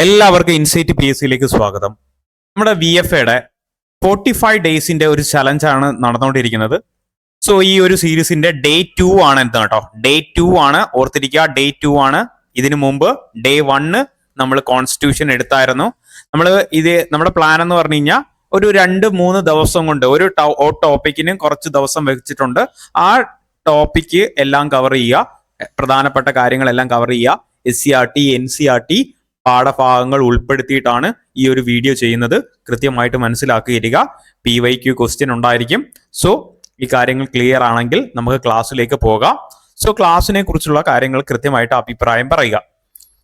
എല്ലാവർക്കും insight P S സിയിലേക്ക് സ്വാഗതം. നമ്മുടെ വി എഫ് എയുടെ 45 ഡേയ്സിന്റെ ഒരു ചലഞ്ചാണ് നടന്നുകൊണ്ടിരിക്കുന്നത്. സോ ഈ ഒരു സീരീസിന്റെ ഡേ 2 ആണ് എന്താ കേട്ടോ, ഡേ 2 ആണ്, ഓർത്തിരിക്കുക, ഡേ 2 ആണ്. ഇതിനു മുമ്പ് ഡേ 1 നമ്മൾ കോൺസ്റ്റിറ്റ്യൂഷൻ എടുത്തായിരുന്നു. നമ്മുടെ പ്ലാൻ എന്ന് പറഞ്ഞു കഴിഞ്ഞാൽ ഒരു 2-3 ദിവസം കൊണ്ട് ഒരു ടോപ്പിക്കിന് കുറച്ച് ദിവസം വെച്ചിട്ടുണ്ട്. ആ ടോപ്പിക്ക് എല്ലാം കവർ ചെയ്യുക, പ്രധാനപ്പെട്ട കാര്യങ്ങളെല്ലാം കവർ ചെയ്യുക. SCERT NCERT പാഠഭാഗങ്ങൾ ഉൾപ്പെടുത്തിയിട്ടാണ് ഈ ഒരു വീഡിയോ ചെയ്യുന്നത്. കൃത്യമായിട്ട് മനസ്സിലാക്കിയിരിക്കുക. PYQ ക്വസ്റ്റ്യൻ ഉണ്ടായിരിക്കും. സോ ഈ കാര്യങ്ങൾ ക്ലിയർ ആണെങ്കിൽ നമുക്ക് ക്ലാസ്സിലേക്ക് പോകാം. സോ ക്ലാസ്സിനെ കുറിച്ചുള്ള കാര്യങ്ങൾ കൃത്യമായിട്ട് അഭിപ്രായം പറയുക.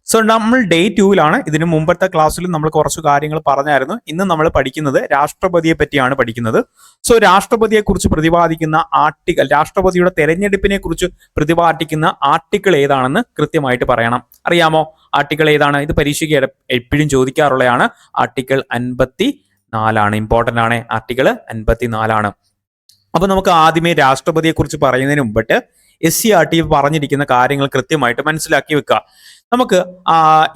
സോ നമ്മൾ ഡേ 2-ലാണ്. ഇതിനു മുമ്പത്തെ ക്ലാസ്സിൽ നമ്മൾ കുറച്ച് കാര്യങ്ങൾ പറഞ്ഞായിരുന്നു. ഇന്ന് നമ്മൾ പഠിക്കുന്നത് രാഷ്ട്രപതിയെ പറ്റിയാണ് പഠിക്കുന്നത്. സോ രാഷ്ട്രപതിയെ കുറിച്ച് പ്രതിപാദിക്കുന്ന ആർട്ടിക്കിൾ, രാഷ്ട്രപതിയുടെ തെരഞ്ഞെടുപ്പിനെ കുറിച്ച് പ്രതിപാദിക്കുന്ന ആർട്ടിക്കിൾ ഏതാണെന്ന് കൃത്യമായിട്ട് പറയണം. അറിയാമോ ആർട്ടിക്കിൾ ഏതാണ്? ഇത് പരീക്ഷയ്ക്ക് എപ്പോഴും ചോദിക്കാറുള്ളതാണ്. ആർട്ടിക്കിൾ 54 ഇമ്പോർട്ടന്റ് ആണ്. ആർട്ടിക്കിൾ 54. അപ്പൊ നമുക്ക് ആദ്യമേ രാഷ്ട്രപതിയെ കുറിച്ച് പറയുന്നതിന് മുമ്പിട്ട് SCERT പറഞ്ഞിരിക്കുന്ന കാര്യങ്ങൾ കൃത്യമായിട്ട് മനസ്സിലാക്കി വെക്കുക. നമുക്ക്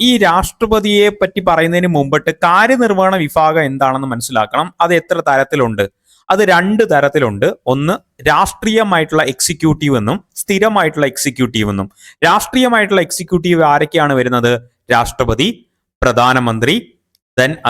ഈ രാഷ്ട്രപതിയെ പറ്റി പറയുന്നതിന് മുമ്പിട്ട് കാര്യനിർവഹണ വിഭാഗം എന്താണെന്ന് മനസ്സിലാക്കണം. അത് എത്ര തരത്തിലുണ്ട്? അത് 2 തരത്തിലുണ്ട്. ഒന്ന് രാഷ്ട്രീയമായിട്ടുള്ള എക്സിക്യൂട്ടീവ് എന്നും സ്ഥിരമായിട്ടുള്ള എക്സിക്യൂട്ടീവ് എന്നും. രാഷ്ട്രീയമായിട്ടുള്ള എക്സിക്യൂട്ടീവ് ആരൊക്കെയാണ് വരുന്നത്? രാഷ്ട്രപതി, പ്രധാനമന്ത്രി,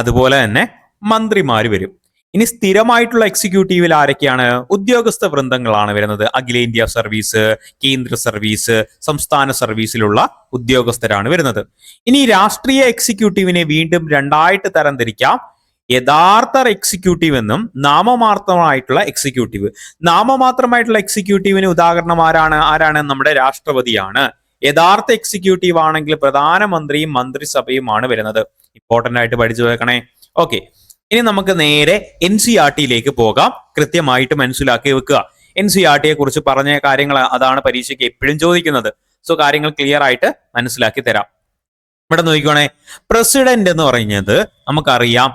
അതുപോലെ തന്നെ മന്ത്രിമാര് വരും. ഇനി സ്ഥിരമായിട്ടുള്ള എക്സിക്യൂട്ടീവിൽ ആരൊക്കെയാണ്? ഉദ്യോഗസ്ഥ വൃന്ദങ്ങളാണ് വരുന്നത്. അഖിലേന്ത്യാ സർവീസ്, കേന്ദ്ര സർവീസ്, സംസ്ഥാന സർവീസിലുള്ള ഉദ്യോഗസ്ഥരാണ് വരുന്നത്. ഇനി രാഷ്ട്രീയ എക്സിക്യൂട്ടീവിനെ വീണ്ടും 2 തരംതിരിക്കാം. യഥാർത്ഥ എക്സിക്യൂട്ടീവ് എന്നും നാമമാത്രമായിട്ടുള്ള എക്സിക്യൂട്ടീവ്. നാമമാത്രമായിട്ടുള്ള എക്സിക്യൂട്ടീവിന് ഉദാഹരണം ആരാണ്? നമ്മുടെ രാഷ്ട്രപതിയാണ്. യഥാർത്ഥ എക്സിക്യൂട്ടീവ് ആണെങ്കിൽ പ്രധാനമന്ത്രിയും മന്ത്രിസഭയുമാണ് വരുന്നത്. ഇമ്പോർട്ടന്റ് ആയിട്ട് പഠിച്ചു വെക്കണേ. ഓക്കെ, ഇനി നമുക്ക് നേരെ NCERT-യിലേക്ക് പോകാം. കൃത്യമായിട്ട് മനസ്സിലാക്കി വെക്കുക. NCERT-യെ കുറിച്ച് പറഞ്ഞ കാര്യങ്ങൾ അതാണ് പരീക്ഷയ്ക്ക് എപ്പോഴും ചോദിക്കുന്നത്. സോ കാര്യങ്ങൾ ക്ലിയർ ആയിട്ട് മനസ്സിലാക്കി തരാം. ഇവിടെ നോക്കിക്കോണേ, പ്രസിഡന്റ് എന്ന് പറയുന്നത് നമുക്കറിയാം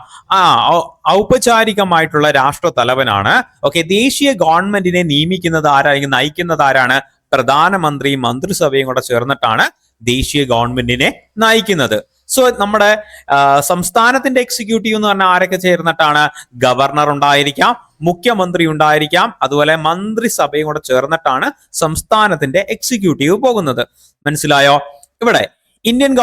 ഔപചാരികമായിട്ടുള്ള രാഷ്ട്ര തലവനാണ്. ഓക്കെ, ദേശീയ ഗവൺമെന്റിനെ നിയമിക്കുന്നത് ആരായിരിക്കും? നയിക്കുന്നത് ആരാണ്? പ്രധാനമന്ത്രി മന്ത്രിസഭയും കൂടെ ചേർന്നിട്ടാണ് ദേശീയ ഗവൺമെന്റിനെ നയിക്കുന്നത്. സോ നമ്മുടെ സംസ്ഥാനത്തിന്റെ എക്സിക്യൂട്ടീവ് എന്ന് പറഞ്ഞാൽ ആരൊക്കെ ചേർന്നിട്ടാണ്? ഗവർണർ ഉണ്ടായിരിക്കാം, മുഖ്യമന്ത്രി ഉണ്ടായിരിക്കാം, അതുപോലെ മന്ത്രിസഭയും കൂടെ ചേർന്നിട്ടാണ് സംസ്ഥാനത്തിന്റെ എക്സിക്യൂട്ടീവ് പോകുന്നത്. മനസ്സിലായോ? ഇവിടെ ഇന്ത്യൻ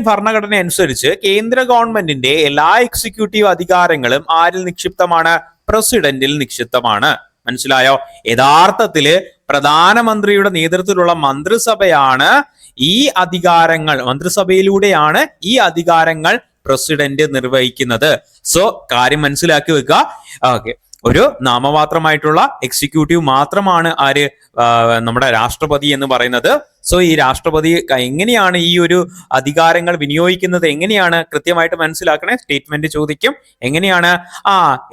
ഭരണഘടന അനുസരിച്ച് കേന്ദ്ര ഗവൺമെന്റിന്റെ എല്ലാ എക്സിക്യൂട്ടീവ് അധികാരങ്ങളും ആരിൽ നിക്ഷിപ്തമാണ്? പ്രസിഡന്റിൽ നിക്ഷിപ്തമാണ്. മനസ്സിലായോ? യഥാർത്ഥത്തില് പ്രധാനമന്ത്രിയുടെ നേതൃത്വത്തിലുള്ള മന്ത്രിസഭയാണ് ഈ അധികാരങ്ങൾ, മന്ത്രിസഭയിലൂടെയാണ് ഈ അധികാരങ്ങൾ പ്രസിഡന്റ് നിർവഹിക്കുന്നത്. സോ കാര്യം മനസ്സിലാക്കി വെക്കുക. ഓക്കെ, ഒരു നാമമാത്രമായിട്ടുള്ള എക്സിക്യൂട്ടീവ് മാത്രമാണ് ആര്? നമ്മുടെ രാഷ്ട്രപതി എന്ന് പറയുന്നത്. സോ ഈ രാഷ്ട്രപതി എങ്ങനെയാണ് ഈ ഒരു അധികാരങ്ങൾ വിനിയോഗിക്കുന്നത്? എങ്ങനെയാണ് കൃത്യമായിട്ട് മനസ്സിലാക്കണേ. സ്റ്റേറ്റ്മെന്റ് ചോദിക്കും. എങ്ങനെയാണ്?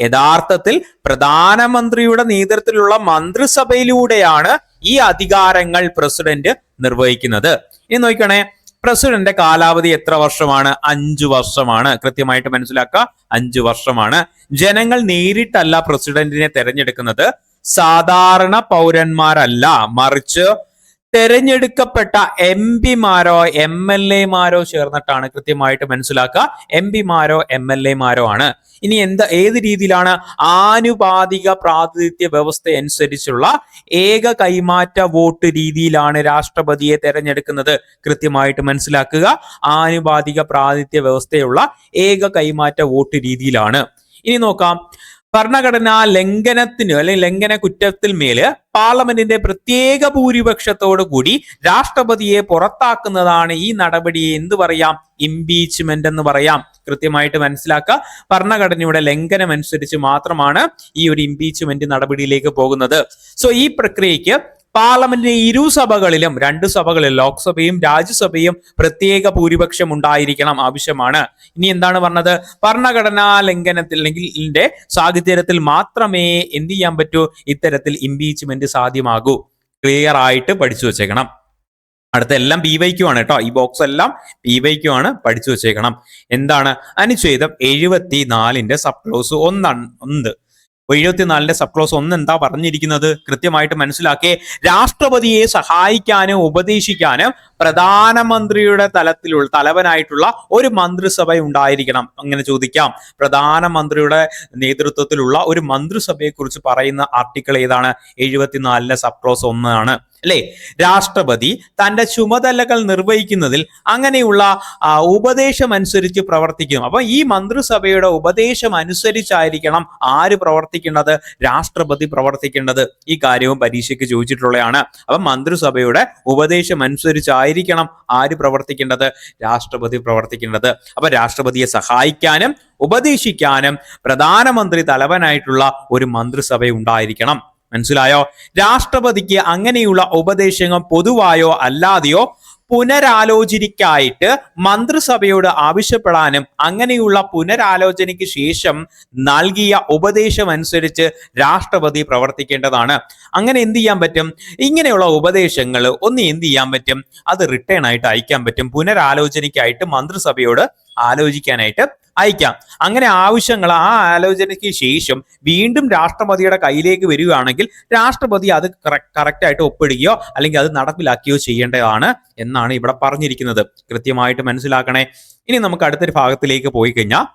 യഥാർത്ഥത്തിൽ പ്രധാനമന്ത്രിയുടെ നേതൃത്വത്തിലുള്ള മന്ത്രിസഭയിലൂടെയാണ് ഈ അധികാരങ്ങൾ പ്രസിഡന്റ് നിർവഹിക്കുന്നത്. ഇനി നോക്കണേ, പ്രസിഡന്റ് കാലാവധി എത്ര വർഷമാണ്? 5 വർഷമാണ്. കൃത്യമായിട്ട് മനസ്സിലാക്കുക, 5 വർഷമാണ്. ജനങ്ങൾ നേരിട്ടല്ല പ്രസിഡന്റിനെ തെരഞ്ഞെടുക്കുന്നത്. സാധാരണ പൗരന്മാരല്ല, മറിച്ച് തെരഞ്ഞെടുക്കപ്പെട്ട MP-മാരോ MLA-മാരോ ചേർന്നിട്ടാണ്. കൃത്യമായിട്ട് മനസ്സിലാക്കുക, MP-മാരോ MLA-മാരോ ആണ്. ഇനി ഏത് രീതിയിലാണ്? ആനുപാതിക പ്രാതിനിധ്യ വ്യവസ്ഥ അനുസരിച്ചുള്ള ഏക കൈമാറ്റ വോട്ട് രീതിയിലാണ് രാഷ്ട്രപതിയെ തെരഞ്ഞെടുക്കുന്നത്. കൃത്യമായിട്ട് മനസ്സിലാക്കുക, ആനുപാതിക പ്രാതിനിധ്യ വ്യവസ്ഥയുള്ള ഏക കൈമാറ്റ വോട്ട് രീതിയിലാണ്. ഇനി നോക്കാം, ഭരണഘടനാ ലംഘനത്തിന് അല്ലെങ്കിൽ ലംഘന കുറ്റത്തിൽ മേല് പാർലമെന്റിന്റെ പ്രത്യേക ഭൂരിപക്ഷത്തോടു കൂടി രാഷ്ട്രപതിയെ പുറത്താക്കുന്നതാണ് ഈ നടപടിയെ എന്ത് പറയാം? ഇംപീച്ച്മെന്റ് എന്ന് പറയാം. കൃത്യമായിട്ട് മനസ്സിലാക്കുക, ഭരണഘടനയുടെ ലംഘനം അനുസരിച്ച് മാത്രമാണ് ഈ ഒരു ഇംപീച്ച്മെന്റ് നടപടിയിലേക്ക് പോകുന്നത്. സോ ഈ പ്രക്രിയക്ക് പാർലമെന്റിന്റെ 2 സഭകളിലും 2 സഭകളിൽ ലോക്സഭയും രാജ്യസഭയും പ്രത്യേക ഭൂരിപക്ഷം ഉണ്ടായിരിക്കണം, ആവശ്യമാണ്. ഇനി എന്താണ് പറഞ്ഞത്? ഭരണഘടനാ ലംഘനത്തിൽ അല്ലെങ്കിൽ സാഹചര്യത്തിൽ മാത്രമേ എന്ത് ചെയ്യാൻ പറ്റൂ? ഇത്തരത്തിൽ ഇംപീച്ച്മെന്റ് സാധ്യമാകൂ. ക്ലിയർ ആയിട്ട് പഠിച്ചു വെച്ചേക്കണം. അടുത്ത എല്ലാം PYQ ആണ് കേട്ടോ. ഈ ബോക്സ് എല്ലാം PYQ ആണ്, പഠിച്ചു വെച്ചേക്കണം. എന്താണ്? അനുച്ഛേദം 74-ന്റെ സബ് ക്ലോസ് 1 74-ന്റെ സബ് ക്ലോസ് 1 എന്താ പറഞ്ഞിരിക്കുന്നത്? കൃത്യമായിട്ട് മനസ്സിലാക്കിയേ. രാഷ്ട്രപതിയെ സഹായിക്കാനും ഉപദേശിക്കാനും പ്രധാനമന്ത്രിയുടെ തലവനായിട്ടുള്ള ഒരു മന്ത്രിസഭ ഉണ്ടായിരിക്കണം. അങ്ങനെ ചോദിക്കാം. പ്രധാനമന്ത്രിയുടെ നേതൃത്വത്തിലുള്ള ഒരു മന്ത്രിസഭയെ കുറിച്ച് പറയുന്ന ആർട്ടിക്കിൾ ഏതാണ്? 74 സബ് ക്ലോസ് 1 ആണ് അല്ലെ. രാഷ്ട്രപതി തന്റെ ചുമതലകൾ നിർവഹിക്കുന്നതിൽ അങ്ങനെയുള്ള ഉപദേശം അനുസരിച്ച് പ്രവർത്തിക്കും. അപ്പൊ ഈ മന്ത്രിസഭയുടെ ഉപദേശം അനുസരിച്ചായിരിക്കണം ആര് പ്രവർത്തിക്കേണ്ടത്? രാഷ്ട്രപതി പ്രവർത്തിക്കേണ്ടത്. ഈ കാര്യവും പരീക്ഷയ്ക്ക് ചോദിച്ചിട്ടുള്ളതാണ്. അപ്പൊ മന്ത്രിസഭയുടെ ഉപദേശം അനുസരിച്ചായിരിക്കണം ആര് പ്രവർത്തിക്കേണ്ടത്? രാഷ്ട്രപതി പ്രവർത്തിക്കേണ്ടത്. അപ്പൊ രാഷ്ട്രപതിയെ സഹായിക്കാനും ഉപദേശിക്കാനും പ്രധാനമന്ത്രി തലവനായിട്ടുള്ള ഒരു മന്ത്രിസഭ ഉണ്ടായിരിക്കണം. മനസ്സിലായോ? രാഷ്ട്രപതിക്ക് അങ്ങനെയുള്ള ഉപദേശങ്ങൾ പൊതുവായോ അല്ലാതെയോ പുനരാലോചനയ്ക്കായിട്ട് മന്ത്രിസഭയോട് ആവശ്യപ്പെടാനും അങ്ങനെയുള്ള പുനരാലോചനയ്ക്ക് ശേഷം നൽകിയ ഉപദേശം അനുസരിച്ച് രാഷ്ട്രപതി പ്രവർത്തിക്കേണ്ടതാണ്. അങ്ങനെ എന്ത് ചെയ്യാൻ പറ്റും? ഇങ്ങനെയുള്ള ഉപദേശങ്ങൾ എന്ത് ചെയ്യാൻ പറ്റും? അത് റിട്ടേൺ ആയിട്ട് അയക്കാൻ പറ്റും. പുനരാലോചനയ്ക്കായിട്ട് മന്ത്രിസഭയോട് ആലോചിക്കാനായിട്ട് അയക്കാം. അങ്ങനെ ആവശ്യങ്ങൾ ആ ആലോചനയ്ക്ക് ശേഷം വീണ്ടും രാഷ്ട്രപതിയുടെ കയ്യിലേക്ക് വരികയാണെങ്കിൽ രാഷ്ട്രപതി അത് കറക്റ്റായിട്ട് ഒപ്പിടുകയോ അല്ലെങ്കിൽ അത് നടപ്പിലാക്കുകയോ ചെയ്യേണ്ടതാണ് എന്നാണ് ഇവിടെ പറഞ്ഞിരിക്കുന്നത്. കൃത്യമായിട്ട് മനസ്സിലാക്കണേ. ഇനി നമുക്ക് അടുത്തൊരു ഭാഗത്തിലേക്ക് പോയി കഴിഞ്ഞാൽ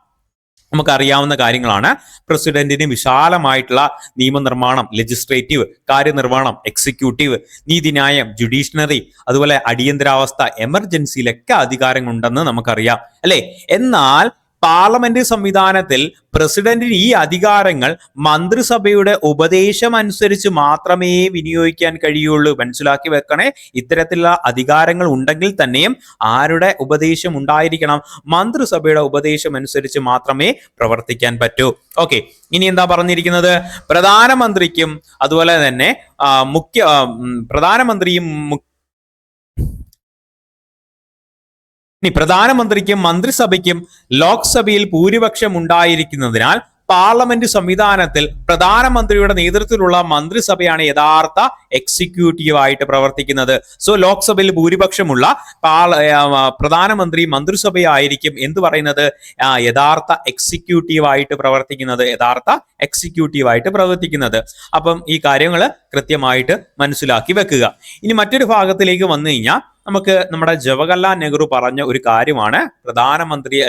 നമുക്കറിയാവുന്ന കാര്യങ്ങളാണ്. പ്രസിഡന്റിന് വിശാലമായിട്ടുള്ള നിയമനിർമ്മാണം, ലെജിസ്ലേറ്റീവ്, കാര്യനിർവഹണം, എക്സിക്യൂട്ടീവ്, നീതിന്യായം, ജുഡീഷ്യറി, അതുപോലെ അടിയന്തരാവസ്ഥ, എമർജൻസിയിലൊക്കെ അധികാരങ്ങളുണ്ടെന്ന് നമുക്കറിയാം അല്ലെ. എന്നാൽ പാർലമെന്റ് സംവിധാനത്തിൽ പ്രസിഡന്റിന് ഈ അധികാരങ്ങൾ മന്ത്രിസഭയുടെ ഉപദേശം അനുസരിച്ച് മാത്രമേ വിനിയോഗിക്കാൻ കഴിയുള്ളൂ. മനസ്സിലാക്കി വെക്കണേ. ഇത്തരത്തിലുള്ള അധികാരങ്ങൾ ഉണ്ടെങ്കിൽ തന്നെയും ആരുടെ ഉപദേശം ഉണ്ടായിരിക്കണം? മന്ത്രിസഭയുടെ ഉപദേശം അനുസരിച്ച് മാത്രമേ പ്രവർത്തിക്കാൻ പറ്റൂ. ഓക്കെ, ഇനി എന്താ പറഞ്ഞിരിക്കുന്നത്? പ്രധാനമന്ത്രിക്കും അതുപോലെ തന്നെ പ്രധാനമന്ത്രിക്കും മന്ത്രിസഭയ്ക്കും ലോക്സഭയിൽ ഭൂരിപക്ഷം ഉണ്ടായിരിക്കുന്നതിനാൽ പാർലമെന്റ് സംവിധാനത്തിൽ പ്രധാനമന്ത്രിയുടെ നേതൃത്വത്തിലുള്ള മന്ത്രിസഭയാണ് യഥാർത്ഥ എക്സിക്യൂട്ടീവ് ആയിട്ട് പ്രവർത്തിക്കുന്നത്. സോ ലോക്സഭയിൽ ഭൂരിപക്ഷമുള്ള പ്രധാനമന്ത്രി മന്ത്രിസഭയായിരിക്കും എന്ത് പറയുന്നത്? യഥാർത്ഥ എക്സിക്യൂട്ടീവ് ആയിട്ട് പ്രവർത്തിക്കുന്നത്. അപ്പം ഈ കാര്യങ്ങൾ കൃത്യമായിട്ട് മനസ്സിലാക്കി വെക്കുക. ഇനി മറ്റൊരു ഭാഗത്തിലേക്ക് വന്നു കഴിഞ്ഞാൽ നമുക്ക് നമ്മുടെ ജവഹർലാൽ നെഹ്റു പറഞ്ഞ ഒരു കാര്യമാണ്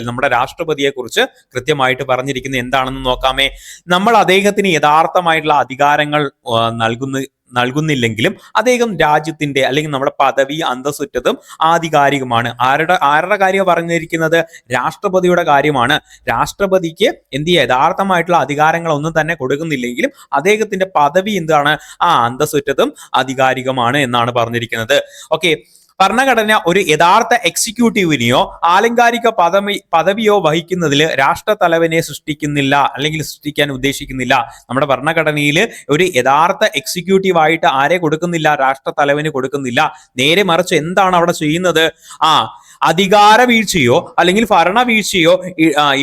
നമ്മുടെ രാഷ്ട്രപതിയെ കുറിച്ച് കൃത്യമായിട്ട് പറഞ്ഞിരിക്കുന്നത് എന്താണെന്ന് നോക്കാമേ. നമ്മൾ അദ്ദേഹത്തിന് യഥാർത്ഥമായിട്ടുള്ള അധികാരങ്ങൾ നൽകുന്നില്ലെങ്കിലും അദ്ദേഹം രാജ്യത്തിന്റെ അല്ലെങ്കിൽ നമ്മുടെ പദവി അന്തസ്സുറ്റതും ആധികാരികമാണ്. ആരുടെ കാര്യം പറഞ്ഞിരിക്കുന്നത്? രാഷ്ട്രപതിയുടെ കാര്യമാണ്. രാഷ്ട്രപതിക്ക് യഥാർത്ഥമായിട്ടുള്ള അധികാരങ്ങൾ ഒന്നും തന്നെ കൊടുക്കുന്നില്ലെങ്കിലും അദ്ദേഹത്തിന്റെ പദവി എന്താണ്? അന്തസ്സുറ്റതും ആധികാരികമാണ് എന്നാണ് പറഞ്ഞിരിക്കുന്നത്. ഓക്കെ, ഭരണഘടന ഒരു യഥാർത്ഥ എക്സിക്യൂട്ടീവിനെയോ ആലങ്കാരിക പദവിയോ വഹിക്കുന്നതിൽ രാഷ്ട്രതലവനെ സൃഷ്ടിക്കാൻ ഉദ്ദേശിക്കുന്നില്ല. നമ്മുടെ ഭരണഘടനയിൽ ഒരു യഥാർത്ഥ എക്സിക്യൂട്ടീവ് ആയിട്ട് ആരെ കൊടുക്കുന്നില്ല? രാഷ്ട്രതലവന് കൊടുക്കുന്നില്ല. നേരെ മറിച്ച് എന്താണ് അവിടെ ചെയ്യുന്നത്? അധികാര വീഴ്ചയോ അല്ലെങ്കിൽ ഭരണവീഴ്ചയോ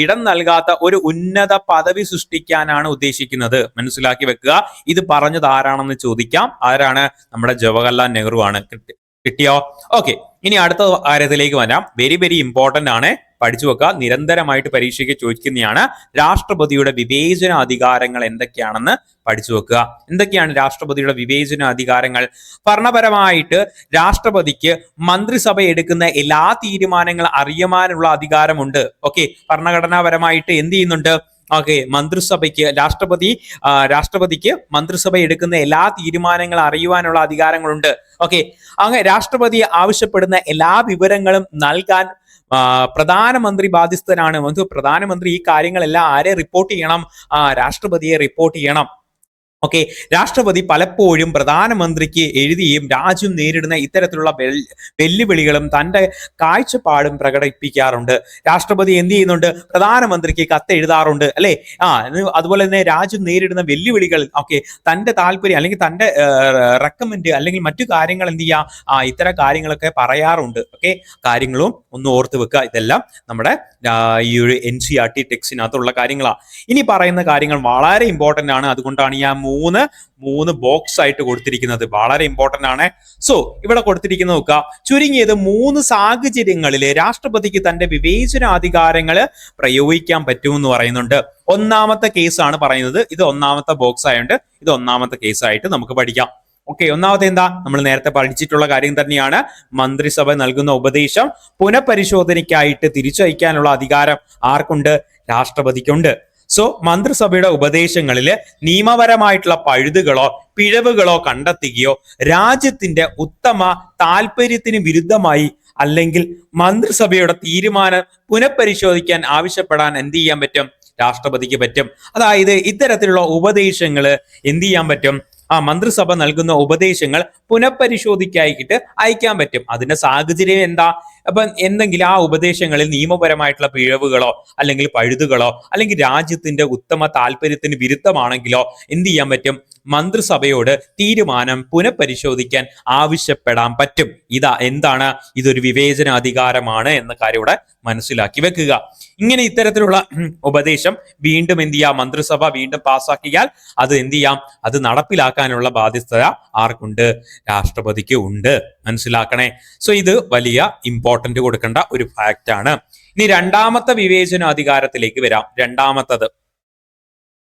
ഇടം നൽകാത്ത ഒരു ഉന്നത പദവി സൃഷ്ടിക്കാനാണ് ഉദ്ദേശിക്കുന്നത്. മനസ്സിലാക്കി വെക്കുക. ഇത് പറഞ്ഞത് ആരാണെന്ന് ചോദിക്കാം. ആരാണ്? നമ്മുടെ ജവഹർലാൽ നെഹ്റു ആണ്. കിട്ടിയോ? ഓക്കെ, ഇനി അടുത്ത കാര്യത്തിലേക്ക് വരാം. വെരി വെരി ഇമ്പോർട്ടന്റ് ആണ്, പഠിച്ചു വെക്കുക. നിരന്തരമായിട്ട് പരീക്ഷയ്ക്ക് ചോദിക്കുന്നതാണ്. രാഷ്ട്രപതിയുടെ വിവേചന അധികാരങ്ങൾ എന്തൊക്കെയാണെന്ന് പഠിച്ചു വെക്കുക. എന്തൊക്കെയാണ് രാഷ്ട്രപതിയുടെ വിവേചന അധികാരങ്ങൾ? ഭരണപരമായിട്ട് രാഷ്ട്രപതിക്ക് മന്ത്രിസഭ എടുക്കുന്ന എല്ലാ തീരുമാനങ്ങളും അറിയാനുള്ള അധികാരമുണ്ട്. ഓക്കെ, ഭരണഘടനാപരമായിട്ട് എന്ത് ചെയ്യുന്നുണ്ട്? ഓക്കെ, രാഷ്ട്രപതിക്ക് മന്ത്രിസഭ എടുക്കുന്ന എല്ലാ തീരുമാനങ്ങളും അറിയുവാനുള്ള അധികാരങ്ങളുണ്ട്. ഓക്കെ, അങ്ങനെ രാഷ്ട്രപതി ആവശ്യപ്പെടുന്ന എല്ലാ വിവരങ്ങളും നൽകാൻ പ്രധാനമന്ത്രി ബാധ്യസ്ഥനാണ്. പ്രധാനമന്ത്രി ഈ കാര്യങ്ങളെല്ലാം ആരെ റിപ്പോർട്ട് ചെയ്യണം? രാഷ്ട്രപതിയെ റിപ്പോർട്ട് ചെയ്യണം. ഓക്കെ, രാഷ്ട്രപതി പലപ്പോഴും പ്രധാനമന്ത്രിക്ക് എഴുതിയും രാജ്യം നേരിടുന്ന ഇത്തരത്തിലുള്ള വെല്ലുവിളികളും തന്റെ കാഴ്ചപ്പാടും പ്രകടിപ്പിക്കാറുണ്ട്. രാഷ്ട്രപതി എന്ത് ചെയ്യുന്നുണ്ട്? പ്രധാനമന്ത്രിക്ക് കത്ത് എഴുതാറുണ്ട് അല്ലെ. അതുപോലെ തന്നെ രാജ്യം നേരിടുന്ന വെല്ലുവിളികൾ തന്റെ താല്പര്യം അല്ലെങ്കിൽ തന്റെ റെക്കമെൻഡ് അല്ലെങ്കിൽ മറ്റു കാര്യങ്ങൾ എന്ത് ചെയ്യുക? ഇത്തരം കാര്യങ്ങളൊക്കെ പറയാറുണ്ട്. ഓക്കെ, കാര്യങ്ങളും ഒന്ന് ഓർത്ത് വെക്കുക. ഇതെല്ലാം നമ്മുടെ ഈ ഒരു NCERT ടെക്സ്റ്റിനകത്തുള്ള കാര്യങ്ങളാണ്. ഇനി പറയുന്ന കാര്യങ്ങൾ വളരെ ഇമ്പോർട്ടന്റ് ആണ്. അതുകൊണ്ടാണ് ഞാൻ മൂന്ന് ബോക്സ് ആയിട്ട് കൊടുത്തിരിക്കുന്നത്. വളരെ ഇമ്പോർട്ടന്റ് ആണ്. സോ ഇവിടെ കൊടുത്തിരിക്കുന്ന നോക്കുക. ചുരുങ്ങിയത് 3 സാഹചര്യങ്ങളിൽ രാഷ്ട്രപതിക്ക് തന്റെ വിവേചനാധികാരങ്ങൾ പ്രയോഗിക്കാൻ പറ്റുമെന്ന് പറയുന്നുണ്ട്. ഒന്നാമത്തെ കേസാണ് പറയുന്നത്. ഇത് ഒന്നാമത്തെ ബോക്സ് ആയതുകൊണ്ട് ഇത് ഒന്നാമത്തെ കേസായിട്ട് നമുക്ക് പഠിക്കാം. ഓക്കെ, ഒന്നാമത്തെ എന്താ, നമ്മൾ നേരത്തെ പഠിച്ചിട്ടുള്ള കാര്യം തന്നെയാണ്. മന്ത്രിസഭ നൽകുന്ന ഉപദേശം പുനഃപരിശോധനയ്ക്കായിട്ട് തിരിച്ചയക്കാനുള്ള അധികാരം ആർക്കുണ്ട്? രാഷ്ട്രപതിക്കുണ്ട്. സോ മന്ത്രിസഭയുടെ ഉപദേശങ്ങളിൽ നിയമപരമായിട്ടുള്ള പഴുതുകളോ പിഴവുകളോ കണ്ടെത്തുകയോ രാജ്യത്തിന്റെ ഉത്തമ താല്പര്യത്തിന് വിരുദ്ധമായി അല്ലെങ്കിൽ മന്ത്രിസഭയുടെ തീരുമാനം പുനഃപരിശോധിക്കാൻ ആവശ്യപ്പെടാൻ എന്ത് ചെയ്യാൻ പറ്റും? രാഷ്ട്രപതിക്ക് പറ്റും. അതായത് ഇത്തരത്തിലുള്ള ഉപദേശങ്ങൾ എന്ത് ചെയ്യാൻ പറ്റും? മന്ത്രിസഭ നൽകുന്ന ഉപദേശങ്ങൾ പുനഃപരിശോധിക്കായിട്ട് അയക്കാൻ പറ്റും. അതിന്റെ സാഹചര്യം എന്താ? അപ്പൊ എന്തെങ്കിലും ആ ഉപദേശങ്ങളിൽ നിയമപരമായിട്ടുള്ള പിഴവുകളോ അല്ലെങ്കിൽ പഴുതുകളോ അല്ലെങ്കിൽ രാജ്യത്തിന്റെ ഉത്തമ താല്പര്യത്തിന് വിരുദ്ധമാണെങ്കിലോ എന്ത് ചെയ്യാൻ പറ്റും? മന്ത്രിസഭയോട് തീരുമാനം പുനഃപരിശോധിക്കാൻ ആവശ്യപ്പെടാൻ പറ്റും. എന്താണ്? ഇതൊരു വിവേചനാധികാരമാണ് എന്ന കാര്യം ഇവിടെ മനസ്സിലാക്കി വെക്കുക. ഇങ്ങനെ ഇത്തരത്തിലുള്ള ഉപദേശം വീണ്ടും എന്ത് ചെയ്യാം? മന്ത്രിസഭ വീണ്ടും പാസ്സാക്കിയാൽ അത് എന്ത് ചെയ്യാം? അത് നടപ്പിലാക്കാനുള്ള ബാധ്യത ആർക്കുണ്ട്? രാഷ്ട്രപതിക്ക് ഉണ്ട്. മനസ്സിലാക്കണേ. സോ ഇത് വലിയ ഇമ്പോർട്ടന്റ് കൊടുക്കേണ്ട ഒരു ഫാക്റ്റ് ആണ്. ഇനി രണ്ടാമത്തെ വിവേചനാധികാരത്തിലേക്ക് വരാം. രണ്ടാമത്തത്,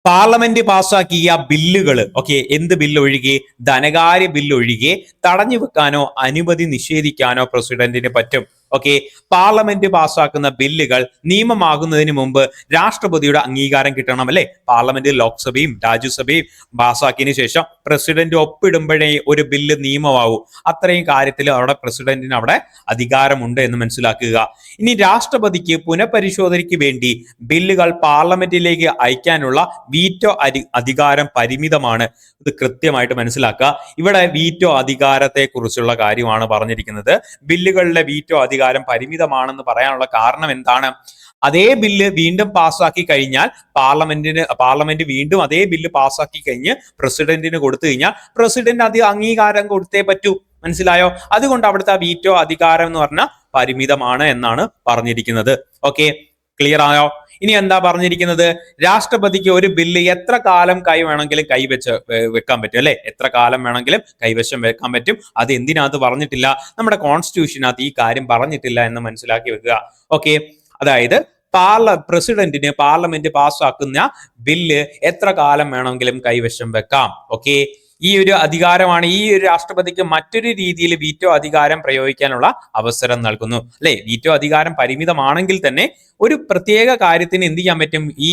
പാർലമെന്റ് പാസ്സാക്കിയ ബില്ലുകൾ, ഓക്കെ, എന്ത് ബില്ല് ഒഴികെ? ധനകാര്യ ബില്ല് ഒഴികെ തടഞ്ഞു വെക്കാനോ അനുമതി നിഷേധിക്കാനോ പ്രസിഡന്റിന് പറ്റും. ഓക്കെ, പാർലമെന്റ് പാസ്സാക്കുന്ന ബില്ലുകൾ നിയമമാകുന്നതിന് മുമ്പ് രാഷ്ട്രപതിയുടെ അംഗീകാരം കിട്ടണം, അല്ലെ? പാർലമെന്റ് ലോക്സഭയും രാജ്യസഭയും പാസ്സാക്കിയതിനു ശേഷം പ്രസിഡന്റ് ഒപ്പിടുമ്പോഴേ ഒരു ബില്ല് നിയമമാവൂ. അത്രയും കാര്യത്തിൽ അവിടെ പ്രസിഡന്റിന് അവിടെ അധികാരമുണ്ട് എന്ന് മനസ്സിലാക്കുക. ഇനി രാഷ്ട്രപതിക്ക് പുനഃപരിശോധനയ്ക്ക് വേണ്ടി ബില്ലുകൾ പാർലമെന്റിലേക്ക് അയക്കാനുള്ള വീറ്റോ അധികാരം പരിമിതമാണ്. ഇത് കൃത്യമായിട്ട് മനസ്സിലാക്കുക. ഇവിടെ വീറ്റോ അധികാരത്തെ കുറിച്ചുള്ള കാര്യമാണ് പറഞ്ഞിരിക്കുന്നത്. ബില്ലുകളിലെ വീറ്റോ അധികാരം പരിമിതമാണെന്ന് പറയാനുള്ള കാരണം എന്താണ്? അതേ ബില്ല് വീണ്ടും പാസ്സാക്കി കഴിഞ്ഞാൽ പാർലമെന്റ് വീണ്ടും അതേ ബില്ല് പാസ്സാക്കി കഴിഞ്ഞ് പ്രസിഡന്റിന് കൊടുത്തു കഴിഞ്ഞാൽ പ്രസിഡന്റ് അത് അംഗീകാരം കൊടുത്തേ പറ്റൂ. മനസ്സിലായോ? അതുകൊണ്ട് അവിടുത്തെ വീറ്റോ അധികാരം എന്ന് പറഞ്ഞാൽ പരിമിതമാണ് എന്നാണ് പറഞ്ഞിരിക്കുന്നത്. ഓക്കെ, ക്ലിയർ ആയോ? ഇനി എന്താ പറഞ്ഞിരിക്കുന്നത്? രാഷ്ട്രപതിക്ക് ഒരു ബില്ല് എത്ര കാലം വേണമെങ്കിലും വെക്കാൻ പറ്റും, അല്ലെ? എത്ര കാലം വേണമെങ്കിലും കൈവശം വെക്കാൻ പറ്റും. അത് എന്തിനകത്ത് പറഞ്ഞിട്ടില്ല? നമ്മുടെ കോൺസ്റ്റിറ്റ്യൂഷനകത്ത് ഈ കാര്യം പറഞ്ഞിട്ടില്ല എന്ന് മനസ്സിലാക്കി വെക്കുക. ഓക്കെ, അതായത് പ്രസിഡന്റിന് പാർലമെന്റ് പാസ്സാക്കുന്ന ബില്ല് എത്ര കാലം വേണമെങ്കിലും കൈവശം വെക്കാം. ഓക്കെ, ഈ ഒരു അധികാരമാണ് ഈ ഒരു രാഷ്ട്രപതിക്ക് മറ്റൊരു രീതിയിൽ വീറ്റോ അധികാരം പ്രയോഗിക്കാനുള്ള അവസരം നൽകുന്നു, അല്ലെ? വീറ്റോ അധികാരം പരിമിതമാണെങ്കിൽ തന്നെ ഒരു പ്രത്യേക കാര്യത്തിന് എന്ത് ചെയ്യാൻ പറ്റും? ഈ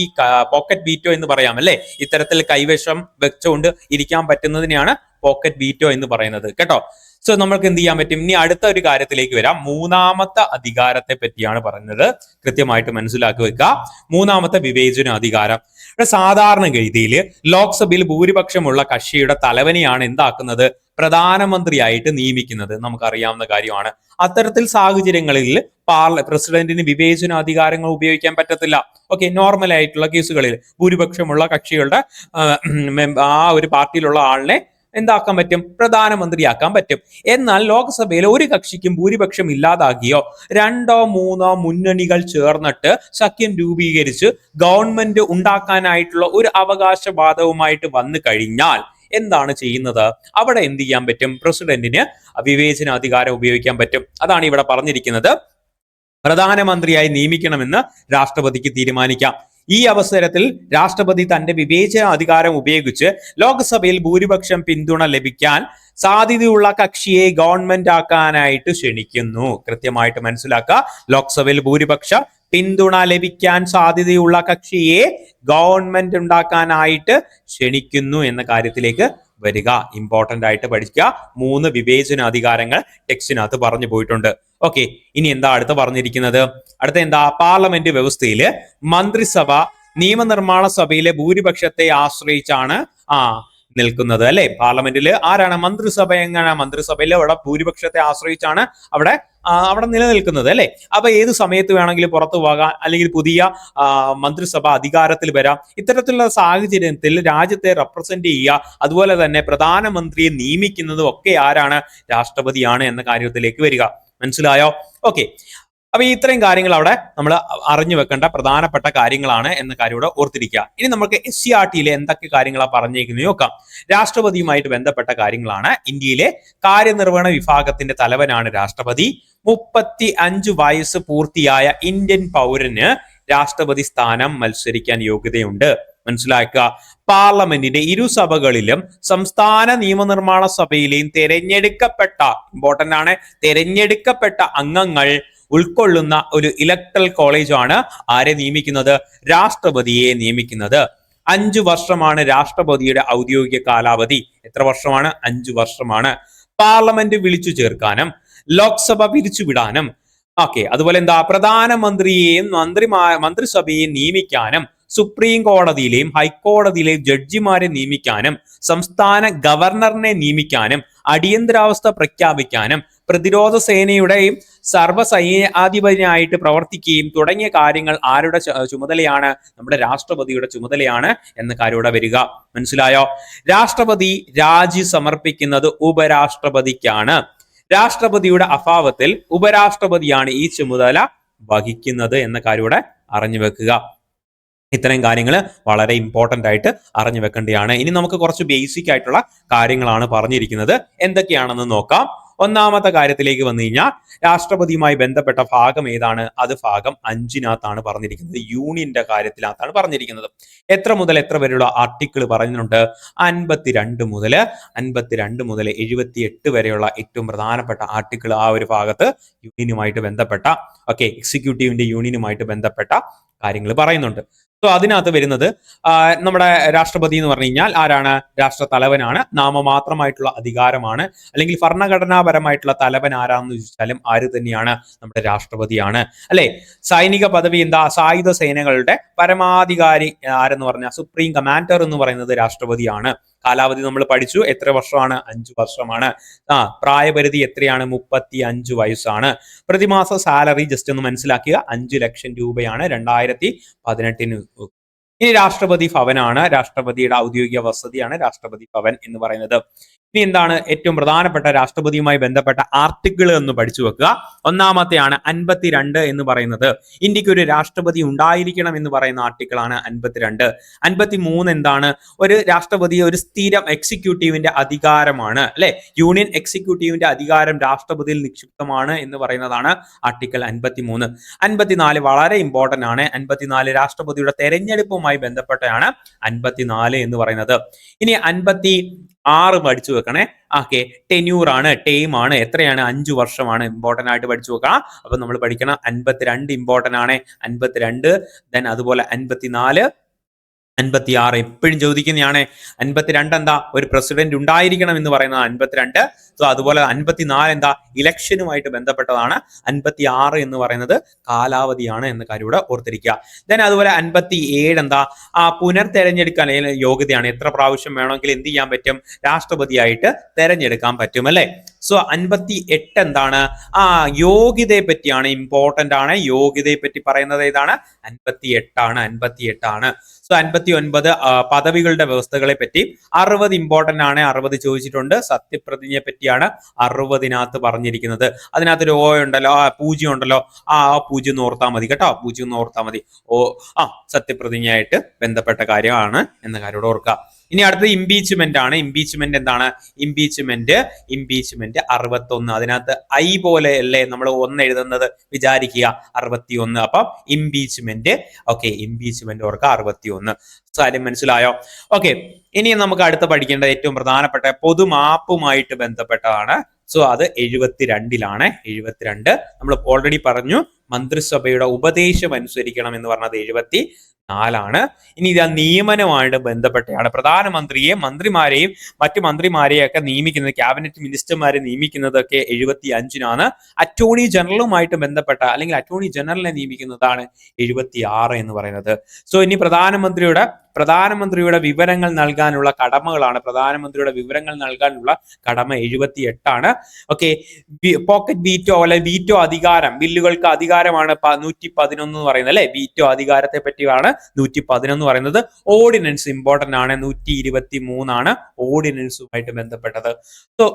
പോക്കറ്റ് വീറ്റോ എന്ന് പറയാം, അല്ലെ? ഇത്തരത്തിൽ കൈവശം വെച്ചുകൊണ്ട് ഇരിക്കാൻ പറ്റുന്നതിനെയാണ് പോക്കറ്റ് വീറ്റോ എന്ന് പറയുന്നത്, കേട്ടോ. സോ നമ്മൾക്ക് എന്ത് ചെയ്യാൻ പറ്റും? ഇനി അടുത്ത ഒരു കാര്യത്തിലേക്ക് വരാം. മൂന്നാമത്തെ അധികാരത്തെ പറ്റിയാണ് പറയുന്നത്. കൃത്യമായിട്ട് മനസ്സിലാക്കി വെക്കുക. മൂന്നാമത്തെ വിവേചന അധികാരം. സാധാരണഗതിയിൽ ലോക്സഭയിൽ ഭൂരിപക്ഷമുള്ള കക്ഷിയുടെ തലവനെയാണ് എന്താക്കുന്നത്? പ്രധാനമന്ത്രിയായിട്ട് നിയമിക്കുന്നത്. നമുക്കറിയാവുന്ന കാര്യമാണ്. അത്തരത്തിൽ സാഹചര്യങ്ങളിൽ പ്രസിഡന്റിന് വിവേചനാധികാരങ്ങൾ ഉപയോഗിക്കാൻ പറ്റത്തില്ല. ഓക്കെ, നോർമൽ ആയിട്ടുള്ള കേസുകളിൽ ഭൂരിപക്ഷമുള്ള കക്ഷികളുടെ ആ ഒരു പാർട്ടിയിലുള്ള ആളിനെ എന്താക്കാൻ പറ്റും? പ്രധാനമന്ത്രിയാക്കാൻ പറ്റും. എന്നാൽ ലോക്സഭയിൽ ഒരു കക്ഷിക്കും ഭൂരിപക്ഷം ഇല്ലാതാകിയോ രണ്ടോ മൂന്നോ മുന്നണികൾ ചേർന്നിട്ട് സഖ്യം രൂപീകരിച്ച് ഗവൺമെന്റ് ഉണ്ടാക്കാനായിട്ടുള്ള ഒരു അവകാശവാദവുമായിട്ട് വന്നു കഴിഞ്ഞാൽ എന്താണ് ചെയ്യുന്നത്? അവിടെ എന്ത് ചെയ്യാൻ പറ്റും? പ്രസിഡന്റിന് വിവേചനാധികാരം ഉപയോഗിക്കാൻ പറ്റും. അതാണ് ഇവിടെ പറഞ്ഞിരിക്കുന്നത്. പ്രധാനമന്ത്രിയായി നിയമിക്കണമെന്ന് രാഷ്ട്രപതിക്ക് തീരുമാനിക്കാം. ഈ അവസരത്തിൽ രാഷ്ട്രപതി തന്റെ വിവേചന അധികാരം ഉപയോഗിച്ച് ലോക്സഭയിൽ ഭൂരിപക്ഷം പിന്തുണ ലഭിക്കാൻ സാധ്യതയുള്ള കക്ഷിയെ ഗവൺമെന്റ് ആക്കാനായിട്ട് ക്ഷണിക്കുന്നു. കൃത്യമായിട്ട് മനസ്സിലാക്കുക. ലോക്സഭയിൽ ഭൂരിപക്ഷ പിന്തുണ ലഭിക്കാൻ സാധ്യതയുള്ള കക്ഷിയെ ഗവൺമെന്റ് ഉണ്ടാക്കാനായിട്ട് ക്ഷണിക്കുന്നു എന്ന കാര്യത്തിലേക്ക് വരിക. ഇമ്പോർട്ടന്റ് ആയിട്ട് പഠിക്കുക. 3 വിവേചന അധികാരങ്ങൾ ടെക്സ്റ്റിനകത്ത് പറഞ്ഞു പോയിട്ടുണ്ട്. ഓക്കെ, ഇനി എന്താ അടുത്ത പറഞ്ഞിരിക്കുന്നത്? അടുത്ത എന്താ? പാർലമെന്റ് വ്യവസ്ഥയിൽ മന്ത്രിസഭ നിയമനിർമ്മാണ സഭയിലെ ഭൂരിപക്ഷത്തെ ആശ്രയിച്ചാണ് നിൽക്കുന്നത്, അല്ലെ? പാർലമെന്റിൽ ആരാണ്? മന്ത്രിസഭ. എങ്ങനെ? മന്ത്രിസഭയിൽ അവിടെ ഭൂരിപക്ഷത്തെ ആശ്രയിച്ചാണ് അവിടെ നിലനിൽക്കുന്നത്, അല്ലെ? അപ്പൊ ഏത് സമയത്ത് വേണമെങ്കിലും പുറത്തു പോകാം, അല്ലെങ്കിൽ പുതിയ മന്ത്രിസഭ അധികാരത്തിൽ വരാം. ഇത്തരത്തിലുള്ള സാഹചര്യത്തിൽ രാജ്യത്തെ റെപ്രസെന്റ് ചെയ്യുക, അതുപോലെ തന്നെ പ്രധാനമന്ത്രിയെ നിയമിക്കുന്നതും ഒക്കെ ആരാണ്? രാഷ്ട്രപതിയാണ് എന്ന കാര്യത്തിലേക്ക് വരിക. മനസ്സിലായോ? ഓക്കെ, അപ്പൊ ഇത്രയും കാര്യങ്ങൾ അവിടെ നമ്മൾ അറിഞ്ഞു വെക്കേണ്ട പ്രധാനപ്പെട്ട കാര്യങ്ങളാണ് എന്ന കാര്യം ഇവിടെ ഓർത്തിരിക്കുക. ഇനി നമുക്ക് SCRTയിലെ എന്തൊക്കെ കാര്യങ്ങളാണ് പറഞ്ഞേക്കുന്നത് നോക്കാം. രാഷ്ട്രപതിയുമായിട്ട് ബന്ധപ്പെട്ട കാര്യങ്ങളാണ്. ഇന്ത്യയിലെ കാര്യനിർവഹണ വിഭാഗത്തിന്റെ തലവനാണ് രാഷ്ട്രപതി. 35 വയസ്സ് പൂർത്തിയായ ഇന്ത്യൻ പൗരന് രാഷ്ട്രപതി സ്ഥാനം മത്സരിക്കാൻ യോഗ്യതയുണ്ട്. മനസ്സിലാക്കുക. പാർലമെന്റിന്റെ ഇരുസഭകളിലും സംസ്ഥാന നിയമനിർമ്മാണ സഭയിലെയും ഇമ്പോർട്ടന്റ് ആണ്, തിരഞ്ഞെടുക്കപ്പെട്ട അംഗങ്ങൾ ഉൾക്കൊള്ളുന്ന ഒരു ഇലക്ടറൽ കോളേജ് ആണ് ആരെ നിയമിക്കുന്നത്? രാഷ്ട്രപതിയെ നിയമിക്കുന്നത്. 5 വർഷമാണ് രാഷ്ട്രപതിയുടെ ഔദ്യോഗിക കാലാവധി. എത്ര വർഷമാണ്? 5 വർഷമാണ്. പാർലമെന്റ് വിളിച്ചു ചേർക്കാനും ലോക്സഭ പിരിച്ചുവിടാനും അതുപോലെ എന്താ, പ്രധാനമന്ത്രിയെയും മന്ത്രിസഭയെയും നിയമിക്കാനും സുപ്രീം കോടതിയിലെയും ഹൈക്കോടതിയിലെയും ജഡ്ജിമാരെ നിയമിക്കാനും സംസ്ഥാന ഗവർണറിനെ നിയമിക്കാനും അടിയന്തരാവസ്ഥ പ്രഖ്യാപിക്കാനും പ്രതിരോധ സേനയുടെയും സർവ്വസൈന്യാധിപനായിട്ട് പ്രവർത്തിക്കുകയും തുടങ്ങിയ കാര്യങ്ങൾ ആരുടെ ചുമതലയാണ്? നമ്മുടെ രാഷ്ട്രപതിയുടെ ചുമതലയാണ് എന്ന കാര്യം ഇവിടെ വരിക. മനസ്സിലായോ? രാഷ്ട്രപതി രാജി സമർപ്പിക്കുന്നത് ഉപരാഷ്ട്രപതിക്കാണ്. രാഷ്ട്രപതിയുടെ അഭാവത്തിൽ ഉപരാഷ്ട്രപതിയാണ് ഈ ചുമതല വഹിക്കുന്നത് എന്ന കാര്യം ഇവിടെ അറിഞ്ഞു വെക്കുക. ഇത്തരം കാര്യങ്ങൾ വളരെ ഇമ്പോർട്ടന്റ് ആയിട്ട് അറിഞ്ഞു വെക്കേണ്ടതാണ്. ഇനി നമുക്ക് കുറച്ച് ബേസിക് ആയിട്ടുള്ള കാര്യങ്ങളാണ് പറഞ്ഞിരിക്കുന്നത്. എന്തൊക്കെയാണെന്ന് നോക്കാം. ഒന്നാമത്തെ കാര്യത്തിലേക്ക് വന്നു കഴിഞ്ഞാൽ രാഷ്ട്രപതിയുമായി ബന്ധപ്പെട്ട ഭാഗം ഏതാണ്? അത് ഭാഗം 5 പറഞ്ഞിരിക്കുന്നത്. യൂണിയന്റെ കാര്യത്തിനകത്താണ് പറഞ്ഞിരിക്കുന്നത്. എത്ര മുതൽ എത്ര വരെയുള്ള ആർട്ടിക്കിൾ പറഞ്ഞിട്ടുണ്ട്? 52 മുതൽ 78 വരെയുള്ള ഏറ്റവും പ്രധാനപ്പെട്ട ആർട്ടിക്കിൾ ആ ഒരു ഭാഗത്ത് യൂണിയനുമായിട്ട് ബന്ധപ്പെട്ട എക്സിക്യൂട്ടീവിന്റെ യൂണിയനുമായിട്ട് ബന്ധപ്പെട്ട കാര്യങ്ങൾ പറയുന്നുണ്ട്. സോ അതിനകത്ത് വരുന്നത് നമ്മുടെ രാഷ്ട്രപതി എന്ന് പറഞ്ഞു കഴിഞ്ഞാൽ ആരാണ്? രാഷ്ട്ര തലവനാണ്. നാമമാത്രമായിട്ടുള്ള അധികാരമാണ്. അല്ലെങ്കിൽ ഭരണഘടനാപരമായിട്ടുള്ള തലവൻ ആരാന്ന് ചോദിച്ചാലും ആര് തന്നെയാണ്? നമ്മുടെ രാഷ്ട്രപതിയാണ്, അല്ലെ? സൈനിക പദവി എന്താ? സായുധ സേനകളുടെ പരമാധികാരി ആരെന്ന് പറഞ്ഞാൽ സുപ്രീം കമാൻഡർ എന്ന് പറയുന്നത് രാഷ്ട്രപതിയാണ്. കാലാവധി നമ്മൾ പഠിച്ചു. എത്ര വർഷമാണ്? 5 വർഷമാണ്. പ്രായപരിധി എത്രയാണ്? 35 വയസ്സാണ്. പ്രതിമാസ സാലറി ജസ്റ്റ് ഒന്ന് മനസ്സിലാക്കുക, 5 ലക്ഷം രൂപയാണ് 2018. ഇനി രാഷ്ട്രപതി ഭവനാണ്. രാഷ്ട്രപതിയുടെ ഔദ്യോഗിക വസതിയാണ് രാഷ്ട്രപതി ഭവൻ എന്ന് പറയുന്നത്. ഇനി എന്താണ് ഏറ്റവും പ്രധാനപ്പെട്ട രാഷ്ട്രപതിയുമായി ബന്ധപ്പെട്ട ആർട്ടിക്കിൾ എന്ന് പഠിച്ചു വെക്കുക. ഒന്നാമത്തെയാണ് 52 എന്ന് പറയുന്നത്. ഇന്ത്യക്ക് ഒരു രാഷ്ട്രപതി ഉണ്ടായിരിക്കണം എന്ന് പറയുന്ന ആർട്ടിക്കിൾ ആണ് 52. 53 എന്താണ്? ഒരു രാഷ്ട്രപതി ഒരു സ്ഥിരം എക്സിക്യൂട്ടീവിന്റെ അധികാരമാണ്, അല്ലെ? യൂണിയൻ എക്സിക്യൂട്ടീവിന്റെ അധികാരം രാഷ്ട്രപതിയിൽ നിക്ഷിപ്തമാണ് എന്ന് പറയുന്നതാണ് ആർട്ടിക്കിൾ 53. 54 വളരെ ഇമ്പോർട്ടന്റ് ആണ്. 54 രാഷ്ട്രപതിയുടെ തെരഞ്ഞെടുപ്പുമായി ബന്ധപ്പെട്ടാണ് 54 എന്ന് പറയുന്നത്. ഇനി 56 പഠിച്ചു വെക്കണേ. ടെന്യൂർ ആണ്, ടൈം ആണ്. എത്രയാണ്? 5 വർഷമാണ്. ഇമ്പോർട്ടന്റ് ആയിട്ട് പഠിച്ചു വെക്കണം. അപ്പൊ നമ്മൾ പഠിക്കണം. 52 ഇമ്പോർട്ടന്റ് ആണ്. 52 ദെൻ അതുപോലെ 54 56 എപ്പോഴും ചോദിക്കുന്നതാണ്. 52 എന്താ? ഒരു പ്രസിഡന്റ് ഉണ്ടായിരിക്കണം എന്ന് പറയുന്നത് 52. സോ അതുപോലെ 54 എന്താ? ഇലക്ഷനുമായിട്ട് ബന്ധപ്പെട്ടതാണ്. 56 എന്ന് പറയുന്നത് കാലാവധിയാണ് എന്ന കാര്യം ഇവിടെ ഓർത്തിരിക്കുക. ദെൻ അതുപോലെ 57 എന്താ? പുനർതെരഞ്ഞെടുക്കാൻ യോഗ്യതയാണ്. എത്ര പ്രാവശ്യം വേണമെങ്കിൽ എന്ത് ചെയ്യാൻ പറ്റും? രാഷ്ട്രപതിയായിട്ട് തെരഞ്ഞെടുക്കാൻ പറ്റും, അല്ലെ? സോ 58 എന്താണ്? യോഗ്യതയെ പറ്റിയാണ്. ഇമ്പോർട്ടന്റ് ആണ്. യോഗ്യതയെ പറ്റി പറയുന്നത് ഏതാണ്? 58 ആണ്. സോ 59 പദവികളുടെ വ്യവസ്ഥകളെ പറ്റി. 60 ഇമ്പോർട്ടന്റ് ആണ്. 60 ചോദിച്ചിട്ടുണ്ട്. സത്യപ്രതിജ്ഞയെ പറ്റിയാണ് 60 പറഞ്ഞിരിക്കുന്നത്. അതിനകത്തൊരു ഉണ്ടല്ലോ, 0 ഉണ്ടല്ലോ. ആ 0 ഓർത്താൽ മതി കേട്ടോ. 0 ഓർത്താൽ മതി. സത്യപ്രതിജ്ഞയായിട്ട് ബന്ധപ്പെട്ട കാര്യമാണ് എന്ന കാര്യം ഓർക്കുക. ഇനി അടുത്തത് ഇംപീച്ച്മെന്റ് ആണ്. ഇംപീച്ച്മെന്റ് എന്താണ്? ഇംപീച്ച്മെന്റ് 61. അതിനകത്ത് ഐ പോലെ അല്ലേ നമ്മൾ 1 എഴുതുന്നത്? വിചാരിക്കുക 61. അപ്പം ഇംപീച്ച്മെന്റ്. ഇംപീച്ച്മെന്റ് ഓർക്കുക 61. കാര്യം മനസ്സിലായോ? ഇനി നമുക്ക് അടുത്ത് പഠിക്കേണ്ടത് ഏറ്റവും പ്രധാനപ്പെട്ട പൊതുമാപ്പുമായിട്ട് ബന്ധപ്പെട്ടതാണ്. സോ അത് 72 72 നമ്മൾ ഓൾറെഡി പറഞ്ഞു. മന്ത്രിസഭയുടെ ഉപദേശം അനുസരിക്കണം എന്ന് പറഞ്ഞത് 74. ഇനി ഇത് നിയമനമായിട്ട് ബന്ധപ്പെട്ടാണ്. പ്രധാനമന്ത്രിയെയും മന്ത്രിമാരെയും മറ്റു മന്ത്രിമാരെയും ഒക്കെ നിയമിക്കുന്നത്, ക്യാബിനറ്റ് മിനിസ്റ്റർമാരെ നിയമിക്കുന്നതൊക്കെ 75. അറ്റോർണി ജനറലുമായിട്ട് ബന്ധപ്പെട്ട അല്ലെങ്കിൽ അറ്റോർണി ജനറലിനെ നിയമിക്കുന്നതാണ് 76 എന്ന് പറയുന്നത്. സോ ഇനി പ്രധാനമന്ത്രിയുടെ വിവരങ്ങൾ നൽകാനുള്ള കടമകളാണ്. പ്രധാനമന്ത്രിയുടെ വിവരങ്ങൾ നൽകാനുള്ള കടമ 78. പോക്കറ്റ് വീറ്റോ അല്ലെ വീറ്റോ അധികാരം, ബില്ലുകൾക്ക് അധികാരമാണ് 111 എന്ന് പറയുന്നത്, അല്ലെ? വീറ്റോ അധികാരത്തെ പറ്റിയാണ് 111 പറയുന്നത്. ഓർഡിനൻസ് ഇമ്പോർട്ടന്റ് ആണ്. 123 ഓർഡിനൻസുമായിട്ട് ബന്ധപ്പെട്ടത്. സോ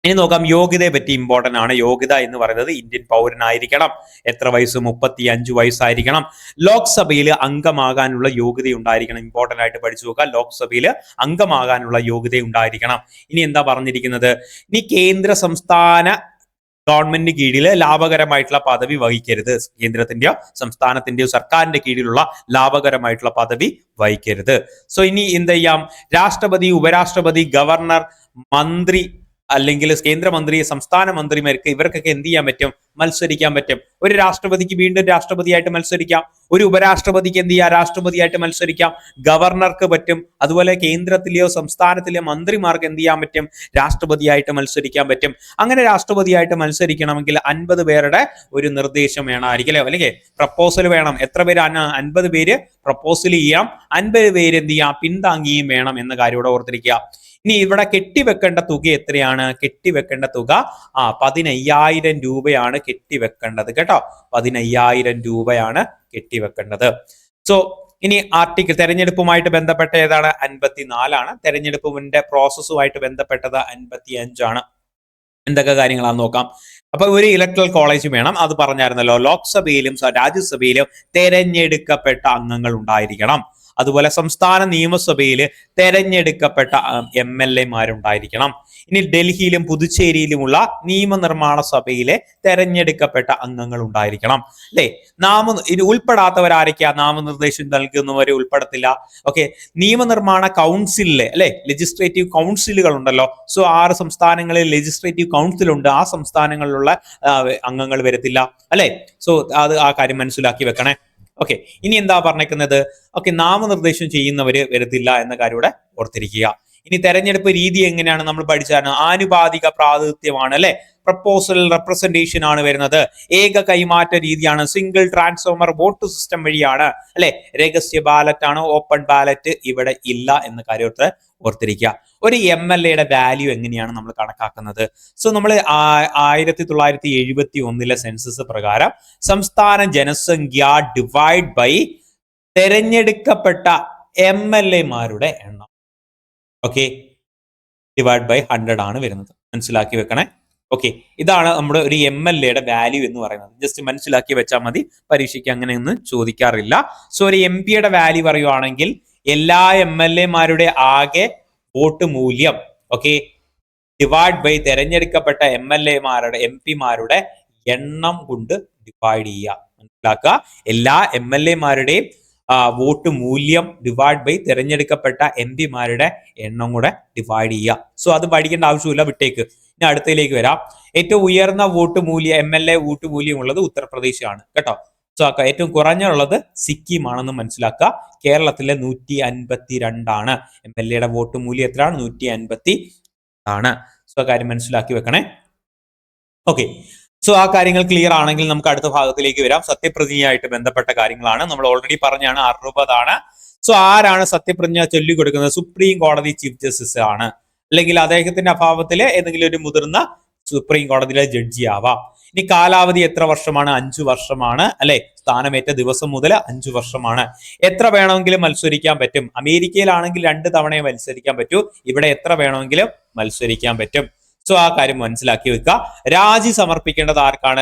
ഇനി നോക്കാം. യോഗ്യതയെ പറ്റി ഇമ്പോർട്ടന്റ് ആണ്. യോഗ്യത എന്ന് പറയുന്നത് ഇന്ത്യൻ പൗരനായിരിക്കണം. എത്ര വയസ്സ്? 35 വയസ്സായിരിക്കണം. ലോക്സഭയിൽ അംഗമാകാനുള്ള യോഗ്യത ഉണ്ടായിരിക്കണം. ഇമ്പോർട്ടന്റ് ആയിട്ട് പഠിച്ചു നോക്കുക. ലോക്സഭയിൽ അംഗമാകാനുള്ള യോഗ്യത ഉണ്ടായിരിക്കണം. ഇനി എന്താ പറഞ്ഞിരിക്കുന്നത്? ഇനി കേന്ദ്ര സംസ്ഥാന ഗവൺമെന്റിന് കീഴിൽ ലാഭകരമായിട്ടുള്ള പദവി വഹിക്കരുത്. കേന്ദ്രത്തിന്റെയോ സംസ്ഥാനത്തിന്റെയോ സർക്കാരിന്റെ കീഴിലുള്ള ലാഭകരമായിട്ടുള്ള പദവി വഹിക്കരുത്. സോ ഇനി എന്ത് ചെയ്യാം? രാഷ്ട്രപതി, ഉപരാഷ്ട്രപതി, ഗവർണർ, മന്ത്രി അല്ലെങ്കിൽ കേന്ദ്രമന്ത്രി, സംസ്ഥാന മന്ത്രിമാർക്ക് ഇവർക്കൊക്കെ എന്ത് ചെയ്യാൻ പറ്റും? മത്സരിക്കാൻ പറ്റും. ഒരു രാഷ്ട്രപതിക്ക് വീണ്ടും രാഷ്ട്രപതിയായിട്ട് മത്സരിക്കാം. ഒരു ഉപരാഷ്ട്രപതിക്ക് എന്ത് ചെയ്യാം? രാഷ്ട്രപതിയായിട്ട് മത്സരിക്കാം. ഗവർണർക്ക് പറ്റും. അതുപോലെ കേന്ദ്രത്തിലെയോ സംസ്ഥാനത്തിലെയോ മന്ത്രിമാർക്ക് എന്ത് ചെയ്യാൻ പറ്റും? രാഷ്ട്രപതിയായിട്ട് മത്സരിക്കാൻ പറ്റും. അങ്ങനെ രാഷ്ട്രപതിയായിട്ട് മത്സരിക്കണമെങ്കിൽ 50 പേരുടെ ഒരു നിർദ്ദേശം വേണമായിരിക്കും, അല്ലെങ്കിൽ പ്രപ്പോസൽ വേണം. എത്ര പേര്? 50 പേര് പ്രപ്പോസൽ ചെയ്യാം, 50 പേര് എന്ത് ചെയ്യാം? പിന്താങ്ങിയും വേണം എന്ന കാര്യം ഇവിടെ ഓർത്തിരിക്കുക. ഇനി ഇവിടെ കെട്ടിവെക്കേണ്ട തുക എത്രയാണ്? കെട്ടിവെക്കേണ്ട തുക 15,000 രൂപയാണ് കെട്ടിവെക്കേണ്ടത് കേട്ടോ. 15,000 രൂപയാണ് കെട്ടിവെക്കേണ്ടത്. സോ ഇനി ആർട്ടിക്കിൾ തെരഞ്ഞെടുപ്പുമായിട്ട് ബന്ധപ്പെട്ട ഏതാണ്? 54 തെരഞ്ഞെടുപ്പിന്റെ പ്രോസസ്സുമായിട്ട് ബന്ധപ്പെട്ടത് 55 ആണ്. എന്തൊക്കെ കാര്യങ്ങളാന്ന് നോക്കാം. അപ്പൊ ഒരു ഇലക്ട്രൽ കോളേജ് വേണം, അത് പറഞ്ഞായിരുന്നല്ലോ. ലോക്സഭയിലും രാജ്യസഭയിലും തെരഞ്ഞെടുക്കപ്പെട്ട അംഗങ്ങൾ ഉണ്ടായിരിക്കണം. അതുപോലെ സംസ്ഥാന നിയമസഭയിൽ തെരഞ്ഞെടുക്കപ്പെട്ട MLA-മാരുണ്ടായിരിക്കണം. ഇനി ഡൽഹിയിലും പുതുച്ചേരിയിലുമുള്ള നിയമനിർമ്മാണ സഭയിലെ തെരഞ്ഞെടുക്കപ്പെട്ട അംഗങ്ങൾ ഉണ്ടായിരിക്കണം. അല്ലെ? ഇത് ഉൾപ്പെടാത്തവരാരൊക്കെയാ? നാമനിർദ്ദേശം നൽകുന്നവരെ ഉൾപ്പെടത്തില്ല. ഓക്കെ. നിയമനിർമ്മാണ കൗൺസിലിലെ അല്ലെ ലെജിസ്ലേറ്റീവ് കൗൺസിലുകൾ ഉണ്ടല്ലോ. സോ 6 സംസ്ഥാനങ്ങളിൽ ലെജിസ്ലേറ്റീവ് കൗൺസിൽ ഉണ്ട്. ആ സംസ്ഥാനങ്ങളിലുള്ള അംഗങ്ങൾ വരത്തില്ല അല്ലെ. സോ ആ കാര്യം മനസ്സിലാക്കി വെക്കണേ. ഓക്കെ. ഇനി എന്താ പറഞ്ഞേക്കുന്നത്? ഓക്കെ, നാമനിർദ്ദേശം ചെയ്യുന്നവര് വരത്തില്ല എന്ന കാര്യം ഇവിടെ ഓർത്തിരിക്കുക. ഇനി തെരഞ്ഞെടുപ്പ് രീതി എങ്ങനെയാണ് നമ്മൾ പഠിച്ചാണ്? ആനുപാതിക പ്രാതിനിധ്യമാണ് അല്ലെ. പ്രപ്പോസൽ റെപ്രസെന്റേഷൻ ആണ് വരുന്നത്. ഏക കൈമാറ്റ രീതിയാണ്. സിംഗിൾ ട്രാൻസ്ഫോമർ വോട്ട് സിസ്റ്റം വഴിയാണ് അല്ലെ. രഹസ്യ ബാലറ്റ് ആണ്, ഓപ്പൺ ബാലറ്റ് ഇവിടെ ഇല്ല എന്ന കാര്യത്തെ ഓർത്തിരിക്കുക. ഒരു MLA-യുടെ വാല്യൂ എങ്ങനെയാണ് നമ്മൾ കണക്കാക്കുന്നത്? സോ നമ്മൾ 1971 സെൻസസ് പ്രകാരം സംസ്ഥാന ജനസംഖ്യ ഡിവൈഡ് ബൈ തെരഞ്ഞെടുക്കപ്പെട്ട MLA-മാരുടെ എണ്ണം. ഓക്കെ, ഡിവൈഡ് ബൈ 100 ആണ് വരുന്നത്. മനസ്സിലാക്കി വെക്കണേ. ഓക്കെ, ഇതാണ് നമ്മുടെ ഒരു MLA-യുടെ വാല്യൂ എന്ന് പറയുന്നത്. ജസ്റ്റ് മനസ്സിലാക്കി വെച്ചാൽ മതി, പരീക്ഷയ്ക്ക് അങ്ങനെയൊന്നും ചോദിക്കാറില്ല. സോ ഒരു MP-യുടെ വാല്യൂ പറയുവാണെങ്കിൽ എല്ലാ MLA-മാരുടെ ആകെ വോട്ട് മൂല്യം, ഓക്കെ, ഡിവൈഡ് ബൈ തെരഞ്ഞെടുക്കപ്പെട്ട MLA-മാരുടെ MP-മാരുടെ എണ്ണം കൊണ്ട് ഡിവൈഡ് ചെയ്യുക. മനസ്സിലാക്കുക. എല്ലാ MLA-മാരുടെയും വോട്ട് മൂല്യം ഡിവൈഡ് ബൈ തിരഞ്ഞെടുക്കപ്പെട്ട MP-മാരുടെ എണ്ണം കൂടെ ഡിവൈഡ് ചെയ്യുക. സോ അത് പഠിക്കേണ്ട ആവശ്യമില്ല, വിട്ടേക്ക്. ഇനി അടുത്തതിലേക്ക് വരാം. ഏറ്റവും ഉയർന്ന വോട്ട് മൂല്യം MLA വോട്ട് മൂല്യം ഉള്ളത് ഉത്തർപ്രദേശ് ആണ് കേട്ടോ. സോ ഏറ്റവും കുറഞ്ഞുള്ളത് സിക്കിം ആണെന്ന് മനസ്സിലാക്കുക. കേരളത്തിലെ 152 ആണ്. MLA-യുടെ വോട്ട് മൂല്യം എത്രയാണ്? 150 ആണ്. സോ കാര്യം മനസ്സിലാക്കി വെക്കണേ. ഓക്കെ, സോ ആ കാര്യങ്ങൾ ക്ലിയർ ആണെങ്കിൽ നമുക്ക് അടുത്ത ഭാഗത്തിലേക്ക് വരാം. സത്യപ്രതിജ്ഞയായിട്ട് ബന്ധപ്പെട്ട കാര്യങ്ങളാണ്. നമ്മൾ ഓൾറെഡി പറഞ്ഞാണ് 60 ആണ്. സോ ആരാണ് സത്യപ്രതിജ്ഞ ചൊല്ലിക്കൊടുക്കുന്നത്? സുപ്രീം കോടതി ചീഫ് ജസ്റ്റിസ് ആണ്. അല്ലെങ്കിൽ അദ്ദേഹത്തിന്റെ അഭാവത്തില് ഏതെങ്കിലും ഒരു മുതിർന്ന സുപ്രീം കോടതിയിലെ ജഡ്ജി ആവാം. ഇനി കാലാവധി എത്ര വർഷമാണ്? 5 വർഷമാണ് അല്ലെ. സ്ഥാനമേറ്റ ദിവസം മുതൽ 5 വർഷമാണ്. എത്ര വേണമെങ്കിലും മത്സരിക്കാൻ പറ്റും. അമേരിക്കയിലാണെങ്കിൽ 2 തവണയെ മത്സരിക്കാൻ പറ്റൂ. ഇവിടെ എത്ര വേണമെങ്കിലും മത്സരിക്കാൻ പറ്റും. സോ ആ കാര്യം മനസ്സിലാക്കി വെക്കുക. രാജി സമർപ്പിക്കേണ്ടത് ആർക്കാണ്?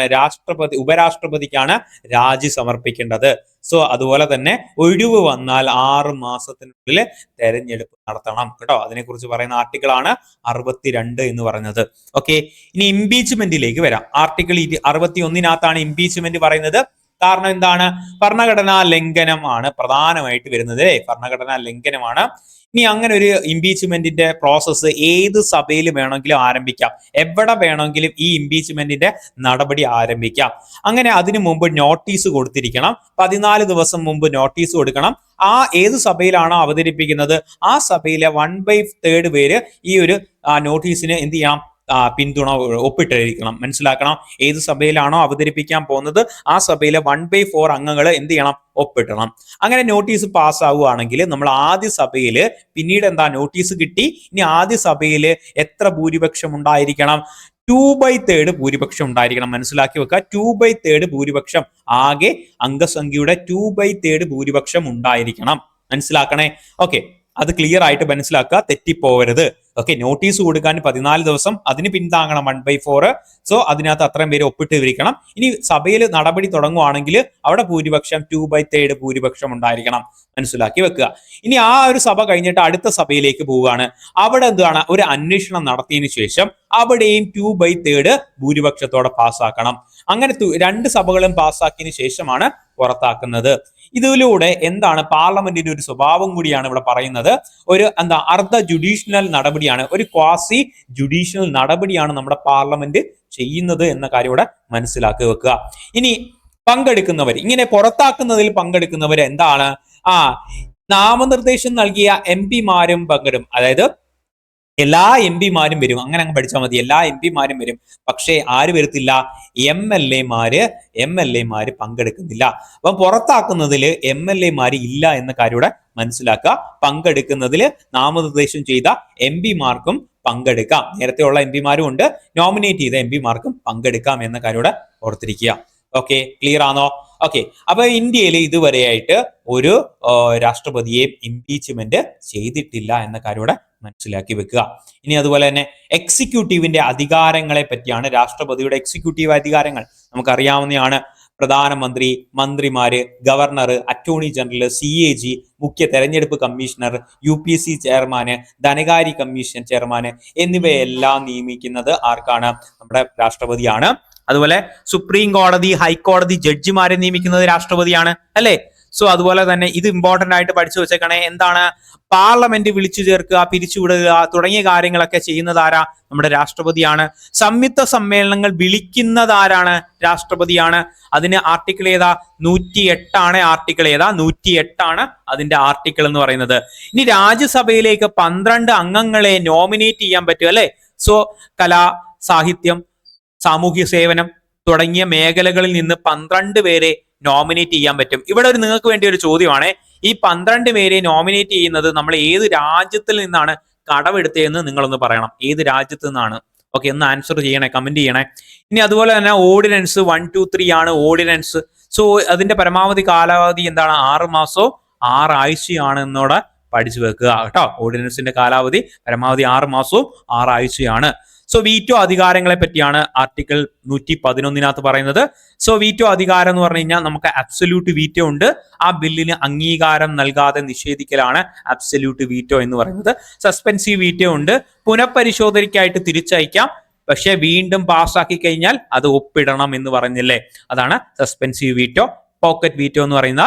ഉപരാഷ്ട്രപതിക്കാണ് രാജി സമർപ്പിക്കേണ്ടത്. സോ അതുപോലെ തന്നെ ഒഴിവ് വന്നാൽ 6 മാസത്തിനുള്ളിൽ തെരഞ്ഞെടുപ്പ് നടത്തണം കേട്ടോ. അതിനെക്കുറിച്ച് പറയുന്ന ആർട്ടിക്കിളാണ് 62 എന്ന് പറയുന്നത്. ഓക്കെ, ഇനി ഇംപീച്ച്മെന്റിലേക്ക് വരാം. ആർട്ടിക്കിൾ 61 ഇംപീച്ച്മെന്റ് പറയുന്നത്. കാരണം എന്താണ്? ഭരണഘടനാ ലംഘനമാണ് പ്രധാനമായിട്ട് വരുന്നത്. ഭരണഘടനാ ലംഘനമാണ്. ഇനി അങ്ങനെ ഒരു ഇംപീച്ച്മെന്റിന്റെ പ്രോസസ്സ് ഏത് സഭയിൽ വേണമെങ്കിലും ആരംഭിക്കാം. എവിടെ വേണമെങ്കിലും ഈ ഇംപീച്ച്മെന്റിന്റെ നടപടി ആരംഭിക്കാം. അങ്ങനെ അതിനു മുമ്പ് നോട്ടീസ് കൊടുത്തിരിക്കണം. 14 ദിവസം മുമ്പ് നോട്ടീസ് കൊടുക്കണം. ഏത് സഭയിലാണോ അവതരിപ്പിക്കുന്നത് ആ സഭയിലെ 1/3 പേര് ഈ ഒരു നോട്ടീസിന് എന്ത് ചെയ്യാം? പിന്തുണ ഒപ്പിട്ടിരിക്കണം. മനസ്സിലാക്കണം. ഏത് സഭയിലാണോ അവതരിപ്പിക്കാൻ പോകുന്നത് ആ സഭയിലെ 1/4 അംഗങ്ങൾ എന്ത് ചെയ്യണം? ഒപ്പിട്ടണം. അങ്ങനെ നോട്ടീസ് പാസ്സാവുകയാണെങ്കിൽ നമ്മൾ ആദ്യ സഭയിൽ പിന്നീട് നോട്ടീസ് കിട്ടി. ഇനി ആദ്യ സഭയിൽ എത്ര ഭൂരിപക്ഷം ഉണ്ടായിരിക്കണം? 2/3 ഭൂരിപക്ഷം ഉണ്ടായിരിക്കണം. മനസ്സിലാക്കി വെക്കുക. 2/3 ഭൂരിപക്ഷം, ആകെ അംഗസംഖ്യയുടെ 2/3 ഭൂരിപക്ഷം ഉണ്ടായിരിക്കണം. മനസ്സിലാക്കണേ. ഓക്കെ, അത് ക്ലിയർ ആയിട്ട് മനസ്സിലാക്കുക, തെറ്റിപ്പോവരുത്. ഓക്കെ, നോട്ടീസ് കൊടുക്കാൻ 14 ദിവസം, അതിന് പിന്താങ്ങണം 1/4. സോ അതിനകത്ത് അത്രയും പേര് ഒപ്പിട്ട് വിരിക്കണം. ഇനി സഭയിൽ നടപടി തുടങ്ങുവാണെങ്കിൽ അവിടെ ഭൂരിപക്ഷം 2/3 ഭൂരിപക്ഷം ഉണ്ടായിരിക്കണം. മനസ്സിലാക്കി വെക്കുക. ഇനി ആ ഒരു സഭ കഴിഞ്ഞിട്ട് അടുത്ത സഭയിലേക്ക് പോവുകയാണ്. അവിടെ എന്താണ്, ഒരു അന്വേഷണം നടത്തിയതിനു ശേഷം അവിടെയും 2/3 ഭൂരിപക്ഷത്തോടെ പാസ്സാക്കണം. അങ്ങനെ 2 സഭകളും പാസ്സാക്കിയതിനു ശേഷമാണ് പുറത്താക്കുന്നത്. ഇതിലൂടെ എന്താണ്, പാർലമെന്റിന്റെ ഒരു സ്വഭാവം കൂടിയാണ് ഇവിടെ പറയുന്നത്. ഒരു അർദ്ധ ജുഡീഷ്യൽ നടപടിയാണ്, ഒരു ക്വാസി ജുഡീഷ്യൽ നടപടിയാണ് നമ്മുടെ പാർലമെന്റ് ചെയ്യുന്നത് എന്ന കാര്യം ഇവിടെ മനസ്സിലാക്കി വെക്കുക. ഇനി പങ്കെടുക്കുന്നവർ, ഇങ്ങനെ പുറത്താക്കുന്നതിൽ പങ്കെടുക്കുന്നവർ എന്താണ്, നാമനിർദ്ദേശം നൽകിയ മാരും പങ്കെടും. അതായത് എല്ലാ പിമാരും വരും. അങ്ങനെ അങ്ങ് പഠിച്ചാൽ മതി. എല്ലാ പിമാരും വരും. പക്ഷേ ആര് വരത്തില്ല, എം എൽ എമാര് പങ്കെടുക്കുന്നില്ല. അപ്പം പുറത്താക്കുന്നതിൽ മാര് ഇല്ല എന്ന കാര്യം ഇവിടെ മനസ്സിലാക്കുക. പങ്കെടുക്കുന്നതിൽ നാമനിർദ്ദേശം ചെയ്ത പിമാർക്കും പങ്കെടുക്കാം. നേരത്തെ ഉള്ള പിമാരും ഉണ്ട്, നോമിനേറ്റ് ചെയ്ത പിമാർക്കും പങ്കെടുക്കാം എന്ന കാര്യം ഇവിടെ ഓർത്തിരിക്കുക. ഓക്കെ, ക്ലിയർ ആണോ? ഓക്കെ, അപ്പൊ ഇന്ത്യയിൽ ഇതുവരെയായിട്ട് ഒരു രാഷ്ട്രപതിയെ ഇംപീച്ച്മെന്റ് ചെയ്തിട്ടില്ല എന്ന കാര്യം ഇവിടെ മനസ്സിലാക്കി വെക്കുക. ഇനി അതുപോലെ തന്നെ എക്സിക്യൂട്ടീവിന്റെ അധികാരങ്ങളെ പറ്റിയാണ്. രാഷ്ട്രപതിയുടെ എക്സിക്യൂട്ടീവ് അധികാരങ്ങൾ നമുക്കറിയാവുന്നതാണ്. പ്രധാനമന്ത്രി, മന്ത്രിമാര്, ഗവർണർ, അറ്റോർണി ജനറൽ, CAG, മുഖ്യ തെരഞ്ഞെടുപ്പ് കമ്മീഷണർ, UPSC ചെയർമാന്, ധനകാര്യ കമ്മീഷൻ ചെയർമാന് എന്നിവയെല്ലാം നിയമിക്കുന്നത് ആർക്കാണ്? നമ്മുടെ രാഷ്ട്രപതിയാണ്. അതുപോലെ സുപ്രീം കോടതി, ഹൈക്കോടതി ജഡ്ജിമാരെ നിയമിക്കുന്നത് രാഷ്ട്രപതിയാണ്, അല്ലെ? സോ അതുപോലെ തന്നെ ഇത് ഇമ്പോർട്ടന്റ് ആയിട്ട് പഠിച്ചു വെച്ചേക്കണേ. എന്താണ്, പാർലമെന്റ് വിളിച്ചു ചേർക്കുക, പിരിച്ചുവിടുക തുടങ്ങിയ കാര്യങ്ങളൊക്കെ ചെയ്യുന്നത് ആരാ? നമ്മുടെ രാഷ്ട്രപതിയാണ്. സംയുക്ത സമ്മേളനങ്ങൾ വിളിക്കുന്നത് ആരാണ്? രാഷ്ട്രപതിയാണ്. അതിന് ആർട്ടിക്കിൾ ഏതാ? 108 ആർട്ടിക്കിൾ ഏതാ? 108 അതിന്റെ ആർട്ടിക്കിൾ എന്ന് പറയുന്നത്. ഇനി രാജ്യസഭയിലേക്ക് 12 അംഗങ്ങളെ നോമിനേറ്റ് ചെയ്യാൻ പറ്റും, അല്ലെ? സോ കലാ, സാഹിത്യം, സാമൂഹ്യ സേവനം തുടങ്ങിയ മേഖലകളിൽ നിന്ന് 12 പേരെ നോമിനേറ്റ് ചെയ്യാൻ പറ്റും. ഇവിടെ നിങ്ങൾക്ക് വേണ്ടി ഒരു ചോദ്യമാണ്. ഈ 12 പേരെ നോമിനേറ്റ് ചെയ്യുന്നത് നമ്മൾ ഏത് രാജ്യത്തിൽ നിന്നാണ് കടമെടുത്തതെന്ന് നിങ്ങളൊന്ന് പറയണം. ഏത് രാജ്യത്ത് നിന്നാണ്? ഓക്കെ, ഒന്ന് ആൻസർ ചെയ്യണേ, കമന്റ് ചെയ്യണേ. ഇനി അതുപോലെ തന്നെ ഓർഡിനൻസ് 1, 2, 3 ആണ് ഓർഡിനൻസ്. സോ അതിന്റെ പരമാവധി കാലാവധി എന്താണ്? 6 മാസവും 6 ആഴ്ചയാണ് എന്നോടെ പഠിച്ചു വെക്കുക കേട്ടോ. ഓർഡിനൻസിന്റെ കാലാവധി പരമാവധി 6 മാസവും 6 ആഴ്ചയാണ്. സോ വീറ്റോ അധികാരങ്ങളെ പറ്റിയാണ് ആർട്ടിക്കിൾ 111 പറയുന്നത്. സോ വീറ്റോ അധികാരം എന്ന് പറഞ്ഞു കഴിഞ്ഞാൽ നമുക്ക് അബ്സല്യൂട്ട് വീറ്റോ ഉണ്ട്. ആ ബില്ലിന് അംഗീകാരം നൽകാതെ നിഷേധിക്കലാണ് അബ്സല്യൂട്ട് വീറ്റോ എന്ന് പറയുന്നത്. സസ്പെൻസീവ് വീറ്റോ ഉണ്ട്. പുനഃപരിശോധനയ്ക്കായിട്ട് തിരിച്ചയക്കാം. പക്ഷെ വീണ്ടും പാസ്സാക്കി കഴിഞ്ഞാൽ അത് ഒപ്പിടണം എന്ന് പറഞ്ഞില്ലേ, അതാണ് സസ്പെൻസീവ് വീറ്റോ. പോക്കറ്റ് വീറ്റോ എന്ന് പറയുന്ന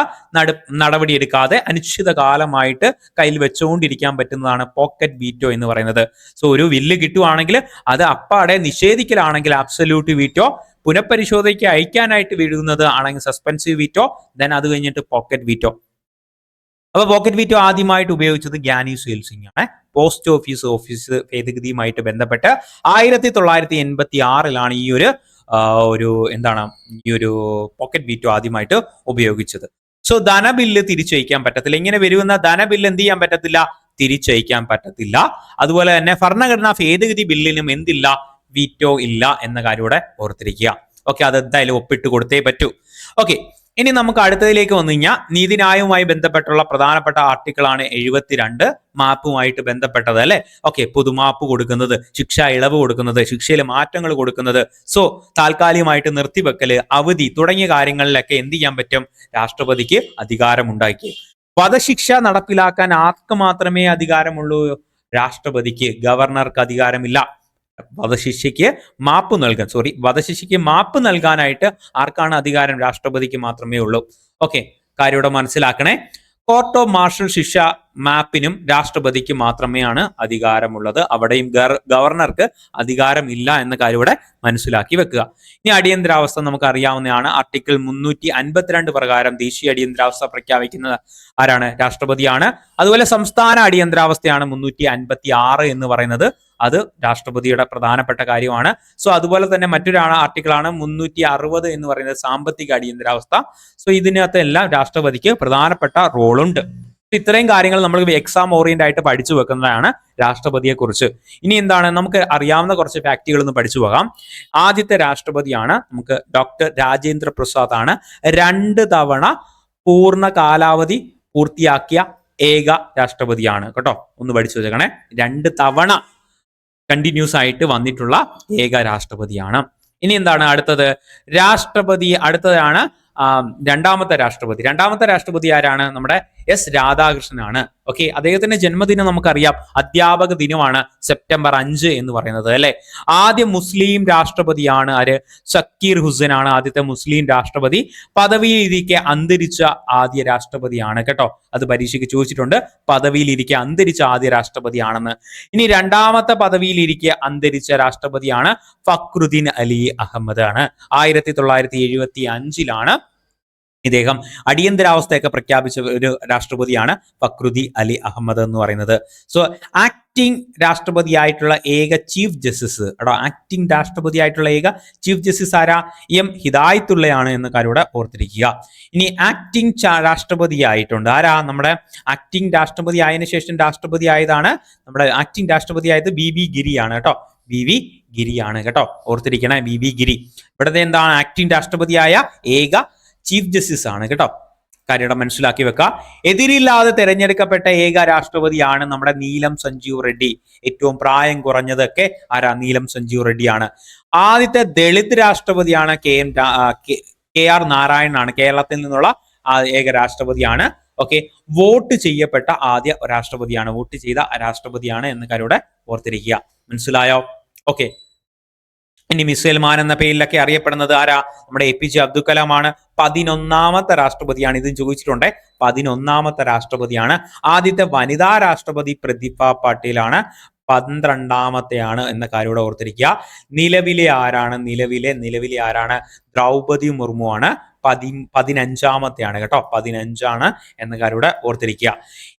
നടപടി എടുക്കാതെ അനിശ്ചിത കാലമായിട്ട് കയ്യിൽ വെച്ചുകൊണ്ടിരിക്കാൻ പറ്റുന്നതാണ് പോക്കറ്റ് വീറ്റോ എന്ന് പറയുന്നത്. സോ ഒരു ബില്ല് കിട്ടുവാണെങ്കിൽ അത് അപ്പാടെ നിഷേധിക്കലാണെങ്കിൽ അബ്സല്യൂട്ട് വീറ്റോ, പുനഃപരിശോധനയ്ക്ക് അയക്കാനായിട്ട് വിടുന്നത് ആണെങ്കിൽ സസ്പെൻസീവ് വീറ്റോ, ദെൻ അത് കഴിഞ്ഞിട്ട് പോക്കറ്റ് വീറ്റോ. അപ്പൊ പോക്കറ്റ് വീറ്റോ ആദ്യമായിട്ട് ഉപയോഗിച്ചത് ഗ്യാനി സെയിൽ സിംഗ് ആണ്. പോസ്റ്റ് ഓഫീസ് ഭേദഗതിയുമായിട്ട് ബന്ധപ്പെട്ട് 1986 ഈ ഒരു പോക്കറ്റ് വീറ്റോ ആദ്യമായിട്ട് ഉപയോഗിച്ചത്. സോ ധനബില്ല് തിരിച്ചയക്കാൻ പറ്റത്തില്ല. ഇങ്ങനെ വരുന്ന ധനബില്ല് എന്ത് ചെയ്യാൻ പറ്റത്തില്ല? തിരിച്ചയക്കാൻ പറ്റത്തില്ല. അതുപോലെ തന്നെ ഭരണഘടനാ ഭേദഗതി ബില്ലിനും എന്തില്ല? വീറ്റോ ഇല്ല എന്ന കാര്യം ഇവിടെ ഓർത്തിരിക്കുക. ഓക്കെ, അത് എന്തായാലും ഒപ്പിട്ട് കൊടുത്തേ പറ്റൂ. ഓക്കെ, ഇനി നമുക്ക് അടുത്തതിലേക്ക് വന്നു കഴിഞ്ഞാൽ നീതിന്യായവുമായി ബന്ധപ്പെട്ടുള്ള പ്രധാനപ്പെട്ട ആർട്ടിക്കിളാണ് 72, മാപ്പുമായിട്ട് ബന്ധപ്പെട്ടത്, അല്ലെ? ഓക്കെ, പൊതുമാപ്പ് കൊടുക്കുന്നത്, ശിക്ഷ ഇളവ് കൊടുക്കുന്നത്, ശിക്ഷയിൽ മാറ്റങ്ങൾ കൊടുക്കുന്നത്, സോ താൽക്കാലികമായിട്ട് നിർത്തിവെക്കല്, അവധി തുടങ്ങിയ കാര്യങ്ങളിലൊക്കെ എന്ത് ചെയ്യാൻ പറ്റും? രാഷ്ട്രപതിക്ക് അധികാരമുണ്ടാക്കി. വധശിക്ഷ നടപ്പിലാക്കാൻ ആർക്ക് മാത്രമേ അധികാരമുള്ളൂ? രാഷ്ട്രപതിക്ക്. ഗവർണർക്ക് അധികാരമില്ല. വധശിക്ഷയ്ക്ക് മാപ്പ് നൽകാനായിട്ട് ആർക്കാണ് അധികാരം? രാഷ്ട്രപതിക്ക് മാത്രമേ ഉള്ളൂ. ഓക്കെ, കാര്യം ഇവിടെ മനസ്സിലാക്കണേ. കോർട്ട് ഓഫ് മാർഷൽ ശിക്ഷ മാപ്പിനും രാഷ്ട്രപതിക്ക് മാത്രമേയാണ് അധികാരമുള്ളത്. അവിടെയും ഗവർണർക്ക് അധികാരം ഇല്ല എന്ന കാര്യം ഇവിടെ മനസ്സിലാക്കി വെക്കുക. ഇനി അടിയന്തരാവസ്ഥ നമുക്ക് അറിയാവുന്നതാണ്. ആർട്ടിക്കിൾ 352 പ്രകാരം ദേശീയ അടിയന്തരാവസ്ഥ പ്രഖ്യാപിക്കുന്നത് ആരാണ്? രാഷ്ട്രപതിയാണ്. അതുപോലെ സംസ്ഥാന അടിയന്തരാവസ്ഥയാണ് 356 എന്ന് പറയുന്നത്. അത് രാഷ്ട്രപതിയുടെ പ്രധാനപ്പെട്ട കാര്യമാണ്. സോ അതുപോലെ തന്നെ മറ്റൊരു ആർട്ടിക്കിളാണ് 360 എന്ന് പറയുന്നത് സാമ്പത്തിക അടിയന്തരാവസ്ഥ. സോ ഇതിനകത്ത് എല്ലാം രാഷ്ട്രപതിക്ക് പ്രധാനപ്പെട്ട റോളുണ്ട്. ഇത്രയും കാര്യങ്ങൾ നമ്മൾ എക്സാം ഓറിയന്റ് ആയിട്ട് പഠിച്ചു വെക്കുന്നതാണ് രാഷ്ട്രപതിയെ കുറിച്ച്. ഇനി എന്താണ്, നമുക്ക് അറിയാവുന്ന കുറച്ച് ഫാക്റ്റുകൾ ഒന്ന് പഠിച്ചു പോകാം. ആദ്യത്തെ രാഷ്ട്രപതിയാണ് നമുക്ക് ഡോക്ടർ രാജേന്ദ്ര പ്രസാദ് ആണ്. 2 തവണ പൂർണ്ണ കാലാവധി പൂർത്തിയാക്കിയ ഏക രാഷ്ട്രപതിയാണ് കേട്ടോ. ഒന്ന് പഠിച്ചു വെച്ചേക്കണേ. 2 തവണ കണ്ടിന്യൂസ് ആയിട്ട് വന്നിട്ടുള്ള ഏക രാഷ്ട്രപതിയാണ്. ഇനി എന്താണ് അടുത്തത്? അടുത്തതാണ് രണ്ടാമത്തെ രാഷ്ട്രപതി ആരാണ്? നമ്മുടെ എസ് രാധാകൃഷ്ണനാണ്. ഓക്കെ, അദ്ദേഹത്തിന്റെ ജന്മദിനം നമുക്കറിയാം, അധ്യാപക ദിനമാണ് സെപ്റ്റംബർ 5 എന്ന് പറയുന്നത് അല്ലെ. ആദ്യ മുസ്ലിം രാഷ്ട്രപതിയാണ് ആര്? സക്കീർ ഹുസൈൻ ആണ് ആദ്യത്തെ മുസ്ലിം രാഷ്ട്രപതി. പദവിയിലിരിക്കെ അന്തരിച്ച ആദ്യ രാഷ്ട്രപതിയാണ് കേട്ടോ. അത് പരീക്ഷയ്ക്ക് ചോദിച്ചിട്ടുണ്ട്, പദവിയിലിരിക്കെ അന്തരിച്ച ആദ്യ രാഷ്ട്രപതിയാണെന്ന്. ഇനി രണ്ടാമത്തെ പദവിയിലിരിക്കെ അന്തരിച്ച രാഷ്ട്രപതിയാണ് ഫക്രുദ്ദീൻ അലി അഹമ്മദ് ആണ്. 1975 ഇദ്ദേഹം അടിയന്തരാവസ്ഥയൊക്കെ പ്രഖ്യാപിച്ച ഒരു രാഷ്ട്രപതിയാണ് ഫക്രുദ്ദീൻ അലി അഹമ്മദ് എന്ന് പറയുന്നത്. സോ ആക്ടിംഗ് രാഷ്ട്രപതിയായിട്ടുള്ള ഏക ചീഫ് ജസ്റ്റിസ് ആരാ? എം ഹിദായത്തുള്ളയാണ് എന്ന കാര്യം ഓർത്തിരിക്കുക. ഇനി ആക്ടിംഗ് രാഷ്ട്രപതിയായിട്ടുണ്ട് ആരാ? നമ്മുടെ ആക്ടിംഗ് രാഷ്ട്രപതി ആയതിനു ശേഷം രാഷ്ട്രപതി ആയതാണ് നമ്മുടെ ആക്ടിംഗ് രാഷ്ട്രപതി ആയത് ബി ഗിരിയാണ് കേട്ടോ. ബി ഗിരിയാണ് കേട്ടോ, ഓർത്തിരിക്കണേ, ബി ഗിരി. ഇവിടുത്തെ എന്താണ്? ആക്ടിംഗ് രാഷ്ട്രപതിയായ ഏക ചീഫ് ജസ്റ്റിസ് ആണ് കേട്ടോ. കാര്യം മനസ്സിലാക്കി വെക്കുക. എതിരില്ലാതെ തെരഞ്ഞെടുക്കപ്പെട്ട ഏക രാഷ്ട്രപതിയാണ് നമ്മുടെ നീലം സഞ്ജീവ് റെഡ്ഡി. ഏറ്റവും പ്രായം കുറഞ്ഞതൊക്കെ ആരാ? നീലം സഞ്ജീവ് റെഡ്ഡിയാണ്. ആദ്യത്തെ ദളിത് രാഷ്ട്രപതിയാണ് കെ ആർ നാരായണനാണ്. കേരളത്തിൽ നിന്നുള്ള ഏക രാഷ്ട്രപതിയാണ്. ഓക്കെ, വോട്ട് ചെയ്യപ്പെട്ട ആദ്യ രാഷ്ട്രപതിയാണ്. വോട്ട് ചെയ്ത രാഷ്ട്രപതിയാണ് എന്ന കാര്യം ഓർത്തിരിക്കുക. മനസ്സിലായോ? ഓക്കെ. ഇനി മിസൈൽ മാൻ എന്ന പേരിലൊക്കെ അറിയപ്പെടുന്നത് ആരാ? നമ്മുടെ APJ അബ്ദുൽ കലാം ആണ്. 11ാമത്തെ രാഷ്ട്രപതിയാണ്. ഇതും ചോദിച്ചിട്ടുണ്ട്, 11ാമത്തെ രാഷ്ട്രപതിയാണ്. ആദ്യത്തെ വനിതാ രാഷ്ട്രപതി പ്രതിഭ പാട്ടീലാണ്. 12ാമത്തെയാണ് എന്ന കാര്യം ഓർത്തിരിക്കുക. നിലവിലെ ആരാണ്? ദ്രൗപദി മുർമു ആണ്. 15ാമത്തെയാണ് കേട്ടോ. 15 എന്ന കാര്യം ഓർത്തിരിക്കുക.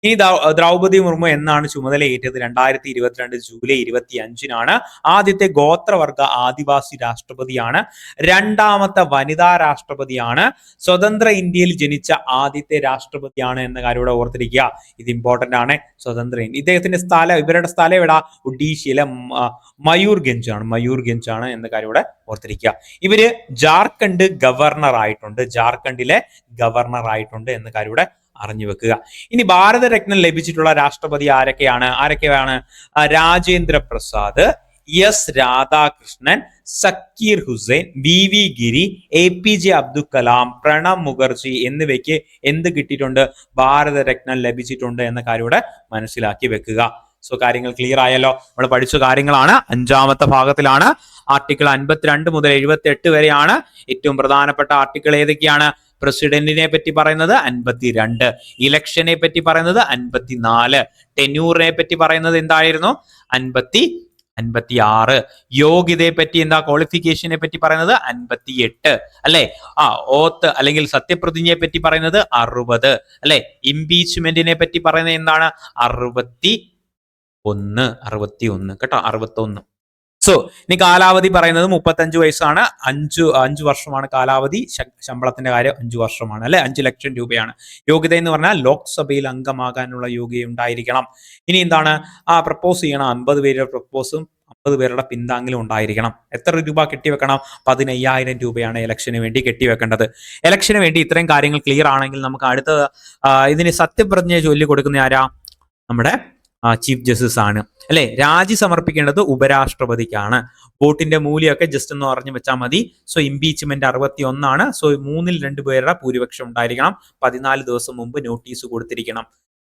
ഇനി ദ്രൗപദി മുർമു എന്നാണ് ചുമതലയേറ്റത്? 2022 ജൂലൈ 25 ആദ്യത്തെ ഗോത്രവർഗ ആദിവാസി രാഷ്ട്രപതിയാണ്. രണ്ടാമത്തെ വനിതാ രാഷ്ട്രപതിയാണ്. സ്വതന്ത്ര ഇന്ത്യയിൽ ജനിച്ച ആദ്യത്തെ രാഷ്ട്രപതിയാണ് എന്ന കാര്യം ഓർത്തിരിക്കുക. ഇത് ഇമ്പോർട്ടന്റ് ആണ്. സ്വതന്ത്ര ഇന്ത്യ. ഇവരുടെ സ്ഥലം എവിടെ? ഒഡീഷയിലെ മയൂർഗഞ്ച് ആണ് എന്ന കാര്യം ഓർത്തിരിക്കുക. ഇവര് ജാർഖണ്ഡിലെ ഗവർണർ ആയിട്ടുണ്ട് എന്ന കാര്യം അറിഞ്ഞു വെക്കുക. ഇനി ഭാരതരത്നം ലഭിച്ചിട്ടുള്ള രാഷ്ട്രപതി ആരൊക്കെയാണ്? രാജേന്ദ്ര പ്രസാദ്, എസ് രാധാകൃഷ്ണൻ, സക്കീർ ഹുസൈൻ, വി ഗിരി, APJ അബ്ദുൽ കലാം, പ്രണബ് മുഖർജി എന്നിവയ്ക്ക് എന്ത് കിട്ടിയിട്ടുണ്ട്? ഭാരതരത്നം ലഭിച്ചിട്ടുണ്ട് എന്ന കാര്യം മനസ്സിലാക്കി വെക്കുക. സോ കാര്യങ്ങൾ ക്ലിയർ ആയല്ലോ. നമ്മൾ പഠിച്ച കാര്യങ്ങളാണ്. 5ാമത്തെ ഭാഗത്തിലാണ്. ആർട്ടിക്കിൾ 52 മുതൽ 78 വരെയാണ്. ഏറ്റവും പ്രധാനപ്പെട്ട ആർട്ടിക്കിൾ ഏതൊക്കെയാണ്? പ്രസിഡന്റിനെ പറ്റി പറയുന്നത് 52, ഇലക്ഷനെ പറ്റി പറയുന്നത് 54, ടെന്യൂറിനെ പറ്റി പറയുന്നത് എന്തായിരുന്നു? 56, യോഗ്യതയെ പറ്റി ക്വാളിഫിക്കേഷനെ പറ്റി പറയുന്നത് 58 അല്ലെ. ഓത്ത് അല്ലെങ്കിൽ സത്യപ്രതിജ്ഞയെ പറ്റി പറയുന്നത് 60 അല്ലെ. ഇംപീച്ച്മെന്റിനെ പറ്റി പറയുന്നത് എന്താണ്? 61 കേട്ടോ, 61. സോ ഇനി കാലാവധി പറയുന്നത് 35 വയസ്സാണ്. 5 വർഷമാണ് കാലാവധി. ശമ്പളത്തിന്റെ കാര്യം 5 വർഷമാണ് അല്ലെ. 5 ലക്ഷം രൂപയാണ്. യോഗ്യത എന്ന് പറഞ്ഞാൽ ലോക്സഭയിൽ അംഗമാകാനുള്ള യോഗ്യത ഉണ്ടായിരിക്കണം. ഇനി എന്താണ്? പ്രപ്പോസ് ചെയ്യണം. 50 പേരുടെ പ്രപ്പോസും 50 പേരുടെ പിന്താങ്ങലും ഉണ്ടായിരിക്കണം. എത്ര രൂപ കെട്ടിവെക്കണം? 15,000 രൂപയാണ് ഇലക്ഷന് വേണ്ടി കെട്ടിവെക്കേണ്ടത്. ഇലക്ഷന് വേണ്ടി ഇത്രയും കാര്യങ്ങൾ ക്ലിയർ ആണെങ്കിൽ നമുക്ക് അടുത്ത ഇതിന് സത്യപ്രതിജ്ഞ ചൊല്ലി കൊടുക്കുന്ന ആരാ? നമ്മുടെ ചീഫ് ജസ്റ്റിസ് ആണ് അല്ലെ. രാജി സമർപ്പിക്കേണ്ടത് ഉപരാഷ്ട്രപതിക്കാണ്. വോട്ടിന്റെ മൂല്യമൊക്കെ ജസ്റ്റ് ഒന്ന് പറഞ്ഞു വെച്ചാൽ മതി. So impeachment 61. സോ 2/3 പേരുടെ ഭൂരിപക്ഷം ഉണ്ടായിരിക്കണം. 14 ദിവസം മുമ്പ് നോട്ടീസ് കൊടുത്തിരിക്കണം.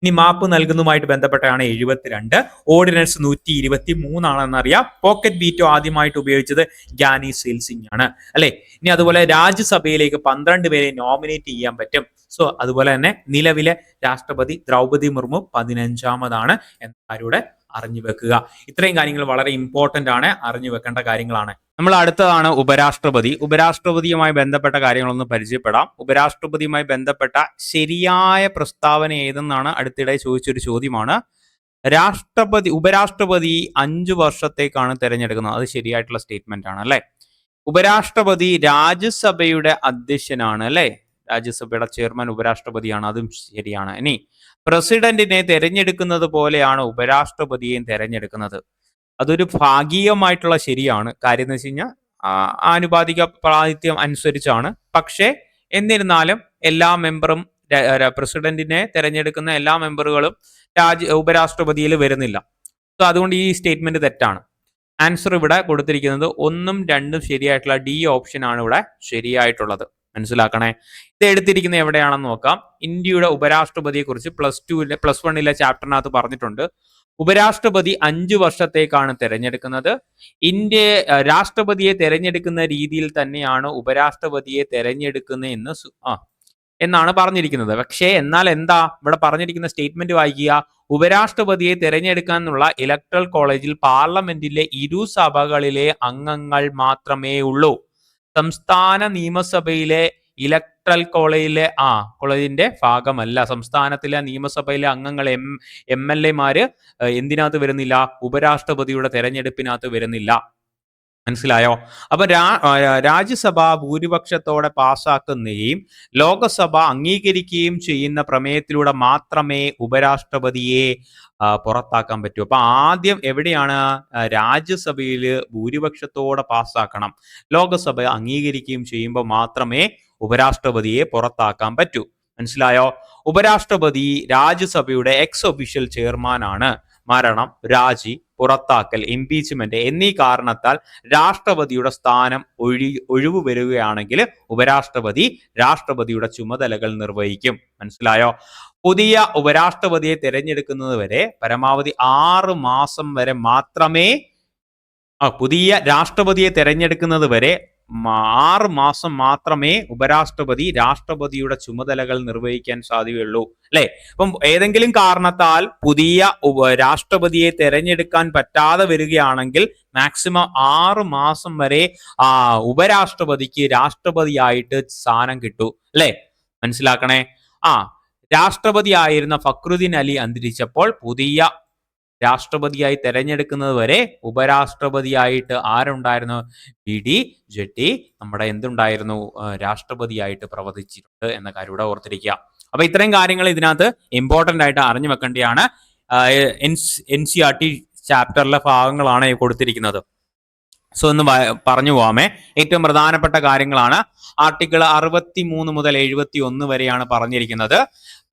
ഇനി മാപ്പ് നൽകുന്നതുമായിട്ട് ബന്ധപ്പെട്ടാണ് 72. ഓർഡിനൻസ് 123 ആണെന്നറിയാം. പോക്കറ്റ് വീറ്റോ ആദ്യമായിട്ട് ഉപയോഗിച്ചത് ഗ്യാനി സെയിൽ സിംഗ് ആണ് അല്ലെ. ഇനി അതുപോലെ രാജ്യസഭയിലേക്ക് 12 പേരെ നോമിനേറ്റ് ചെയ്യാൻ പറ്റും. സോ അതുപോലെ തന്നെ നിലവിലെ രാഷ്ട്രപതി ദ്രൗപദി മുർമു 15ാമതാണ് എന്ന കാര്യം അറിഞ്ഞു വെക്കുക. ഇത്രയും കാര്യങ്ങൾ വളരെ ഇമ്പോർട്ടന്റ് ആണ്, അറിഞ്ഞു വെക്കേണ്ട കാര്യങ്ങളാണ്. നമ്മൾ അടുത്തതാണ് ഉപരാഷ്ട്രപതി. ഉപരാഷ്ട്രപതിയുമായി ബന്ധപ്പെട്ട കാര്യങ്ങളൊന്ന് പരിചയപ്പെടാം. ഉപരാഷ്ട്രപതിയുമായി ബന്ധപ്പെട്ട ശരിയായ പ്രസ്താവന ഏതെന്നാണ് അടുത്തിടെ ചോദിച്ചൊരു ചോദ്യമാണ്. ഉപരാഷ്ട്രപതി 5 വർഷത്തേക്കാണ് തിരഞ്ഞെടുക്കുന്നത്. അത് ശരിയായിട്ടുള്ള സ്റ്റേറ്റ്മെന്റ് ആണ് അല്ലെ. ഉപരാഷ്ട്രപതി രാജ്യസഭയുടെ അധ്യക്ഷനാണ് അല്ലെ. രാജ്യസഭയുടെ ചെയർമാൻ ഉപരാഷ്ട്രപതിയാണ്, അതും ശരിയാണ്. ഇനി പ്രസിഡന്റിനെ തെരഞ്ഞെടുക്കുന്നത് പോലെയാണ് ഉപരാഷ്ട്രപതിയെയും തെരഞ്ഞെടുക്കുന്നത്. അതൊരു ഭാഗികമായിട്ടുള്ള ശരിയാണ്. കാര്യം എന്ന് വെച്ച് കഴിഞ്ഞാൽ ആനുപാതിക പ്രാതിനിധ്യം അനുസരിച്ചാണ്. പക്ഷേ എന്നിരുന്നാലും എല്ലാ മെമ്പറും പ്രസിഡന്റിനെ തെരഞ്ഞെടുക്കുന്ന എല്ലാ മെമ്പറുകളും ഉപരാഷ്ട്രപതിയിൽ വരുന്നില്ല. സോ അതുകൊണ്ട് ഈ സ്റ്റേറ്റ്മെന്റ് തെറ്റാണ്. ആൻസർ ഇവിടെ കൊടുത്തിരിക്കുന്നത് 1ഉം 2ഉം ശരിയായിട്ടുള്ള ഡി ഓപ്ഷൻ ആണ് ഇവിടെ ശരിയായിട്ടുള്ളത്. മനസ്സിലാക്കണേ. ഇത് എടുത്തിരിക്കുന്നത് എവിടെയാണെന്ന് നോക്കാം. ഇന്ത്യയുടെ ഉപരാഷ്ട്രപതിയെ കുറിച്ച് പ്ലസ് വണ്ണിലെ ചാപ്റ്ററിനകത്ത് പറഞ്ഞിട്ടുണ്ട്. ഉപരാഷ്ട്രപതി 5 വർഷത്തേക്കാണ് തെരഞ്ഞെടുക്കുന്നത്. രാഷ്ട്രപതിയെ തെരഞ്ഞെടുക്കുന്ന രീതിയിൽ തന്നെയാണ് ഉപരാഷ്ട്രപതിയെ തെരഞ്ഞെടുക്കുന്നത് എന്നാണ് പറഞ്ഞിരിക്കുന്നത്. പക്ഷേ എന്നാൽ എന്താ ഇവിടെ പറഞ്ഞിരിക്കുന്ന സ്റ്റേറ്റ്മെന്റ് വായിക്കുക. ഉപരാഷ്ട്രപതിയെ തെരഞ്ഞെടുക്കാനുള്ള ഇലക്ട്രൽ കോളേജിൽ പാർലമെന്റിലെ ഇരുസഭകളിലെ അംഗങ്ങൾ മാത്രമേ ഉള്ളൂ. സംസ്ഥാന നിയമസഭയിലെ ഇലക്ട്രൽ കോളേജിന്റെ ഭാഗമല്ല. സംസ്ഥാനത്തിലെ നിയമസഭയിലെ അംഗങ്ങൾ MLA എന്തിനകത്ത് വരുന്നില്ല? ഉപരാഷ്ട്രപതിയുടെ തെരഞ്ഞെടുപ്പിനകത്ത് വരുന്നില്ല. മനസ്സിലായോ? അപ്പൊ രാജ്യസഭ ഭൂരിപക്ഷത്തോടെ പാസ്സാക്കുകയും ലോകസഭ അംഗീകരിക്കുകയും ചെയ്യുന്ന പ്രമേയത്തിലൂടെ മാത്രമേ ഉപരാഷ്ട്രപതിയെ പുറത്താക്കാൻ പറ്റൂ. അപ്പൊ ആദ്യം എവിടെയാണ്? രാജ്യസഭയിൽ ഭൂരിപക്ഷത്തോടെ പാസ്സാക്കണം. ലോകസഭ അംഗീകരിക്കുകയും ചെയ്യുമ്പോൾ മാത്രമേ ഉപരാഷ്ട്രപതിയെ പുറത്താക്കാൻ പറ്റൂ. മനസ്സിലായോ? ഉപരാഷ്ട്രപതി രാജ്യസഭയുടെ എക്സ് ഒഫീഷ്യൽ ചെയർമാനാണ്. മരണം, രാജി, പുറത്താക്കൽ, ഇംപീച്ച്മെന്റ് എന്നീ കാരണത്താൽ രാഷ്ട്രപതിയുടെ സ്ഥാനം ഒഴിവ് വരികയാണെങ്കിൽ ഉപരാഷ്ട്രപതി രാഷ്ട്രപതിയുടെ ചുമതലകൾ നിർവഹിക്കും. മനസ്സിലായോ? പുതിയ ഉപരാഷ്ട്രപതിയെ തിരഞ്ഞെടുക്കുന്നത് വരെ പരമാവധി 6 മാസം വരെ മാത്രമേ പുതിയ രാഷ്ട്രപതിയെ തിരഞ്ഞെടുക്കുന്നത് വരെ 6 മാസം മാത്രമേ ഉപരാഷ്ട്രപതി രാഷ്ട്രപതിയുടെ ചുമതലകൾ നിർവഹിക്കാൻ സാധ്യതയുള്ളൂ. അല്ലെ? അപ്പം ഏതെങ്കിലും കാരണത്താൽ പുതിയ രാഷ്ട്രപതിയെ തെരഞ്ഞെടുക്കാൻ പറ്റാതെ വരികയാണെങ്കിൽ മാക്സിമം 6 മാസം വരെ ഉപരാഷ്ട്രപതിക്ക് രാഷ്ട്രപതിയായിട്ട് സ്ഥാനം കിട്ടൂ. അല്ലെ? മനസ്സിലാക്കണേ. രാഷ്ട്രപതി ആയിരുന്ന ഫക്രുദ്ദീൻ അലി അന്തരിച്ചപ്പോൾ പുതിയ രാഷ്ട്രപതിയായി തെരഞ്ഞെടുക്കുന്നത് വരെ ഉപരാഷ്ട്രപതിയായിട്ട് ആരുണ്ടായിരുന്നു? BD ജെട്ടി നമ്മുടെ എന്തുണ്ടായിരുന്നു? രാഷ്ട്രപതിയായിട്ട് പ്രവർത്തിച്ചിട്ടുണ്ട് എന്ന കാര്യം ഇവിടെ ഓർത്തിരിക്കുക. അപ്പൊ ഇത്രയും കാര്യങ്ങൾ ഇതിനകത്ത് ഇമ്പോർട്ടന്റ് ആയിട്ട് അറിഞ്ഞു വെക്കേണ്ടതാണ്. NCERT ചാപ്റ്ററിലെ ഭാഗങ്ങളാണ് കൊടുത്തിരിക്കുന്നത്. സോ ഒന്ന് പറഞ്ഞു പോവാമേ. ഏറ്റവും പ്രധാനപ്പെട്ട കാര്യങ്ങളാണ്. ആർട്ടിക്കിൾ 63 മുതൽ 71 വരെയാണ് പറഞ്ഞിരിക്കുന്നത്.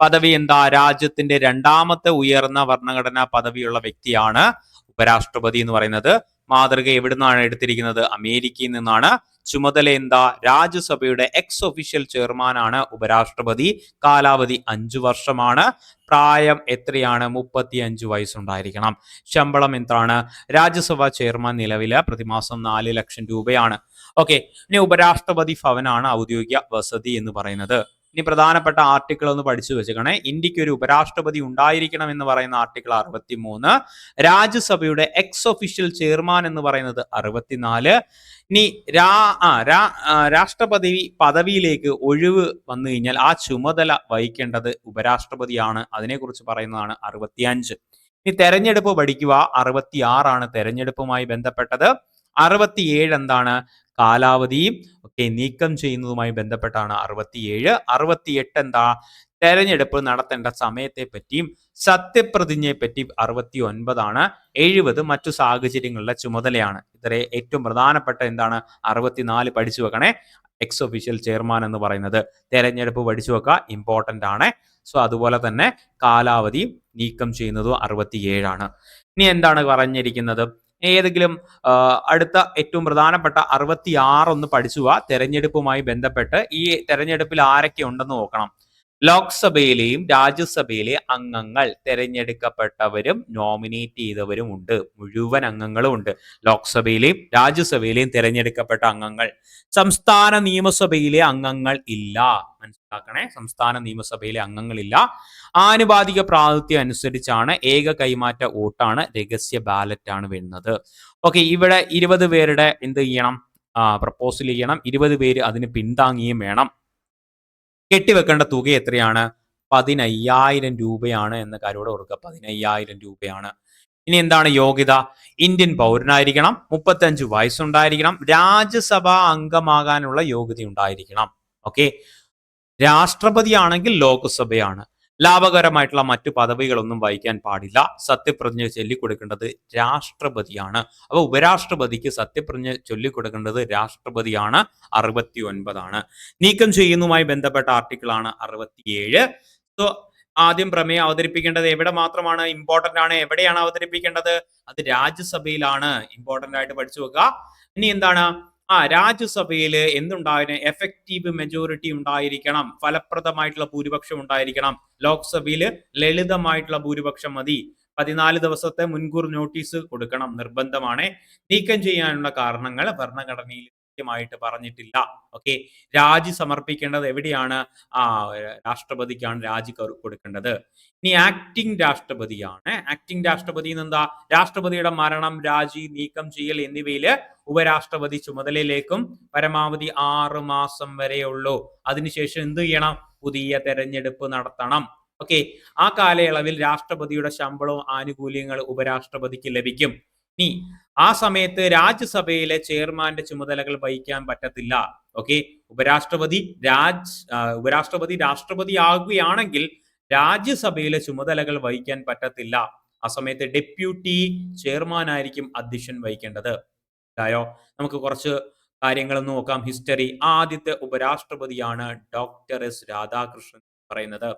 പദവി എന്താ? രാജ്യത്തിന്റെ 2ാമത്തെ ഉയർന്ന ഭരണഘടനാ പദവിയുള്ള വ്യക്തിയാണ് ഉപരാഷ്ട്രപതി എന്ന് പറയുന്നത്. മാതൃക എവിടുന്നാണ് എടുത്തിരിക്കുന്നത്? അമേരിക്കയിൽ നിന്നാണ്. ചുമതല എന്താ? രാജ്യസഭയുടെ എക്സ് ഒഫീഷ്യൽ ചെയർമാനാണ് ഉപരാഷ്ട്രപതി. കാലാവധി 5 വർഷമാണ്. പ്രായം എത്രയാണ്? 35 വയസ്സുണ്ടായിരിക്കണം. ശമ്പളം എന്താണ്? രാജ്യസഭാ ചെയർമാൻ നിലവിലെ പ്രതിമാസം 4 ലക്ഷം രൂപയാണ്. ഓക്കെ. ഇനി ഉപരാഷ്ട്രപതി ഭവനാണ് ഔദ്യോഗിക വസതി എന്ന് പറയുന്നത്. ഇനി പ്രധാനപ്പെട്ട ആർട്ടിക്കിൾ ഒന്ന് പഠിച്ചു വെച്ചേക്കണേ. ഇന്ത്യക്ക് ഒരു ഉപരാഷ്ട്രപതി ഉണ്ടായിരിക്കണം എന്ന് പറയുന്ന ആർട്ടിക്കിൾ 63. രാജ്യസഭയുടെ എക്സ് ഒഫീഷ്യൽ ചെയർമാൻ എന്ന് പറയുന്നത് 64. ഇനി രാഷ്ട്രപതി പദവിയിലേക്ക് ഒഴിവ് വന്നു കഴിഞ്ഞാൽ ആ ചുമതല വഹിക്കേണ്ടത് ഉപരാഷ്ട്രപതിയാണ്. അതിനെക്കുറിച്ച് പറയുന്നതാണ് 65. ഇനി തെരഞ്ഞെടുപ്പ് പഠിക്കുക. 66 തെരഞ്ഞെടുപ്പുമായി ബന്ധപ്പെട്ടത്. 67 എന്താണ്? കാലാവധിയും നീക്കം ചെയ്യുന്നതുമായി ബന്ധപ്പെട്ടാണ് 67. 68 എന്താ? തെരഞ്ഞെടുപ്പ് നടത്തേണ്ട സമയത്തെ പറ്റിയും സത്യപ്രതിജ്ഞയെ പറ്റി 69. 70 മറ്റു സാഹചര്യങ്ങളിലെ ചുമതലയാണ്. ഇത്ര ഏറ്റവും പ്രധാനപ്പെട്ട എന്താണ്? 64 പഠിച്ചു വെക്കണേ. എക്സ് ഒഫീഷ്യൽ ചെയർമാൻ എന്ന് പറയുന്നത്. തെരഞ്ഞെടുപ്പ് പഠിച്ചു വെക്കുക, ഇമ്പോർട്ടന്റ് ആണ്. സോ അതുപോലെ തന്നെ കാലാവധി നീക്കം ചെയ്യുന്നതും 67. ഇനി എന്താണ് പറഞ്ഞിരിക്കുന്നത്? ഏതെങ്കിലും അടുത്ത ഏറ്റവും പ്രധാനപ്പെട്ട 66 ഒന്ന് പഠിച്ചു പോവാ. തെരഞ്ഞെടുപ്പുമായി ബന്ധപ്പെട്ട് ഈ തെരഞ്ഞെടുപ്പിൽ ആരൊക്കെ ഉണ്ടെന്ന് നോക്കണം. ലോക്സഭയിലെയും രാജ്യസഭയിലെ അംഗങ്ങൾ തെരഞ്ഞെടുക്കപ്പെട്ടവരും നോമിനേറ്റ് ചെയ്തവരും ഉണ്ട്. മുഴുവൻ അംഗങ്ങളും ഉണ്ട്. ലോക്സഭയിലെയും രാജ്യസഭയിലെയും തെരഞ്ഞെടുക്കപ്പെട്ട അംഗങ്ങൾ. സംസ്ഥാന നിയമസഭയിലെ അംഗങ്ങൾ ഇല്ല. മനസ്സിലാക്കണേ. സംസ്ഥാന നിയമസഭയിലെ അംഗങ്ങളില്ല. ആനുപാതിക പ്രാതിനിധ്യം അനുസരിച്ചാണ്. ഏക കൈമാറ്റ വോട്ടാണ്. രഹസ്യ ബാലറ്റ് ആണ് വരുന്നത്. ഓക്കെ. ഇവിടെ 20 പേരുടെ എന്ത് ചെയ്യണം? പ്രപ്പോസൽ ചെയ്യണം. 20 പേര് അതിന് പിന്താങ്ങുകയും വേണം. കെട്ടിവെക്കേണ്ട തുക എത്രയാണ്? 15,000 രൂപയാണ് എന്ന കാര്യം ഓർക്കുക. 15,000 രൂപയാണ്. ഇനി എന്താണ് യോഗ്യത? ഇന്ത്യൻ പൗരനായിരിക്കണം. 35 വയസ്സുണ്ടായിരിക്കണം. രാജ്യസഭാ അംഗമാകാനുള്ള യോഗ്യത ഉണ്ടായിരിക്കണം. ഓക്കെ. രാഷ്ട്രപതി ആണെങ്കിൽ ലോക്സഭയാണ്. ലാഭകരമായിട്ടുള്ള മറ്റു പദവികളൊന്നും വഹിക്കാൻ പാടില്ല. സത്യപ്രതിജ്ഞ ചൊല്ലിക്കൊടുക്കേണ്ടത് രാഷ്ട്രപതിയാണ്. അപ്പൊ ഉപരാഷ്ട്രപതിക്ക് സത്യപ്രതിജ്ഞ ചൊല്ലിക്കൊടുക്കേണ്ടത് രാഷ്ട്രപതിയാണ്. 69. നീക്കം ചെയ്യുന്നതുമായി ബന്ധപ്പെട്ട ആർട്ടിക്കിൾ ആണ് 67. സോ ആദ്യം പ്രമേയം അവതരിപ്പിക്കേണ്ടത് എവിടെ മാത്രമാണ് ഇമ്പോർട്ടന്റ് ആണ്, എവിടെയാണ് അവതരിപ്പിക്കേണ്ടത്? അത് രാജ്യസഭയിലാണ്. ഇമ്പോർട്ടന്റ് ആയിട്ട് പഠിച്ചു വെക്കുക. ഇനി എന്താണ്? രാജ്യസഭയിൽ എന്തുണ്ടായിരുന്നു? എഫക്റ്റീവ് മെജോറിറ്റി ഉണ്ടായിരിക്കണം, ഫലപ്രദമായിട്ടുള്ള ഭൂരിപക്ഷം ഉണ്ടായിരിക്കണം. ലോക്സഭയിൽ ലളിതമായിട്ടുള്ള ഭൂരിപക്ഷം മതി. 14 ദിവസത്തെ മുൻകൂർ നോട്ടീസ് കൊടുക്കണം, നിർബന്ധമാണ്. നീക്കം ചെയ്യാനുള്ള കാരണങ്ങൾ ഭരണഘടനയിൽ കൃത്യമായിട്ട് പറഞ്ഞിട്ടില്ല. ഓക്കെ, രാജി സമർപ്പിക്കേണ്ടത് എവിടെയാണ്? ആ രാഷ്ട്രപതിക്കാണ് രാജി കൊടുക്കേണ്ടത്. ഇനി ആക്ടിംഗ് രാഷ്ട്രപതിയാണ്. ആക്ടിംഗ് രാഷ്ട്രപതി എന്താ? രാഷ്ട്രപതിയുടെ മരണം, രാജി, നീക്കം ചെയ്യൽ എന്നിവയില് ഉപരാഷ്ട്രപതി ചുമതലയിലേക്കും പരമാവധി 6 മാസം വരെയുള്ളൂ. അതിനുശേഷം എന്ത് ചെയ്യണം? പുതിയ തെരഞ്ഞെടുപ്പ് നടത്തണം. ഓക്കെ, ആ കാലയളവിൽ രാഷ്ട്രപതിയുടെ ശമ്പളവും ആനുകൂല്യങ്ങൾ ഉപരാഷ്ട്രപതിക്ക് ലഭിക്കും. ഇനി ആ സമയത്ത് രാജ്യസഭയിലെ ചെയർമാന്റെ ചുമതലകൾ വഹിക്കാൻ പറ്റത്തില്ല. ഓക്കെ, ഉപരാഷ്ട്രപതി രാഷ്ട്രപതി ആകുകയാണെങ്കിൽ രാജ്യസഭയിലെ ചുമതലകൾ വഹിക്കാൻ പറ്റത്തില്ല. ആ സമയത്ത് ഡെപ്യൂട്ടി ചെയർമാൻ ആയിരിക്കും അധ്യക്ഷൻ വഹിക്കേണ്ടത്. ായോ നമുക്ക് കുറച്ച് കാര്യങ്ങൾ നോക്കാം. ഹിസ്റ്ററി. ആദ്യത്തെ ഉപരാഷ്ട്രപതിയാണ് ഡോക്ടർ എസ് രാധാകൃഷ്ണൻ പറയുന്നത്.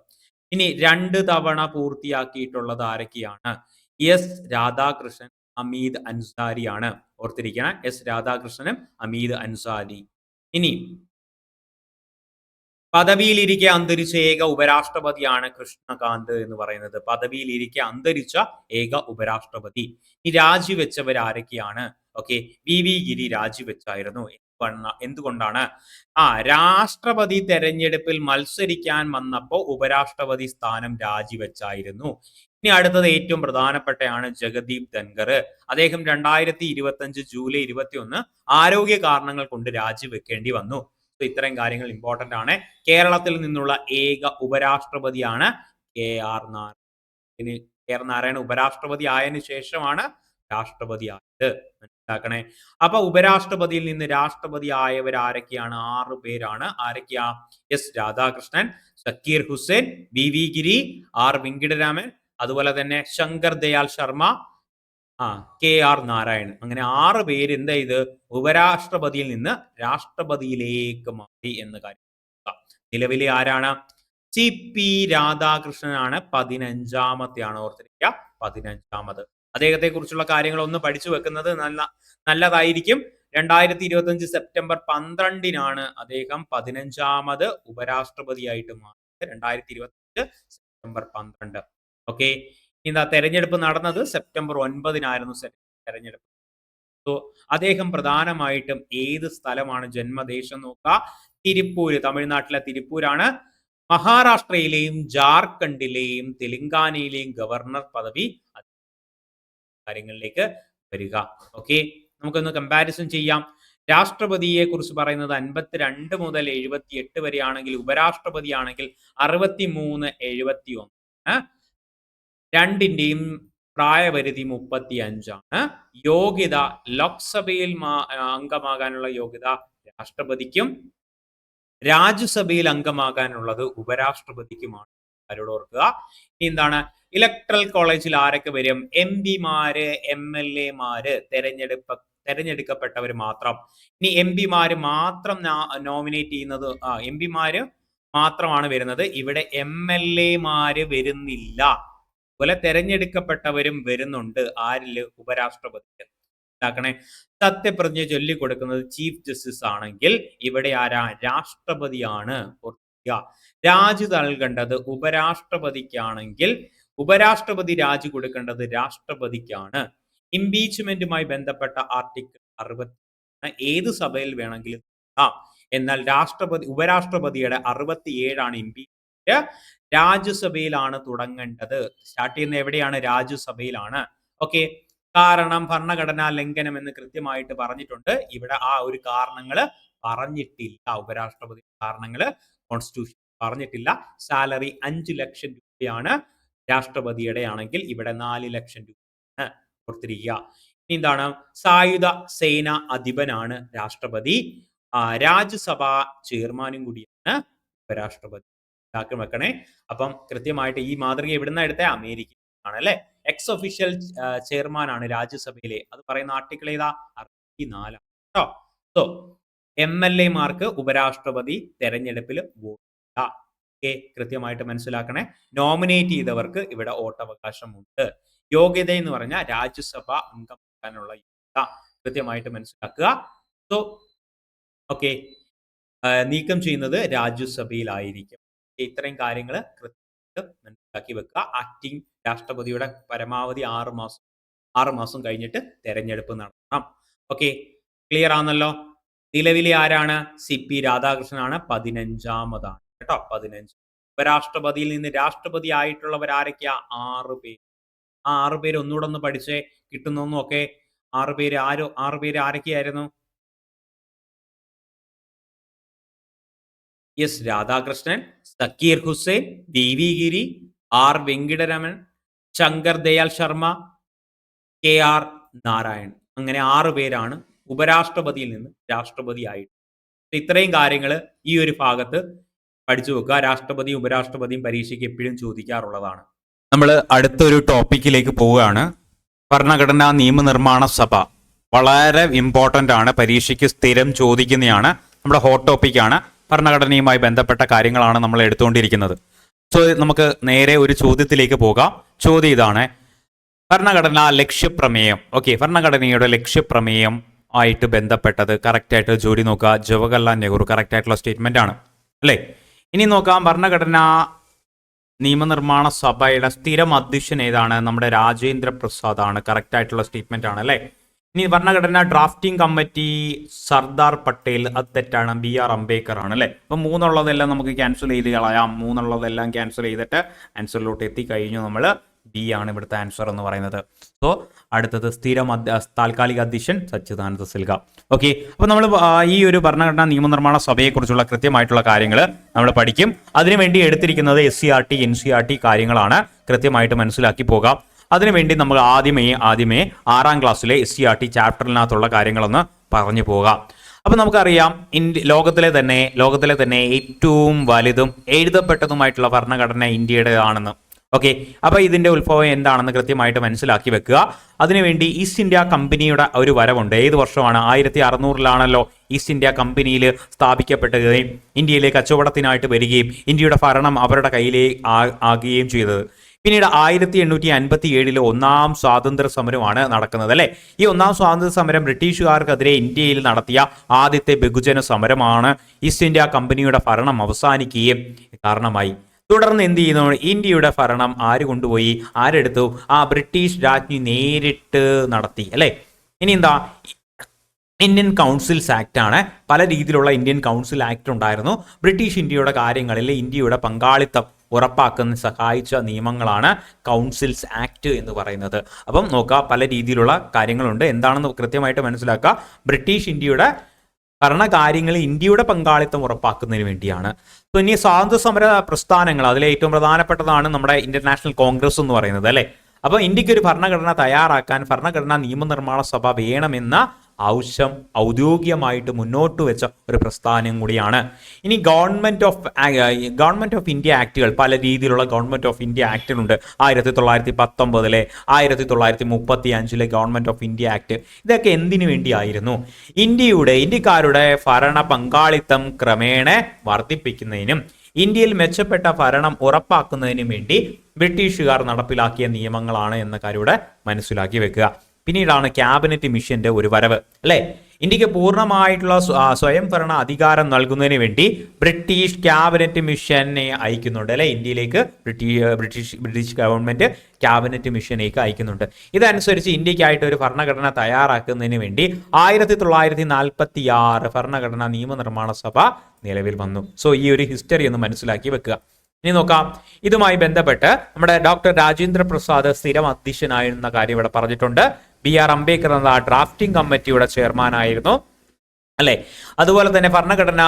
ഇനി 2 തവണ പൂർത്തിയാക്കിയിട്ടുള്ളത് ആരൊക്കെയാണ്? എസ് രാധാകൃഷ്ണൻ, അമീദ് അൻസാരി ആണ്. ഓർത്തിരിക്കണം, എസ് രാധാകൃഷ്ണനും അമീദ് അൻസാരി. ഇനി പദവിയിലിരിക്കെ അന്തരിച്ച ഏക ഉപരാഷ്ട്രപതിയാണ് കൃഷ്ണകാന്ത് എന്ന് പറയുന്നത്. പദവിയിലിരിക്കെ അന്തരിച്ച ഏക ഉപരാഷ്ട്രപതി. ഈ രാജിവെച്ചവർ ആരൊക്കെയാണ്? ഓക്കെ, വി ഗിരി രാജിവെച്ചായിരുന്നു. എന്തുകൊണ്ടാണ്? രാഷ്ട്രപതി തെരഞ്ഞെടുപ്പിൽ മത്സരിക്കാൻ വന്നപ്പോൾ ഉപരാഷ്ട്രപതി സ്ഥാനം രാജിവെച്ചായിരുന്നു. ഇനി അടുത്തത് ഏറ്റവും പ്രധാനപ്പെട്ടയാണ് ജഗദീപ് ധൻഖർ. അദ്ദേഹം 2025 ജൂലൈ 21 ആരോഗ്യ കാരണങ്ങൾ കൊണ്ട് രാജിവെക്കേണ്ടി വന്നു. ഇത്തരം കാര്യങ്ങൾ ഇമ്പോർട്ടന്റ് ആണ്. കേരളത്തിൽ നിന്നുള്ള ഏക ഉപരാഷ്ട്രപതിയാണ് KR നാരായണൻ. KR നാരായണൻ ഉപരാഷ്ട്രപതി ആയതിനു ശേഷമാണ് രാഷ്ട്രപതി ആയത്. മനസ്സിലാക്കണേ. അപ്പൊ ഉപരാഷ്ട്രപതിയിൽ നിന്ന് രാഷ്ട്രപതി ആയവർ ആരൊക്കെയാണ്? 6 പേരാണ്. ആരൊക്കെയാ? എസ് രാധാകൃഷ്ണൻ, സക്കീർ ഹുസൈൻ, വി ഗിരി, ആർ വെങ്കിടരാമൻ, അതുപോലെ തന്നെ ശങ്കർ ദയാൽ ശർമ്മ, KR നാരായണൻ. അങ്ങനെ 6 പേര് എന്ത് ചെയ്ത് ഉപരാഷ്ട്രപതിയിൽ നിന്ന് രാഷ്ട്രപതിയിലേക്ക് മാറി എന്ന കാര്യം. നിലവിലെ ആരാണ്? CP രാധാകൃഷ്ണനാണ് 15ാമത്തെയാണ്. ഓർത്തിരിക്കുക, 15ാമത്. അദ്ദേഹത്തെ കുറിച്ചുള്ള കാര്യങ്ങൾ ഒന്ന് പഠിച്ചു വെക്കുന്നത് നല്ലതായിരിക്കും. 2025 സെപ്റ്റംബർ 12 അദ്ദേഹം 15ാമത് ഉപരാഷ്ട്രപതിയായിട്ട് മാറിയത്. 2025 സെപ്റ്റംബർ 12. ഓക്കെ, എന്താ തെരഞ്ഞെടുപ്പ് നടന്നത്? സെപ്റ്റംബർ 9 തെരഞ്ഞെടുപ്പ്. സോ അദ്ദേഹം പ്രധാനമായിട്ടും ഏത് സ്ഥലമാണ് ജന്മദേശം നോക്കുക? തിരുപ്പൂര്, തമിഴ്നാട്ടിലെ തിരുപ്പൂരാണ്. മഹാരാഷ്ട്രയിലെയും ജാർഖണ്ഡിലെയും തെലങ്കാനയിലെയും ഗവർണർ പദവി കാര്യങ്ങളിലേക്ക് വരിക. ഓക്കെ, നമുക്കൊന്ന് കമ്പാരിസൺ ചെയ്യാം. രാഷ്ട്രപതിയെ കുറിച്ച് പറയുന്നത് 52 മുതൽ 78 വരെയാണെങ്കിൽ ഉപരാഷ്ട്രപതി ആണെങ്കിൽ 63, 71. രണ്ടിന്റെയും പ്രായപരിധി 35 യോഗ്യത ലോക്സഭയിൽ അംഗമാകാനുള്ള യോഗ്യത രാഷ്ട്രപതിക്കും രാജ്യസഭയിൽ അംഗമാകാനുള്ളത് ഉപരാഷ്ട്രപതിക്കുമാണ്. ആരോട് ഓർക്കുക. എന്താണ് ഇലക്ട്രൽ കോളേജിൽ ആരൊക്കെ വരും? MP മാര്, MLA മാര്, തെരഞ്ഞെടുക്കപ്പെട്ടവർ മാത്രം. ഇനി MP മാര് മാത്രം നോമിനേറ്റ് ചെയ്യുന്നത് MP മാര് മാത്രമാണ് വരുന്നത്. ഇവിടെ MLA മാര് വരുന്നില്ല. അതുപോലെ തെരഞ്ഞെടുക്കപ്പെട്ടവരും വരുന്നുണ്ട്. ആരില്? ഉപരാഷ്ട്രപതിക്ക്. സത്യപ്രതിജ്ഞ ചൊല്ലിക്കൊടുക്കുന്നത് ചീഫ് ജസ്റ്റിസ് ആണെങ്കിൽ ഇവിടെ ആരാ? രാഷ്ട്രപതിയാണ്. രാജി നൽകേണ്ടത് ഉപരാഷ്ട്രപതിക്കാണെങ്കിൽ ഉപരാഷ്ട്രപതി രാജി കൊടുക്കേണ്ടത് രാഷ്ട്രപതിക്കാണ്. ഇംപീച്ച്മെന്റുമായി ബന്ധപ്പെട്ട ആർട്ടിക്കിൾ 60 ഏത് സഭയിൽ വേണമെങ്കിലും എന്നാൽ ഉപരാഷ്ട്രപതിയുടെ 67 ഇംപീച്ച്മെന്റ്. രാജ്യസഭയിലാണ് തുടങ്ങേണ്ടത്. സ്റ്റാർട്ട് ചെയ്യുന്നത് എവിടെയാണ്? രാജ്യസഭയിലാണ്. ഓക്കെ, കാരണം ഭരണഘടനാ ലംഘനം എന്ന് കൃത്യമായിട്ട് പറഞ്ഞിട്ടുണ്ട്. ഇവിടെ ആ ഒരു കാരണങ്ങള് പറഞ്ഞിട്ടില്ല. ഉപരാഷ്ട്രപതി കാരണങ്ങള് കോൺസ്റ്റിറ്റ്യൂഷൻ പറഞ്ഞിട്ടില്ല. സാലറി 5 ലക്ഷം രൂപയാണ് രാഷ്ട്രപതിയുടെ ആണെങ്കിൽ ഇവിടെ 4 ലക്ഷം രൂപയാണ്. ഓർത്തിരിക്കുക. ഇനി എന്താണ്? സായുധ സേന അധിപനാണ് രാഷ്ട്രപതി. രാജ്യസഭാ ചെയർമാനും കൂടിയാണ് ഉപരാഷ്ട്രപതി. വെക്കണേ. അപ്പം കൃത്യമായിട്ട് ഈ മാതൃക എവിടുന്ന എടുത്തേ? അമേരിക്ക ആണ് അല്ലെ. എക്സ് ഒഫീഷ്യൽ ചെയർമാൻ ആണ് രാജ്യസഭയിലെ. അത് പറയുന്ന ആർട്ടിക്കിൾ ഏതാ? 64 കേട്ടോ. സോ MLA മാർക്ക് ഉപരാഷ്ട്രപതി തെരഞ്ഞെടുപ്പിൽ വോട്ട് കൃത്യമായിട്ട് മനസ്സിലാക്കണേ. നോമിനേറ്റ് ചെയ്തവർക്ക് ഇവിടെ വോട്ടവകാശമുണ്ട്. യോഗ്യത എന്ന് പറഞ്ഞാൽ രാജ്യസഭ അംഗമാകാനുള്ള യോഗ്യത കൃത്യമായിട്ട് മനസ്സിലാക്കുക. സോ ഓക്കെ, നീക്കം ചെയ്യുന്നത് രാജ്യസഭയിലായിരിക്കും. ഇത്രയും കാര്യങ്ങൾ കൃത്യമായിട്ട് മനസ്സിലാക്കി വെക്കുക. ആക്ടിംഗ് രാഷ്ട്രപതിയുടെ പരമാവധി 6 മാസം കഴിഞ്ഞിട്ട് തെരഞ്ഞെടുപ്പ് നടത്തണം. ഓക്കെ, ക്ലിയർ ആണല്ലോ. നിലവിലെ ആരാണ്? CP രാധാകൃഷ്ണനാണ് 15ാമതാണ് കേട്ടോ. 15. ഉപരാഷ്ട്രപതിയിൽ നിന്ന് രാഷ്ട്രപതി ആയിട്ടുള്ളവർ ആരൊക്കെയാ? 6 പേര്. ആ 6 പേര് ഒന്നുകൂടെ ഒന്ന് പഠിച്ചേ കിട്ടുന്നു. ഒക്കെ 6 പേര് ആരൊക്കെയായിരുന്നു? എസ് രാധാകൃഷ്ണൻ, സക്കീർ ഹുസൈൻ, DV ഗിരി, R വെങ്കിടരമൻ, ശങ്കർ ദയാൽ ശർമ്മ, KR നാരായൺ. അങ്ങനെ 6 പേരാണ് ഉപരാഷ്ട്രപതിയിൽ നിന്ന് രാഷ്ട്രപതിയായിട്ട്. ഇത്രയും കാര്യങ്ങൾ ഈ ഒരു ഭാഗത്ത് പഠിച്ചു വെക്കുക. രാഷ്ട്രപതിയും ഉപരാഷ്ട്രപതിയും പരീക്ഷയ്ക്ക് എപ്പോഴും ചോദിക്കാറുള്ളതാണ്. നമ്മൾ അടുത്തൊരു ടോപ്പിക്കിലേക്ക് പോവുകയാണ്. ഭരണഘടനാ നിയമനിർമ്മാണ സഭ വളരെ ഇമ്പോർട്ടൻ്റ് ആണ്, പരീക്ഷയ്ക്ക് സ്ഥിരം ചോദിക്കുന്നതാണ്. നമ്മുടെ ഹോട്ട് ടോപ്പിക്കാണ്. ഭരണഘടനയുമായി ബന്ധപ്പെട്ട കാര്യങ്ങളാണ് നമ്മൾ എടുത്തുകൊണ്ടിരിക്കുന്നത്. സോ നമുക്ക് നേരെ ഒരു ചോദ്യത്തിലേക്ക് പോകാം. ചോദ്യം ഇതാണ്: ഭരണഘടനാ ലക്ഷ്യപ്രമേയം. ഓക്കെ, ഭരണഘടനയുടെ ലക്ഷ്യപ്രമേയം ആയിട്ട് ബന്ധപ്പെട്ടത് കറക്റ്റായിട്ട് ജോലി നോക്കുക. ജവഹർലാൽ നെഹ്റു കറക്റ്റ് ആയിട്ടുള്ള സ്റ്റേറ്റ്മെന്റ് ആണ് അല്ലേ. ഇനി നോക്കാം, ഭരണഘടനാ നിയമനിർമ്മാണ സഭയുടെ സ്ഥിരം അധ്യക്ഷൻ ഏതാണ്? നമ്മുടെ രാജേന്ദ്ര പ്രസാദ് ആണ്. കറക്റ്റ് ആയിട്ടുള്ള സ്റ്റേറ്റ്മെന്റ് ആണ് അല്ലേ. ഇനി ഭരണഘടന ഡ്രാഫ്റ്റിംഗ് കമ്മിറ്റി സർദാർ പട്ടേൽ, അത് തെറ്റാണ്. BR അംബേദ്കർ ആണ് അല്ലേ. അപ്പം 3 ഉള്ളതെല്ലാം നമുക്ക് ക്യാൻസൽ ചെയ്ത് കളയാം. 3 ഉള്ളതെല്ലാം ക്യാൻസൽ ചെയ്തിട്ട് ആൻസറിലോട്ട് എത്തിക്കഴിഞ്ഞു. നമ്മൾ B ആണ് ഇവിടുത്തെ ആൻസർ എന്ന് പറയുന്നത്. സോ അടുത്തത് താൽക്കാലിക അധ്യക്ഷൻ സച്ചിദാനന്ദ സിൻഹ. ഓക്കെ, അപ്പോൾ നമ്മൾ ഈ ഒരു ഭരണഘടനാ നിയമനിർമ്മാണ സഭയെക്കുറിച്ചുള്ള കൃത്യമായിട്ടുള്ള കാര്യങ്ങൾ നമ്മൾ പഠിക്കും. അതിനുവേണ്ടി എടുത്തിരിക്കുന്നത് SCERT NCERT കാര്യങ്ങളാണ്. കൃത്യമായിട്ട് മനസ്സിലാക്കി പോകാം. അതിനുവേണ്ടി നമ്മൾ ആദ്യമേ 6ാം ക്ലാസ്സിലെ SCERT ചാപ്റ്ററിനകത്തുള്ള കാര്യങ്ങളൊന്ന് പറഞ്ഞു പോകാം. അപ്പം നമുക്കറിയാം, ലോകത്തിലെ തന്നെ ഏറ്റവും വലുതും എഴുതപ്പെട്ടതുമായിട്ടുള്ള ഭരണഘടന ഇന്ത്യയുടേതാണെന്ന്. ഓക്കെ, അപ്പോൾ ഇതിന്റെ ഉത്ഭവം എന്താണെന്ന് കൃത്യമായിട്ട് മനസ്സിലാക്കി വെക്കുക. അതിനുവേണ്ടി ഈസ്റ്റ് ഇന്ത്യ കമ്പനിയുടെ ഒരു വരവുണ്ട്. ഏത് വർഷമാണ്? 1600-ലാണല്ലോ ഈസ്റ്റ് ഇന്ത്യ കമ്പനിയിൽ സ്ഥാപിക്കപ്പെടുകയും ഇന്ത്യയിലെ കച്ചവടത്തിനായിട്ട് വരികയും ഇന്ത്യയുടെ ഭരണം അവരുടെ കയ്യിലേക്ക് ആകുകയും ചെയ്തത്. പിന്നീട് 1857 ഒന്നാം സ്വാതന്ത്ര്യ സമരമാണ് നടക്കുന്നത് അല്ലെ. ഈ ഒന്നാം സ്വാതന്ത്ര്യ സമരം ബ്രിട്ടീഷുകാർക്കെതിരെ ഇന്ത്യയിൽ നടത്തിയ ആദ്യത്തെ ബഹുജന സമരമാണ്. ഈസ്റ്റ് ഇന്ത്യ കമ്പനിയുടെ ഭരണം അവസാനിക്കുകയും കാരണമായി. തുടർന്ന് എന്ത് ചെയ്യുന്നു? ഇന്ത്യയുടെ ഭരണം ആര് കൊണ്ടുപോയി? ആരെടുത്തു? ബ്രിട്ടീഷ് രാജ്ഞി നേരിട്ട് നടത്തി അല്ലെ. ഇനി എന്താ? ഇന്ത്യൻ കൗൺസിൽസ് ആക്ട് ആണ്. പല രീതിയിലുള്ള ഇന്ത്യൻ കൗൺസിൽ ആക്ട് ഉണ്ടായിരുന്നു. ബ്രിട്ടീഷ് ഇന്ത്യയുടെ കാര്യങ്ങളിൽ ഇന്ത്യയുടെ പങ്കാളിത്തം ഉറപ്പാക്കുന്ന സഹായിച്ച നിയമങ്ങളാണ് കൗൺസിൽസ് ആക്ട് എന്ന് പറയുന്നത്. അപ്പം നോക്കുക, പല രീതിയിലുള്ള കാര്യങ്ങളുണ്ട്. എന്താണെന്ന് കൃത്യമായിട്ട് മനസ്സിലാക്കുക. ബ്രിട്ടീഷ് ഇന്ത്യയുടെ ഭരണകാര്യങ്ങളിൽ ഇന്ത്യയുടെ പങ്കാളിത്തം ഉറപ്പാക്കുന്നതിന് വേണ്ടിയാണ്. ഇനി സ്വാതന്ത്ര്യ സമര പ്രസ്ഥാനങ്ങൾ, അതിലെ ഏറ്റവും പ്രധാനപ്പെട്ടതാണ് നമ്മുടെ ഇന്ത്യൻ നാഷണൽ കോൺഗ്രസ് എന്ന് പറയുന്നത് അല്ലെ. അപ്പോൾ ഇന്ത്യക്ക് ഒരു ഭരണഘടന തയ്യാറാക്കാൻ ഭരണഘടനാ നിയമനിർമ്മാണ സഭ വേണമെന്ന ആവശ്യം ഔദ്യോഗികമായിട്ട് മുന്നോട്ട് വെച്ച ഒരു പ്രസ്ഥാനം കൂടിയാണ്. ഇനി ഗവൺമെന്റ് ഓഫ് ഇന്ത്യ ആക്ടുകൾ, പല രീതിയിലുള്ള ഗവൺമെന്റ് ഓഫ് ഇന്ത്യ ആക്ടുകളുണ്ട്. 1919 1935 ഗവൺമെന്റ് ഓഫ് ഇന്ത്യ ആക്ട്. ഇതൊക്കെ എന്തിനു വേണ്ടിയായിരുന്നു? ഇന്ത്യക്കാരുടെ ഭരണ പങ്കാളിത്തം ക്രമേണ വർദ്ധിപ്പിക്കുന്നതിനും ഇന്ത്യയിൽ മെച്ചപ്പെട്ട ഭരണം ഉറപ്പാക്കുന്നതിനും വേണ്ടി ബ്രിട്ടീഷുകാർ നടപ്പിലാക്കിയ നിയമങ്ങളാണ് എന്ന കാര്യം ഇവിടെ മനസ്സിലാക്കി വെക്കുക. പിന്നീടാണ് ക്യാബിനറ്റ് മിഷന്റെ ഒരു വരവ് അല്ലെ. ഇന്ത്യക്ക് പൂർണ്ണമായിട്ടുള്ള സ്വയംഭരണ അധികാരം നൽകുന്നതിന് വേണ്ടി ബ്രിട്ടീഷ് ക്യാബിനറ്റ് മിഷനെ അയക്കുന്നുണ്ട് അല്ലെ. ഇന്ത്യയിലേക്ക് ബ്രിട്ടീഷ് ഗവൺമെന്റ് ക്യാബിനറ്റ് മിഷനേക്ക് അയക്കുന്നുണ്ട്. ഇതനുസരിച്ച് ഇന്ത്യക്കായിട്ട് ഒരു ഭരണഘടന തയ്യാറാക്കുന്നതിന് വേണ്ടി 1946 ഭരണഘടനാ നിയമനിർമ്മാണ സഭ നിലവിൽ വന്നു. സോ ഈ ഒരു ഹിസ്റ്ററി ഒന്ന് മനസ്സിലാക്കി വെക്കുക. ഇനി നോക്കാം, ഇതുമായി ബന്ധപ്പെട്ട് നമ്മുടെ ഡോക്ടർ രാജേന്ദ്ര പ്രസാദ് സ്ഥിരം അധ്യക്ഷനായിരുന്ന കാര്യം ഇവിടെ പറഞ്ഞിട്ടുണ്ട്. BR അംബേദ്കർ എന്ന ഡ്രാഫ്റ്റിംഗ് കമ്മിറ്റിയുടെ ചെയർമാനായിരുന്നു അല്ലെ. അതുപോലെ തന്നെ ഭരണഘടന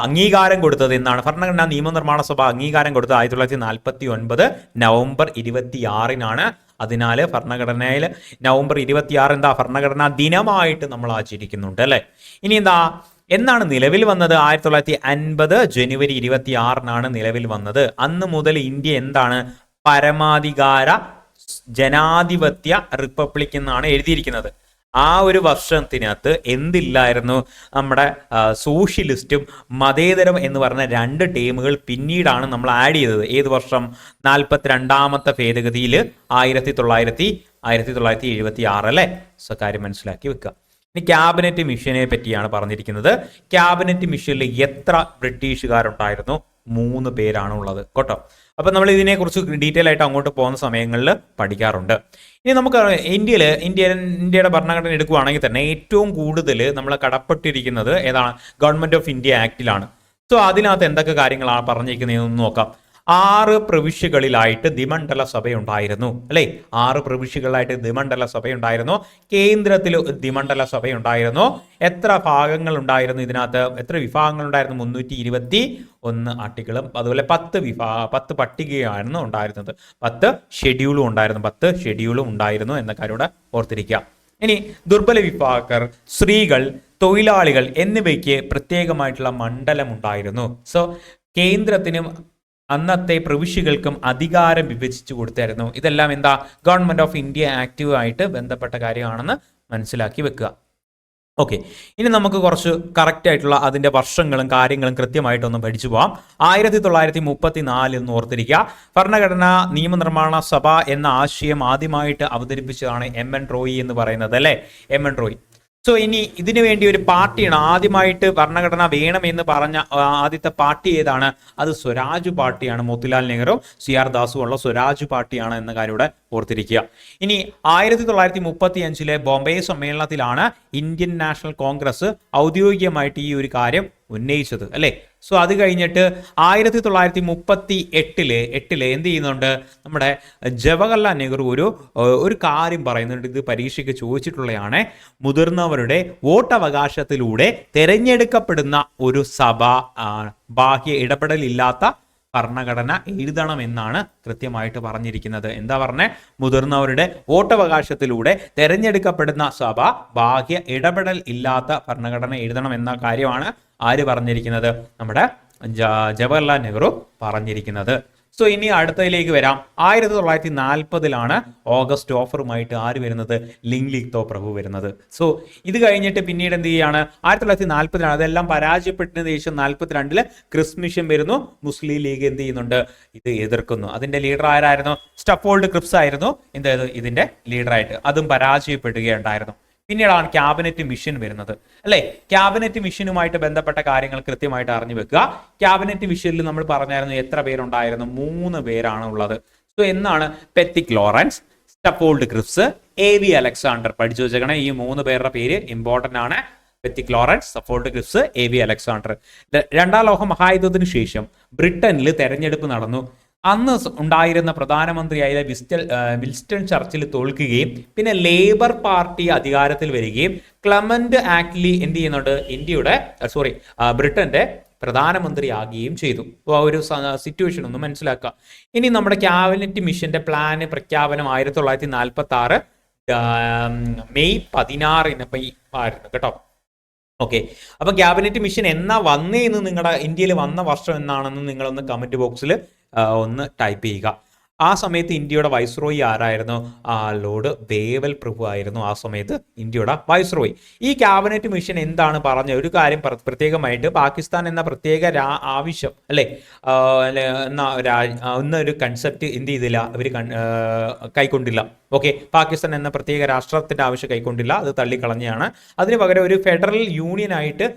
അംഗീകാരം കൊടുത്തത് എന്നാണ്? ഭരണഘടനാ നിയമനിർമ്മാണ സഭ അംഗീകാരം കൊടുത്തത് 1949 നവംബർ 26-നാണ്. അതിനാൽ ഭരണഘടനയിൽ നവംബർ 26 എന്താ? ഭരണഘടനാ ദിനമായിട്ട് നമ്മൾ ആചരിക്കുന്നുണ്ട് അല്ലെ. ഇനി എന്നാണ് നിലവിൽ വന്നത്? 1950 ജനുവരി 26-നാണ് നിലവിൽ വന്നത്. അന്ന് മുതൽ ഇന്ത്യ എന്താണ്? പരമാധികാര ജനാധിപത്യ റിപ്പബ്ലിക് എന്നാണ് എഴുതിയിരിക്കുന്നത്. ആ ഒരു വർഷത്തിനകത്ത് എന്തില്ലായിരുന്നു? നമ്മുടെ സോഷ്യലിസ്റ്റും മതേതരം എന്ന് പറഞ്ഞ രണ്ട് ടീമുകൾ പിന്നീടാണ് നമ്മൾ ആഡ് ചെയ്തത്. ഏത് വർഷം? 42ാമത്തെ ഭേദഗതിയിൽ 1976 അല്ലേ? സോ കാര്യം മനസ്സിലാക്കി വെക്കുക. ഇനി ക്യാബിനറ്റ് മിഷനെ പറ്റിയാണ് പറഞ്ഞിരിക്കുന്നത്. ക്യാബിനറ്റ് മിഷനിൽ എത്ര ബ്രിട്ടീഷുകാരുണ്ടായിരുന്നു? 3 പേരാണ് ഉള്ളത് കേട്ടോ. അപ്പൊ നമ്മൾ ഇതിനെക്കുറിച്ച് ഡീറ്റെയിൽ ആയിട്ട് അങ്ങോട്ട് പോകുന്ന സമയങ്ങളിൽ പഠിക്കാറുണ്ട്. ഇനി നമുക്ക് ഇന്ത്യയുടെ ഭരണഘടന എടുക്കുകയാണെങ്കിൽ തന്നെ ഏറ്റവും കൂടുതൽ നമ്മൾ കടപ്പെട്ടിരിക്കുന്നത് ഏതാണ്? ഗവൺമെന്റ് ഓഫ് ഇന്ത്യ ആക്ടിലാണ്. സോ അതിനകത്ത് എന്തൊക്കെ കാര്യങ്ങളാണ് പറഞ്ഞിരിക്കുന്നതെന്ന് നോക്കാം. 6 പ്രവിശ്യകളിലായിട്ട് ദ്വിമണ്ഡല സഭയുണ്ടായിരുന്നു അല്ലെ? 6 പ്രവിശ്യകളിലായിട്ട് ദ്വിമണ്ഡല സഭയുണ്ടായിരുന്നു. കേന്ദ്രത്തിൽ ദ്വിമണ്ഡല സഭയുണ്ടായിരുന്നു. എത്ര ഭാഗങ്ങൾ ഉണ്ടായിരുന്നു ഇതിനകത്ത്? എത്ര വിഭാഗങ്ങൾ ഉണ്ടായിരുന്നു? 321 ആർട്ടിക്കിളും അതുപോലെ 10 പട്ടികയായിരുന്നു ഉണ്ടായിരുന്നത്. 10 ഷെഡ്യൂളും ഉണ്ടായിരുന്നു എന്ന കാര്യം കൂടെ ഓർത്തിരിക്കുക. ഇനി ദുർബല വിഭാഗക്കാർ, സ്ത്രീകൾ, തൊഴിലാളികൾ എന്നിവയ്ക്ക് പ്രത്യേകമായിട്ടുള്ള മണ്ഡലം ഉണ്ടായിരുന്നു. സോ കേന്ദ്രത്തിനും അന്നത്തെ പ്രവിശ്യകൾക്കും അധികാരം വിഭജിച്ചു കൊടുത്തായിരുന്നു. ഇതെല്ലാം എന്താ? ഗവൺമെന്റ് ഓഫ് ഇന്ത്യ ആക്ടുമായിട്ട് ബന്ധപ്പെട്ട കാര്യമാണെന്ന് മനസ്സിലാക്കി വെക്കുക. ഓക്കെ, ഇനി നമുക്ക് കുറച്ച് കറക്റ്റ് ആയിട്ടുള്ള അതിന്റെ വർഷങ്ങളും കാര്യങ്ങളും കൃത്യമായിട്ടൊന്ന് പഠിച്ചു പോവാം. 1934 എന്ന് ഓർത്തിരിക്കുക. ഭരണഘടനാ നിയമനിർമ്മാണ സഭ എന്ന ആശയം ആദ്യമായിട്ട് അവതരിപ്പിച്ചതാണ് M.N. റോയി എന്ന് പറയുന്നത് അല്ലെ? M.N. റോയി. സോ ഇനി ഇതിനു വേണ്ടി ഒരു പാർട്ടിയാണ് ആദ്യമായിട്ട് ഭരണഘടന വേണമെന്ന് പറഞ്ഞ ആദ്യത്തെ പാർട്ടി ഏതാണ്? അത് സ്വരാജ് പാർട്ടിയാണ്. മോത്തിലാൽ നെഹ്റു, CR ദാസും ഉള്ള സ്വരാജ് പാർട്ടിയാണ് എന്ന കാര്യം ഇവിടെ ഓർത്തിരിക്കുക. ഇനി 1935 ബോംബെ സമ്മേളനത്തിലാണ് ഇന്ത്യൻ നാഷണൽ കോൺഗ്രസ് ഔദ്യോഗികമായിട്ട് ഈ ഒരു കാര്യം ഉന്നയിച്ചത് അല്ലെ? സോ അത് കഴിഞ്ഞിട്ട് 1938 എന്ത് ചെയ്യുന്നുണ്ട്? നമ്മുടെ ജവഹർലാൽ നെഹ്റു ഒരു കാര്യം പറയുന്നുണ്ട്. ഇത് പരീക്ഷയ്ക്ക് ചോദിച്ചിട്ടുള്ളതാണ്. മുതിർന്നവരുടെ വോട്ടവകാശത്തിലൂടെ തെരഞ്ഞെടുക്കപ്പെടുന്ന ഒരു സഭ ബാഹ്യ ഇടപെടലില്ലാത്ത ഭരണഘടന എഴുതണമെന്നാണ് കൃത്യമായിട്ട് പറഞ്ഞിരിക്കുന്നത്. എന്താ പറഞ്ഞേ? മുതിർന്നവരുടെ വോട്ടവകാശത്തിലൂടെ തെരഞ്ഞെടുക്കപ്പെടുന്ന സഭ ബാഹ്യ ഇടപെടൽ ഇല്ലാത്ത ഭരണഘടന എഴുതണം എന്ന കാര്യമാണ് ആര് പറഞ്ഞിരിക്കുന്നത്? നമ്മുടെ ജവഹർലാൽ നെഹ്റു പറഞ്ഞിരിക്കുന്നത്. സോ ഇനി അടുത്തതിലേക്ക് വരാം. 1940 ഓഗസ്റ്റ് ഓഫറുമായിട്ട് ആര് വരുന്നത്? ലിങ്ലിത്തോ പ്രഭു വരുന്നത്. സോ ഇത് കഴിഞ്ഞിട്ട് പിന്നീട് എന്ത് ചെയ്യാണ്? 1940 അതെല്ലാം പരാജയപ്പെട്ടതിന് ശേഷം 42 ക്രിസ് മിഷൻ വരുന്നു. മുസ്ലിം ലീഗ് എന്ത് ചെയ്യുന്നുണ്ട്? ഇത് എതിർക്കുന്നു. അതിന്റെ ലീഡർ ആരായിരുന്നു? സ്റ്റഫോൾഡ് ക്രിപ്സ് ആയിരുന്നു ഇതിന്റെ ലീഡറായിട്ട്. അതും പരാജയപ്പെടുകയുണ്ടായിരുന്നു. പിന്നീടാണ് ക്യാബിനറ്റ് മിഷൻ വരുന്നത് അല്ലെ? ക്യാബിനറ്റ് മിഷനുമായിട്ട് ബന്ധപ്പെട്ട കാര്യങ്ങൾ കൃത്യമായിട്ട് അറിഞ്ഞു വെക്കുക. ക്യാബിനറ്റ് മിഷനിൽ നമ്മൾ പറഞ്ഞായിരുന്നു എത്ര പേരുണ്ടായിരുന്നു? 3 പേരാണ് ഉള്ളത്. സോ എന്നാണ്? Pethick Lawrence, Stafford Cripps, A.V. Alexander. പഠിച്ചു വെച്ചേക്കണേ, ഈ 3 പേരുടെ പേര് ഇമ്പോർട്ടന്റ് ആണ്. Pethick Lawrence, Stafford Cripps, A.V. Alexander. 2ാം ലോക മഹായുദ്ധത്തിന് ശേഷം ബ്രിട്ടനിൽ തെരഞ്ഞെടുപ്പ് നടന്നു. അന്ന് ഉണ്ടായിരുന്ന പ്രധാനമന്ത്രിയായ വിൻസ്റ്റൺ ചർച്ചിൽ തോൽക്കുകയും പിന്നെ ലേബർ പാർട്ടി അധികാരത്തിൽ വരികയും ക്ലെമന്റ് ആറ്റ്ലി എന്ത് ചെയ്യുന്നുണ്ട്? ബ്രിട്ടന്റെ പ്രധാനമന്ത്രിയാകുകയും ചെയ്തു. അപ്പോൾ ആ ഒരു സിറ്റുവേഷൻ ഒന്ന് മനസ്സിലാക്കുക. ഇനി നമ്മുടെ ക്യാബിനറ്റ് മിഷന്റെ പ്ലാന് പ്രഖ്യാപനം 1946 മെയ് 16 ആയിരുന്നു കേട്ടോ. ഓക്കെ, അപ്പൊ ക്യാബിനറ്റ് മിഷൻ എന്നാ വന്നേന്ന് നിങ്ങളുടെ ഇന്ത്യയിൽ വന്ന വർഷം എന്നാണെന്ന് നിങ്ങളൊന്ന് കമന്റ് ബോക്സിൽ ഒന്ന് ടൈപ്പ് ചെയ്യുക. ആ സമയത്ത് ഇന്ത്യയുടെ വൈസ്രോയി ആരായിരുന്നു? ലോർഡ് വേവൽ പ്രഭു ആയിരുന്നു ആ സമയത്ത് ഇന്ത്യയുടെ വൈസ്രോയി. ഈ ക്യാബിനറ്റ് മിഷൻ എന്താണ് പറഞ്ഞ ഒരു കാര്യം പ്രത്യേകമായിട്ട്? പാകിസ്ഥാൻ എന്ന പ്രത്യേക ആവശ്യം അല്ലെ എന്നൊരു കൺസെപ്റ്റ് എന്ത് ചെയ്തില്ല? അവർ കൈക്കൊണ്ടില്ല. ഓക്കെ, പാകിസ്ഥാൻ എന്ന പ്രത്യേക രാഷ്ട്രത്തിന്റെ ആവശ്യം കൈക്കൊണ്ടില്ല, അത് തള്ളിക്കളഞ്ഞാണ്. അതിന് പകരം ഒരു ഫെഡറൽ യൂണിയൻ ആയിട്ട്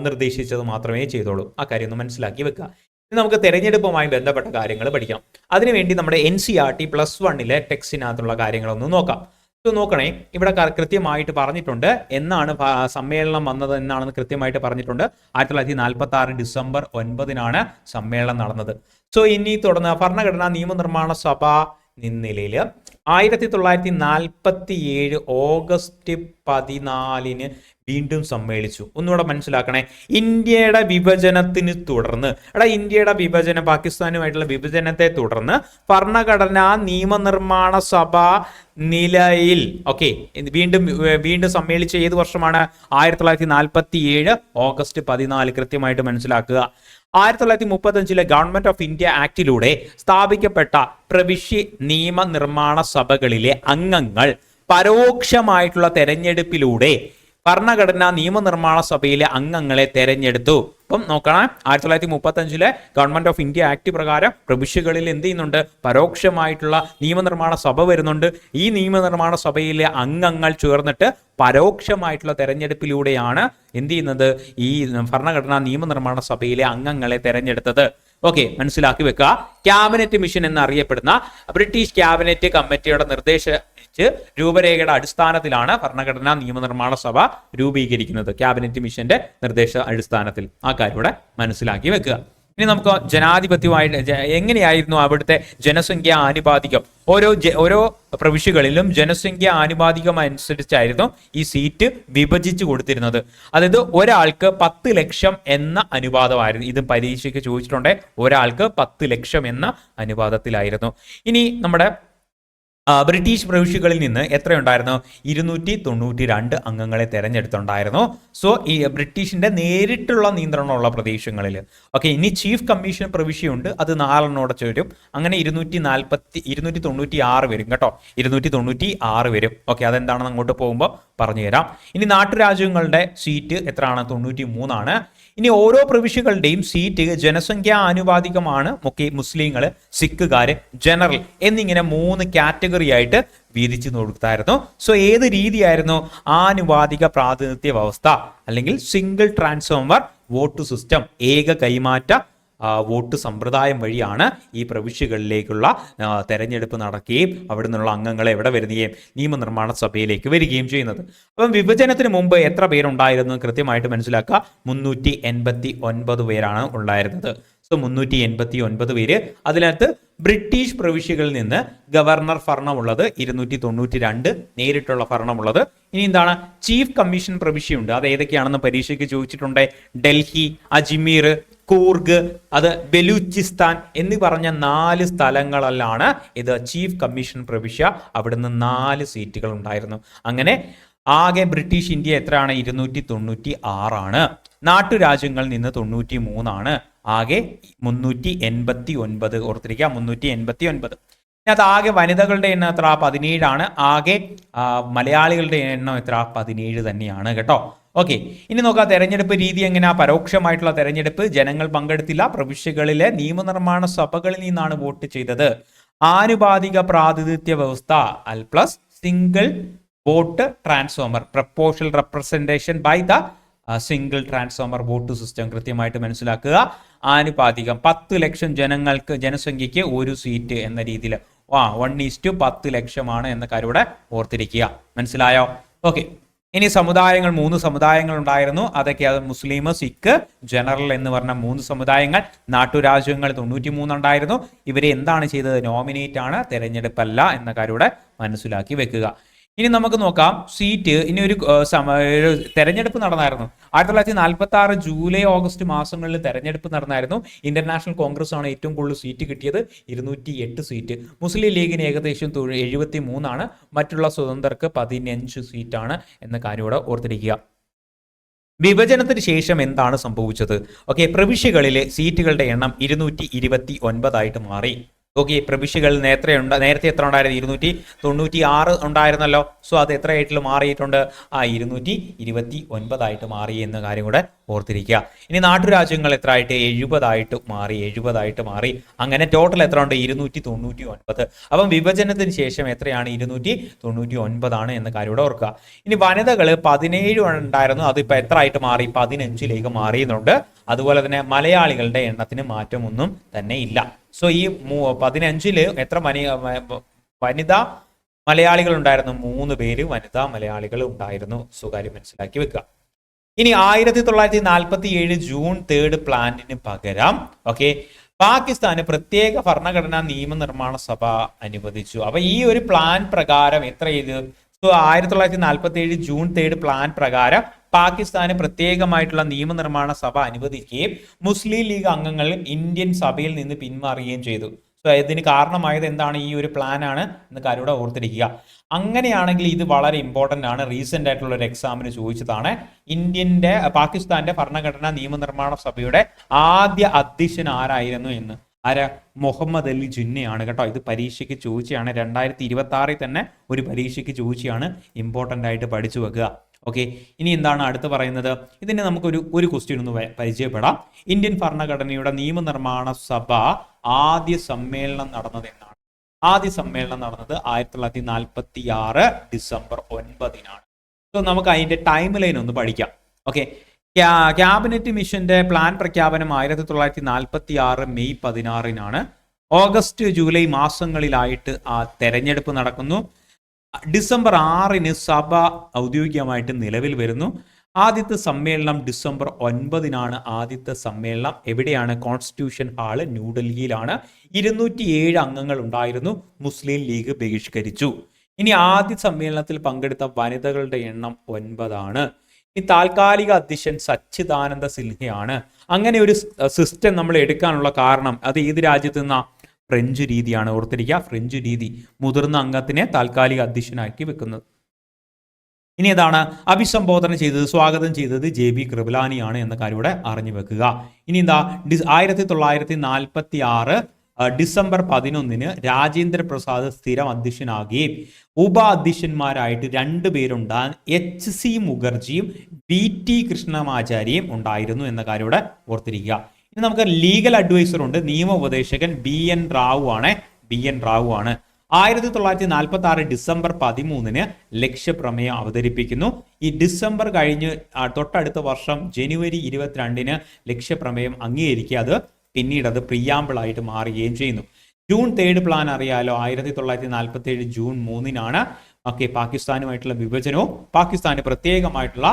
നിർദ്ദേശിച്ചത് മാത്രമേ ചെയ്തോളൂ. ആ കാര്യം ഒന്ന് മനസ്സിലാക്കി വെക്കുക. നമുക്ക് തെരഞ്ഞെടുപ്പുമായി ബന്ധപ്പെട്ട കാര്യങ്ങൾ പഠിക്കാം. അതിനുവേണ്ടി നമ്മുടെ NCERT +1 ടെക്സ്റ്റിനകത്തുള്ള കാര്യങ്ങളൊന്ന് നോക്കാം. നോക്കണേ, ഇവിടെ കൃത്യമായിട്ട് പറഞ്ഞിട്ടുണ്ട് എന്നാണ് സമ്മേളനം വന്നത് എന്നാണെന്ന് കൃത്യമായിട്ട് പറഞ്ഞിട്ടുണ്ട്. 1946 ഡിസംബർ 9 സമ്മേളനം നടന്നത്. സോ ഇനി തുടർന്ന് ഭരണഘടനാ നിയമനിർമ്മാണ സഭ നിലയിൽ 1947 ഓഗസ്റ്റ് 14 വീണ്ടും സമ്മേളിച്ചു. ഒന്നുകൂടെ മനസ്സിലാക്കണേ, ഇന്ത്യയുടെ വിഭജനത്തിന് തുടർന്ന് പാകിസ്ഥാനുമായിട്ടുള്ള വിഭജനത്തെ തുടർന്ന് ഭരണഘടനാ നിയമനിർമ്മാണ സഭ നിലയിൽ വീണ്ടും സമ്മേളിച്ച ഏത് വർഷമാണ്? 1947 ഓഗസ്റ്റ് 14. കൃത്യമായിട്ട് മനസ്സിലാക്കുക. 1935 ഗവൺമെന്റ് ഓഫ് ഇന്ത്യ ആക്ടിലൂടെ സ്ഥാപിക്കപ്പെട്ട പ്രവിശ്യ നിയമനിർമ്മാണ സഭകളിലെ അംഗങ്ങൾ പരോക്ഷമായിട്ടുള്ള തെരഞ്ഞെടുപ്പിലൂടെ ഭരണഘടനാ നിയമനിർമ്മാണ സഭയിലെ അംഗങ്ങളെ തെരഞ്ഞെടുത്തു. അപ്പം നോക്കണം, 1935 ഗവൺമെന്റ് ഓഫ് ഇന്ത്യ ആക്ട് പ്രകാരം പ്രവിശ്യകളിൽ എന്ത് ചെയ്യുന്നുണ്ട്? പരോക്ഷമായിട്ടുള്ള നിയമനിർമ്മാണ സഭ വരുന്നുണ്ട്. ഈ നിയമനിർമ്മാണ സഭയിലെ അംഗങ്ങൾ ചേർന്നിട്ട് പരോക്ഷമായിട്ടുള്ള തെരഞ്ഞെടുപ്പിലൂടെയാണ് എന്ത് ചെയ്യുന്നത്? ഈ ഭരണഘടനാ നിയമനിർമ്മാണ സഭയിലെ അംഗങ്ങളെ തെരഞ്ഞെടുത്തത്. ഓക്കെ, മനസ്സിലാക്കി വെക്കുക. ക്യാബിനറ്റ് മിഷൻ എന്നറിയപ്പെടുന്ന ബ്രിട്ടീഷ് ക്യാബിനറ്റ് കമ്മിറ്റിയുടെ രൂപരേഖയുടെ അടിസ്ഥാനത്തിലാണ് ഭരണഘടനാ നിയമനിർമ്മാണ സഭ രൂപീകരിക്കുന്നത്. ക്യാബിനറ്റ് മിഷന്റെ നിർദ്ദേശ അടിസ്ഥാനത്തിൽ. ആ കാര്യം കൂടെ മനസ്സിലാക്കി വെക്കുക. ഇനി നമുക്ക് ജനാധിപത്യമായിട്ട് എങ്ങനെയായിരുന്നു അവിടുത്തെ ജനസംഖ്യ ആനുപാതികം? ഓരോ പ്രവിശ്യകളിലും ജനസംഖ്യ ആനുപാതികം അനുസരിച്ചായിരുന്നു ഈ സീറ്റ് വിഭജിച്ചു കൊടുത്തിരുന്നത്. അതായത് ഒരാൾക്ക് 10 ലക്ഷം എന്ന അനുപാതമായിരുന്നു. ഇത് പരീക്ഷയ്ക്ക് ചോദിച്ചിട്ടുണ്ട്. ഒരാൾക്ക് 10 ലക്ഷം എന്ന അനുപാതത്തിലായിരുന്നു. ഇനി നമ്മുടെ ബ്രിട്ടീഷ് പ്രവിശ്യകളിൽ നിന്ന് എത്രയുണ്ടായിരുന്നു? 292 അംഗങ്ങളെ തെരഞ്ഞെടുത്തുണ്ടായിരുന്നു. സോ ഈ ബ്രിട്ടീഷിന്റെ നേരിട്ടുള്ള നിയന്ത്രണമുള്ള പ്രദേശങ്ങളിൽ. ഓക്കെ, ഇനി ചീഫ് കമ്മീഷൻ പ്രവിശ്യയുണ്ട്, അത് 4 ചേരും. അങ്ങനെ 296 വരും കേട്ടോ. 296 വരും. ഓക്കെ, അതെന്താണെന്ന് അങ്ങോട്ട് പോകുമ്പോൾ പറഞ്ഞു തരാം. ഇനി നാട്ടുരാജ്യങ്ങളുടെ സീറ്റ് എത്രയാണ്? 93 ആണ്. ഇനി ഓരോ പ്രവിശ്യകളുടെയും സീറ്റ് ജനസംഖ്യാ ആനുപാതികമാണ്. മുസ്ലിങ്ങൾ, സിഖുകാര്, ജനറൽ എന്നിങ്ങനെ 3 കാറ്റഗറി ആയിട്ട് വീതിച്ചു കൊടുത്തായിരുന്നു. സോ ഏത് രീതിയായിരുന്നു? ആനുപാതിക പ്രാതിനിധ്യ വ്യവസ്ഥ അല്ലെങ്കിൽ സിംഗിൾ ട്രാൻസ്ഫോമർ വോട്ട് സിസ്റ്റം, ഏക കൈമാറ്റ വോട്ട് സമ്പ്രദായം വഴിയാണ് ഈ പ്രവിശ്യകളിലേക്കുള്ള തെരഞ്ഞെടുപ്പ് നടക്കുകയും അവിടെ നിന്നുള്ള അംഗങ്ങളെ എവിടെ വരികയും നിയമനിർമ്മാണ സഭയിലേക്ക് വരികയും ചെയ്യുന്നത്. അപ്പം വിഭജനത്തിന് മുമ്പ് എത്ര പേരുണ്ടായിരുന്നു കൃത്യമായിട്ട് മനസ്സിലാക്കുക. 389 പേരാണ് ഉണ്ടായിരുന്നത്. സോ 389 പേര്. അതിനകത്ത് ബ്രിട്ടീഷ് പ്രവിശ്യകളിൽ നിന്ന് ഗവർണർ ഭരണമുള്ളത് 292, നേരിട്ടുള്ള ഭരണമുള്ളത്. ഇനി എന്താണ്? ചീഫ് കമ്മീഷൻ പ്രവിശ്യയുണ്ട്. അത് ഏതൊക്കെയാണെന്ന് പരീക്ഷയ്ക്ക് ചോദിച്ചിട്ടുണ്ട്. ഡൽഹി, അജ്മീർ, കൂർഗ്, അത് ബലൂചിസ്ഥാൻ എന്നീ പറഞ്ഞ 4 സ്ഥലങ്ങളിലാണ് ഇത് ചീഫ് കമ്മീഷൻ പ്രവിശ്യ. അവിടുന്ന് 4 സീറ്റുകൾ ഉണ്ടായിരുന്നു. അങ്ങനെ ആകെ ബ്രിട്ടീഷ് ഇന്ത്യ എത്രയാണ്? 296 നാട്ടുരാജ്യങ്ങളിൽ നിന്ന് 93 ആകെ 389. ഓർത്തിരിക്കുക, 389. അത് ആകെ വനിതകളുടെ എണ്ണം എത്ര? 17 ആകെ മലയാളികളുടെ എണ്ണം എത്ര? 17 തന്നെയാണ് കേട്ടോ. ഓക്കെ, ഇനി നോക്കാം തെരഞ്ഞെടുപ്പ് രീതി എങ്ങനെയാ? പരോക്ഷമായിട്ടുള്ള തെരഞ്ഞെടുപ്പ്, ജനങ്ങൾ പങ്കെടുത്തില്ല. പ്രവിശ്യകളിലെ നിയമനിർമ്മാണ സഭകളിൽ നിന്നാണ് വോട്ട് ചെയ്തത്. ആനുപാതിക പ്രാതിനിധ്യ വ്യവസ്ഥ plus single vote transformer, proportional representation by the single transformer vote system. കൃത്യമായിട്ട് മനസ്സിലാക്കുക. ആനുപാതികം 10 ലക്ഷം ജനസംഖ്യയ്ക്ക് ഒരു സീറ്റ് എന്ന രീതിയിൽ 1:10 ലക്ഷമാണ് എന്ന കാര്യം ഇവിടെ ഓർത്തിരിക്കുക. മനസ്സിലായോ? ഓക്കെ, ഇനി സമുദായങ്ങൾ 3 സമുദായങ്ങൾ ഉണ്ടായിരുന്നു. അതൊക്കെ മുസ്ലിം, സിഖ്, ജനറൽ എന്ന് പറഞ്ഞ 3 സമുദായങ്ങൾ. നാട്ടുരാജ്യങ്ങൾ 93 ഉണ്ടായിരുന്നു. ഇവരെ എന്താണ് ചെയ്തത്? നോമിനേറ്റ് ആണ്, തെരഞ്ഞെടുപ്പല്ല എന്ന കാര്യം ഇവിടെ മനസ്സിലാക്കി വെക്കുക. ഇനി നമുക്ക് നോക്കാം സീറ്റ്. ഇനി ഒരു തെരഞ്ഞെടുപ്പ് നടന്നായിരുന്നു 1946 ജൂലൈ ഓഗസ്റ്റ് മാസങ്ങളിൽ തെരഞ്ഞെടുപ്പ് നടന്നായിരുന്നു. ഇന്റർനാഷണൽ കോൺഗ്രസ് ആണ് ഏറ്റവും കൂടുതൽ സീറ്റ് കിട്ടിയത്, 208 സീറ്റ്. മുസ്ലിം ലീഗിന് ഏകദേശം 73 മറ്റുള്ള സ്വതന്ത്രർക്ക് 15 സീറ്റാണ് എന്ന കാര്യം ഇവിടെ ഓർത്തിരിക്കുക. വിഭജനത്തിന് ശേഷം എന്താണ് സംഭവിച്ചത്? ഓക്കെ, പ്രവിശ്യകളിലെ സീറ്റുകളുടെ എണ്ണം 229 മാറി. ഓക്കെ, പ്രവിശ്യകൾ നേരത്തെ എത്ര ഉണ്ടായിരുന്നു? 296 ഉണ്ടായിരുന്നല്ലോ. സോ അത് എത്രയായിട്ട് മാറിയിട്ടുണ്ട്? 229 മാറി എന്ന കാര്യം കൂടെ ഓർത്തിരിക്കുക. ഇനി നാട്ടുരാജ്യങ്ങൾ എത്ര ആയിട്ട്? 70 മാറി. അങ്ങനെ ടോട്ടൽ എത്ര ഉണ്ട്? 299. അപ്പം വിഭജനത്തിന് ശേഷം എത്രയാണ്? 299 എന്ന കാര്യം കൂടെ ഓർക്കുക. ഇനി വനിതകൾ 17 ഉണ്ടായിരുന്നു. അതിപ്പോൾ എത്ര ആയിട്ട് മാറി? 15 മാറിയുന്നുണ്ട്. അതുപോലെ തന്നെ മലയാളികളുടെ എണ്ണത്തിന് മാറ്റമൊന്നും തന്നെ ഇല്ല. സോ ഈ 15 എത്ര വനിതാ മലയാളികൾ ഉണ്ടായിരുന്നു? 3 പേര് വനിതാ മലയാളികൾ ഉണ്ടായിരുന്നു. സ്വകാര്യം മനസ്സിലാക്കി വെക്കുക. ഇനി 1947 ജൂൺ 3 പ്ലാനിന് പകരം പാകിസ്ഥാന് പ്രത്യേക ഭരണഘടനാ നിയമനിർമ്മാണ സഭ അനുവദിച്ചു. അപ്പൊ ഈ ഒരു പ്ലാൻ പ്രകാരം എത്ര ചെയ്തു? സോ 1947 ജൂൺ 3 പ്ലാൻ പ്രകാരം പാകിസ്ഥാന് പ്രത്യേകമായിട്ടുള്ള നിയമനിർമ്മാണ സഭ അനുവദിക്കുകയും മുസ്ലിം ലീഗ് അംഗങ്ങൾ ഇന്ത്യൻ സഭയിൽ നിന്ന് പിന്മാറുകയും ചെയ്തു. സോ ഇതിന് കാരണമായത് എന്താണ്? ഈ ഒരു പ്ലാൻ ആണ് എന്ന കാര്യം കൂടെ ഓർത്തിരിക്കുക. അങ്ങനെയാണെങ്കിൽ ഇത് വളരെ ഇമ്പോർട്ടന്റ് ആണ്. റീസെന്റ് ആയിട്ടുള്ള ഒരു എക്സാമിന് ചോദിച്ചതാണ്. പാകിസ്ഥാന്റെ ഭരണഘടനാ നിയമനിർമ്മാണ സഭയുടെ ആദ്യ അധ്യക്ഷൻ ആരായിരുന്നു എന്ന്. ആരാ? മുഹമ്മദ് അലി ജിന്നയാണ് കേട്ടോ. ഇത് പരീക്ഷയ്ക്ക് ചോദിച്ചാണ്, 2026 തന്നെ ഒരു പരീക്ഷയ്ക്ക് ചോദിച്ചാണ്. ഇമ്പോർട്ടൻ്റ് ആയിട്ട് പഠിച്ചു വെക്കുക. ഓക്കെ, ഇനി എന്താണ് അടുത്ത് പറയുന്നത്? ഇതിന് നമുക്കൊരു ക്വസ്റ്റ്യൻ ഒന്ന് പരിചയപ്പെടാം. ഇന്ത്യൻ ഭരണഘടനയുടെ നിയമനിർമ്മാണ സഭ ആദ്യ സമ്മേളനം നടന്നത് എന്നാണ്? ആദ്യ സമ്മേളനം നടന്നത് 1946 ഡിസംബർ 9-നാണ്. സോ നമുക്ക് അതിന്റെ ടൈം ലൈൻ ഒന്ന് പഠിക്കാം. ഓക്കെ, ക്യാബിനറ്റ് മിഷന്റെ പ്ലാൻ പ്രഖ്യാപനം 1946 മെയ് 16-നാണ്. ഓഗസ്റ്റ് ജൂലൈ മാസങ്ങളിലായിട്ട് ആ തെരഞ്ഞെടുപ്പ് നടക്കുന്നു. ഡിസംബർ 6-ന് സഭ ഔദ്യോഗികമായിട്ട് നിലവിൽ വരുന്നു. ആദ്യത്തെ സമ്മേളനം ഡിസംബർ 9-നാണ്. ആദ്യത്തെ സമ്മേളനം എവിടെയാണ്? Constitution hall, ന്യൂഡൽഹിയിലാണ്. 207 അംഗങ്ങൾ ഉണ്ടായിരുന്നു. മുസ്ലിം ലീഗ് ബഹിഷ്കരിച്ചു. ഇനി ആദ്യ സമ്മേളനത്തിൽ പങ്കെടുത്ത വനിതകളുടെ എണ്ണം 9 ഈ താൽക്കാലിക അധ്യക്ഷൻ സച്ചിദാനന്ദ സിൻഹയാണ്. അങ്ങനെ ഒരു സിസ്റ്റം നമ്മൾ എടുക്കാനുള്ള കാരണം അത് ഏത് രാജ്യത്ത് നിന്നാ? ഫ്രഞ്ച് രീതിയാണ്. ഓർത്തിരിക്കുക, ഫ്രഞ്ച് രീതി, മുതിർന്ന അംഗത്തിനെ താൽക്കാലിക അധ്യക്ഷനാക്കി വെക്കുന്നത്. ഇനി ഏതാണ് അഭിസംബോധന ചെയ്തത്, സ്വാഗതം ചെയ്തത് JB കൃപലാനിയാണ് എന്ന കാര്യം ഇവിടെ അറിഞ്ഞു വെക്കുക. ഇനി എന്താ? 1946 ഡിസംബർ 11-ന് രാജേന്ദ്ര പ്രസാദ് സ്ഥിരം അധ്യക്ഷനാകുകയും ഉപ അധ്യക്ഷന്മാരായിട്ട് 2 പേരുണ്ടാകും. HC മുഖർജിയും BT കൃഷ്ണമാചാര്യയും ഉണ്ടായിരുന്നു എന്ന കാര്യം ഇവിടെ ഓർത്തിരിക്കുക. ഇനി നമുക്ക് ലീഗൽ അഡ്വൈസർ ഉണ്ട്, നിയമ ഉപദേശകൻ BN റാവു ആണ്. 1946 ഡിസംബർ 13-ന് ലക്ഷ്യപ്രമേയം അവതരിപ്പിക്കുന്നു. ഈ ഡിസംബർ കഴിഞ്ഞ് തൊട്ടടുത്ത വർഷം ജനുവരി 22-ന് ലക്ഷ്യപ്രമേയം അംഗീകരിക്കുക. അത് പിന്നീട് അത് പ്രിയാമ്പിൾ ആയിട്ട് മാറുകയും ചെയ്യുന്നു. ജൂൺ 3 പ്ലാൻ അറിയാലോ, 1947 ജൂൺ 3-നാണ്. ഓക്കെ, പാകിസ്ഥാനുമായിട്ടുള്ള വിഭജനവും പാകിസ്ഥാന് പ്രത്യേകമായിട്ടുള്ള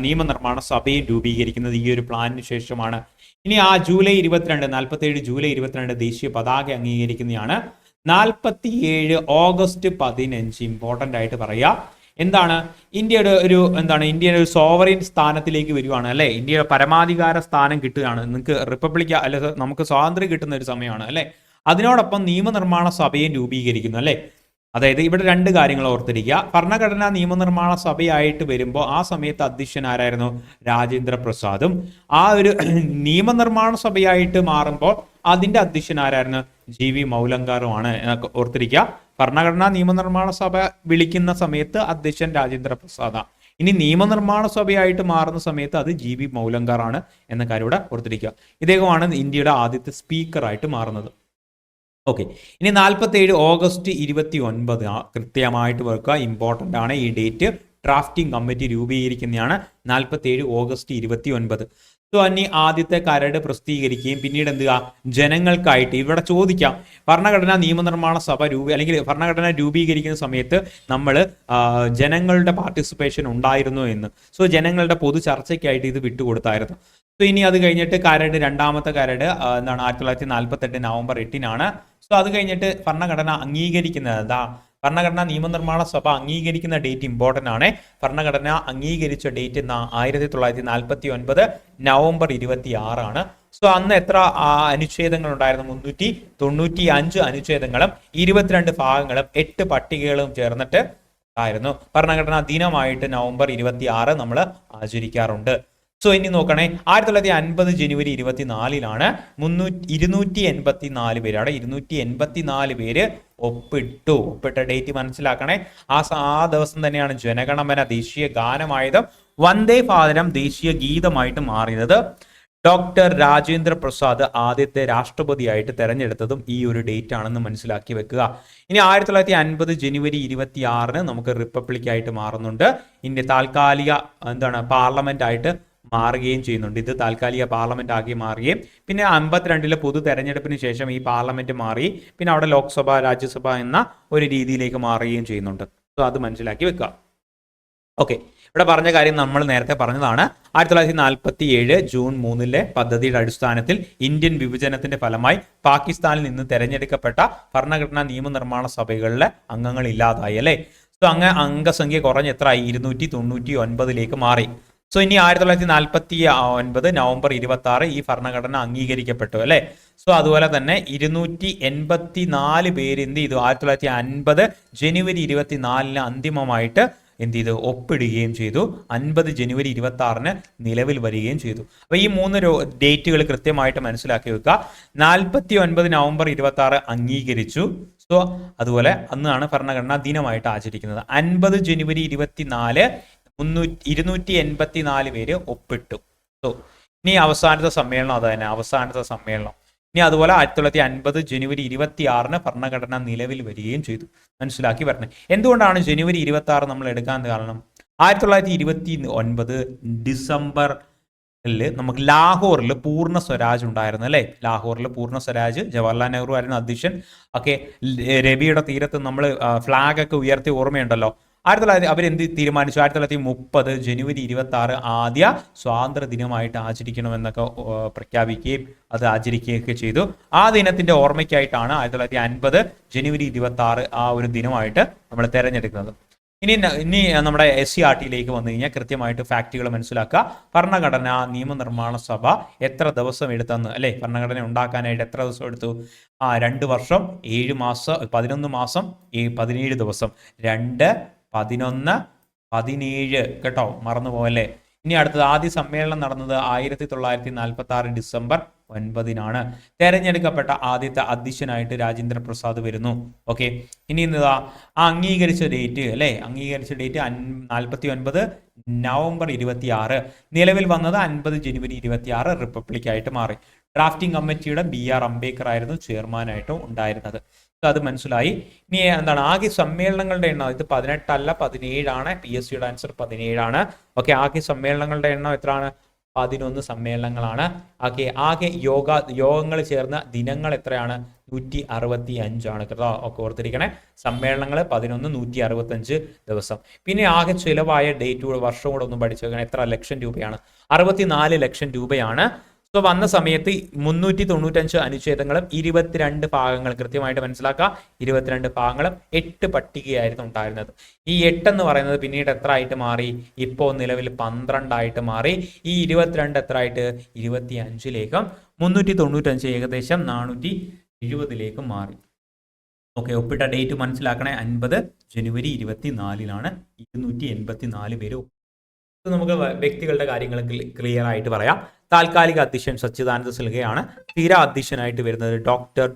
നിയമനിർമ്മാണ സഭയും രൂപീകരിക്കുന്നത് ഈ ഒരു പ്ലാനിന് ശേഷമാണ്. ഇനി ആ ജൂലൈ 22, 47 ജൂലൈ 22 ദേശീയ പതാക അംഗീകരിക്കുന്നതാണ്. 47 ഓഗസ്റ്റ് 15 ഇമ്പോർട്ടൻ്റ് ആയിട്ട് പറയാം. എന്താണ്? ഇന്ത്യയുടെ ഒരു സോവറിൻ സ്ഥാനത്തിലേക്ക് വരുവാണ് അല്ലെ. ഇന്ത്യയുടെ പരമാധികാര സ്ഥാനം കിട്ടുകയാണ്. നിങ്ങൾക്ക് റിപ്പബ്ലിക് അല്ലെ, നമുക്ക് സ്വാതന്ത്ര്യം കിട്ടുന്ന ഒരു സമയമാണ് അല്ലെ. അതിനോടൊപ്പം നിയമനിർമ്മാണ സഭയും രൂപീകരിക്കുന്നു അല്ലെ. അതായത് ഇവിടെ 2 കാര്യങ്ങൾ ഓർത്തിരിക്കുക. ഭരണഘടനാ നിയമനിർമ്മാണ സഭയായിട്ട് വരുമ്പോൾ ആ സമയത്ത് അധ്യക്ഷൻ ആരായിരുന്നു? രാജേന്ദ്ര പ്രസാദും. ആ ഒരു നിയമനിർമ്മാണ സഭയായിട്ട് മാറുമ്പോൾ അതിന്റെ അധ്യക്ഷൻ ആരായിരുന്നു? GV മൗലങ്കാറുമാണ്. ഓർത്തിരിക്കുക, ഭരണഘടനാ നിയമനിർമ്മാണ സഭ വിളിക്കുന്ന സമയത്ത് അധ്യക്ഷൻ രാജേന്ദ്ര പ്രസാദ്. ഇനി നിയമനിർമ്മാണ സഭയായിട്ട് മാറുന്ന സമയത്ത് അത് GV മൗലങ്കാറാണ് എന്ന കാര്യം ഇവിടെ ഓർത്തിരിക്കുക. ഇദ്ദേഹമാണ് ഇന്ത്യയുടെ ആദ്യത്തെ സ്പീക്കറായിട്ട് മാറുന്നത്. ഓക്കെ, ഇനി 47 ഓഗസ്റ്റ് 29 കൃത്യമായിട്ട് വെക്കുക, ഇമ്പോർട്ടൻ്റ് ആണ് ഈ ഡേറ്റ്. ഡ്രാഫ്റ്റിംഗ് കമ്മിറ്റി രൂപീകരിക്കുന്നതാണ് 47 ഓഗസ്റ്റ് 29. സോ ഇനി ആദ്യത്തെ കരട് പ്രസിദ്ധീകരിക്കുകയും പിന്നീട് എന്തുക ജനങ്ങൾക്കായിട്ട് ഇവിടെ ചോദിക്കാം, ഭരണഘടനാ നിയമനിർമ്മാണ സഭ അല്ലെങ്കിൽ ഭരണഘടന രൂപീകരിക്കുന്ന സമയത്ത് നമ്മൾ ജനങ്ങളുടെ പാർട്ടിസിപ്പേഷൻ ഉണ്ടായിരുന്നു എന്ന്. സോ ജനങ്ങളുടെ പൊതു ചർച്ചയ്ക്കായിട്ട് ഇത് വിട്ടുകൊടുത്തായിരുന്നു. സോ ഇനി അത് കഴിഞ്ഞിട്ട് കരട്, രണ്ടാമത്തെ കരട് 1948 നവംബർ 8-നാണ്. സോ അത് കഴിഞ്ഞിട്ട് ഭരണഘടന അംഗീകരിക്കുന്നത് ഭരണഘടനാ നിയമനിർമ്മാണ സഭ അംഗീകരിക്കുന്ന ഡേറ്റ് ഇമ്പോർട്ടൻ്റ് ആണ്. ഭരണഘടന അംഗീകരിച്ച ഡേറ്റ് 1949 നവംബർ 26 സോ അന്ന് എത്ര അനുച്ഛേദങ്ങൾ ഉണ്ടായിരുന്നു? 395 അനുച്ഛേദങ്ങളും 22 ഭാഗങ്ങളും 8 പട്ടികകളും ചേർന്നിട്ട് ആയിരുന്നു. ഭരണഘടനാ ദിനമായിട്ട് നവംബർ 26 നമ്മൾ ആചരിക്കാറുണ്ട്. സോ ഇനി നോക്കണേ, 1950 ജനുവരി 24-ലാണ് 284 പേര്, അവിടെ 284 പേര് ഒപ്പിട്ട ഡേറ്റ് മനസ്സിലാക്കണേ. ആ ദിവസം തന്നെയാണ് ജനഗണമന ദേശീയ ഗാനമായതും വന്ദേ ഭാരതം ദേശീയ ഗീതമായിട്ട് മാറിയത്. ഡോക്ടർ രാജേന്ദ്ര പ്രസാദ് ആദ്യത്തെ രാഷ്ട്രപതിയായിട്ട് തെരഞ്ഞെടുത്തതും ഈ ഒരു ഡേറ്റ് ആണെന്ന് മനസ്സിലാക്കി വെക്കുക. ഇനി 1950 ജനുവരി 26-ന് നമുക്ക് റിപ്പബ്ലിക് ആയിട്ട് മാറുന്നുണ്ട്. ഇന്ത്യ താൽക്കാലിക പാർലമെന്റ് ആയിട്ട് മാറുകയും ചെയ്യുന്നുണ്ട്. ഇത് താൽക്കാലിക പാർലമെന്റ് ആക്കി മാറുകയും പിന്നെ 52-ലെ പൊതു തെരഞ്ഞെടുപ്പിന് ശേഷം ഈ പാർലമെന്റ് മാറി പിന്നെ അവിടെ ലോക്സഭ രാജ്യസഭ എന്ന ഒരു രീതിയിലേക്ക് മാറുകയും ചെയ്യുന്നുണ്ട്. സോ അത് മനസ്സിലാക്കി വെക്കുക. ഓക്കെ, ഇവിടെ പറഞ്ഞ കാര്യം നമ്മൾ നേരത്തെ പറഞ്ഞതാണ്. 1947 ജൂൺ 3-ലെ പദ്ധതിയുടെ അടിസ്ഥാനത്തിൽ ഇന്ത്യൻ വിഭജനത്തിന്റെ ഫലമായി പാകിസ്ഥാനിൽ നിന്ന് തെരഞ്ഞെടുക്കപ്പെട്ട ഭരണഘടനാ നിയമനിർമ്മാണ സഭകളിലെ അംഗങ്ങൾ ഇല്ലാതായി അല്ലേ. സോ അംഗസംഖ്യ കുറഞ്ഞ് എത്രയായി? 299 മാറി. സോ ഇനി 1949 നവംബർ 26 ഈ ഭരണഘടന അംഗീകരിക്കപ്പെട്ടു അല്ലെ. സോ അതുപോലെ തന്നെ 284 പേര് എന്ത് ചെയ്തു? 1950 ജനുവരി 24-ന് അന്തിമമായിട്ട് എന്ത് ചെയ്തു, ഒപ്പിടുകയും ചെയ്തു. 50 ജനുവരി 26 നിലവിൽ വരികയും ചെയ്തു. അപ്പോൾ ഈ 3 ഡേറ്റുകൾ കൃത്യമായിട്ട് മനസ്സിലാക്കി വെക്കുക. 49 നവംബർ 26 അംഗീകരിച്ചു. സോ അതുപോലെ അന്നാണ് ഭരണഘടനാ ദിനമായിട്ട് ആചരിക്കുന്നത്. 50 ജനുവരി 24 284 പേര് ഒപ്പിട്ടു. സോ ഇനി അവസാനത്തെ സമ്മേളനം അത് തന്നെ, അവസാനത്തെ സമ്മേളനം. ഇനി അതുപോലെ 1950 ജനുവരി 26 ഭരണഘടന നിലവിൽ വരികയും ചെയ്തു. മനസ്സിലാക്കി വരണേ. എന്തുകൊണ്ടാണ് ജനുവരി 26 നമ്മൾ എടുക്കാൻ കാരണം? 1929 ഡിസംബറിൽ നമുക്ക് ലാഹോറിൽ പൂർണ്ണ സ്വരാജ് ഉണ്ടായിരുന്നു അല്ലേ. ലാഹോറിൽ പൂർണ്ണ സ്വരാജ്, ജവഹർലാൽ നെഹ്റു ആയിരുന്നു അധ്യക്ഷൻ. ഓക്കെ, രവിയുടെ തീരത്ത് നമ്മൾ ഫ്ലാഗ് ഒക്കെ ഉയർത്തി ഓർമ്മയുണ്ടല്ലോ. അവരെന്ത് തീരുമാനിച്ചു? 1930 ജനുവരി 26 ആദ്യ സ്വാതന്ത്ര്യ ദിനമായിട്ട് ആചരിക്കണമെന്നൊക്കെ പ്രഖ്യാപിക്കുകയും അത് ആചരിക്കുകയൊക്കെ ചെയ്തു. ആ ദിനത്തിന്റെ ഓർമ്മയ്ക്കായിട്ടാണ് 1950 ജനുവരി 26 ആ ഒരു ദിനമായിട്ട് നമ്മൾ തിരഞ്ഞെടുക്കുന്നത്. ഇനി നമ്മുടെ SCERT വന്നു കഴിഞ്ഞാൽ കൃത്യമായിട്ട് ഫാക്റ്റുകൾ മനസ്സിലാക്കുക. ഭരണഘടനാ നിയമനിർമ്മാണ സഭ എത്ര ദിവസം എടുത്തെന്ന് അല്ലേ, ഭരണഘടന ഉണ്ടാക്കാനായിട്ട് എത്ര ദിവസം എടുത്തു? 2 വർഷം 7 മാസം 11 മാസം 17 ദിവസം. 2, 11, 17 കേട്ടോ, മറന്നു പോകല്ലേ. ഇനി അടുത്തത് ആദ്യ സമ്മേളനം നടന്നത് 1946 ഡിസംബർ 9 തെരഞ്ഞെടുക്കപ്പെട്ട ആദ്യത്തെ അധ്യക്ഷനായിട്ട് രാജേന്ദ്ര പ്രസാദ് വരുന്നു. ഓക്കെ, ഇനി ആ അംഗീകരിച്ച ഡേറ്റ് അല്ലേ, അംഗീകരിച്ച ഡേറ്റ് 49 നവംബർ 26. നിലവിൽ വന്നത് 50 ജനുവരി 26 റിപ്പബ്ലിക് ആയിട്ട് മാറി. ഡ്രാഫ്റ്റിംഗ് കമ്മിറ്റിയുടെ BR അംബേദ്കർ ആയിരുന്നു ചെയർമാനായിട്ട് ഉണ്ടായിരുന്നത്. അത് മനസ്സിലായി. ഇനി എന്താണ് ആകെ സമ്മേളനങ്ങളുടെ എണ്ണം? ഇത് 18 അല്ല 17. PSCയുടെ ആൻസർ 17. ഓക്കെ, ആകെ സമ്മേളനങ്ങളുടെ എണ്ണം എത്രയാണ്? 11 സമ്മേളനങ്ങളാണ്. ആകെ യോഗങ്ങൾ ചേർന്ന ദിനങ്ങൾ എത്രയാണ്? 165 കേട്ടോ. ഒക്കെ ഓർത്തിരിക്കണേ. സമ്മേളനങ്ങൾ 11, 165 ദിവസം. പിന്നെ ആകെ ചിലവായ ഡേറ്റ് വർഷം കൂടെ ഒന്ന് പഠിച്ചു വെക്കണം. എത്ര ലക്ഷം രൂപയാണ്? 64 ലക്ഷം രൂപയാണ്. സോ വന്ന സമയത്ത് 395 അനുച്ഛേദങ്ങളും 22 ഭാഗങ്ങൾ കൃത്യമായിട്ട് മനസ്സിലാക്കുക. 22 ഭാഗങ്ങളും 8 പട്ടികയായിരുന്നു ഉണ്ടായിരുന്നത്. ഈ 8 എന്ന് പറയുന്നത് പിന്നീട് എത്ര ആയിട്ട് മാറി? ഇപ്പോൾ നിലവിൽ 12 ആയിട്ട് മാറി. ഈ 22 എത്ര ആയിട്ട്? 25ലേക്കും 395 ഏകദേശം 470ലേക്കും മാറി. ഓക്കെ, ഒപ്പിട്ട ഡേറ്റ് മനസ്സിലാക്കണേ. 50 ജനുവരി 24 284 പേര്. നമുക്ക് വ്യക്തികളുടെ കാര്യങ്ങൾ ക്ലിയർ ആയിട്ട് പറയാം. താൽക്കാലിക അധ്യക്ഷൻ സച്ചിദാനന്ദ സിൻഹയാണ്. സ്ഥിര അധ്യക്ഷനായിട്ട് വരുന്നത് ഡോക്ടർ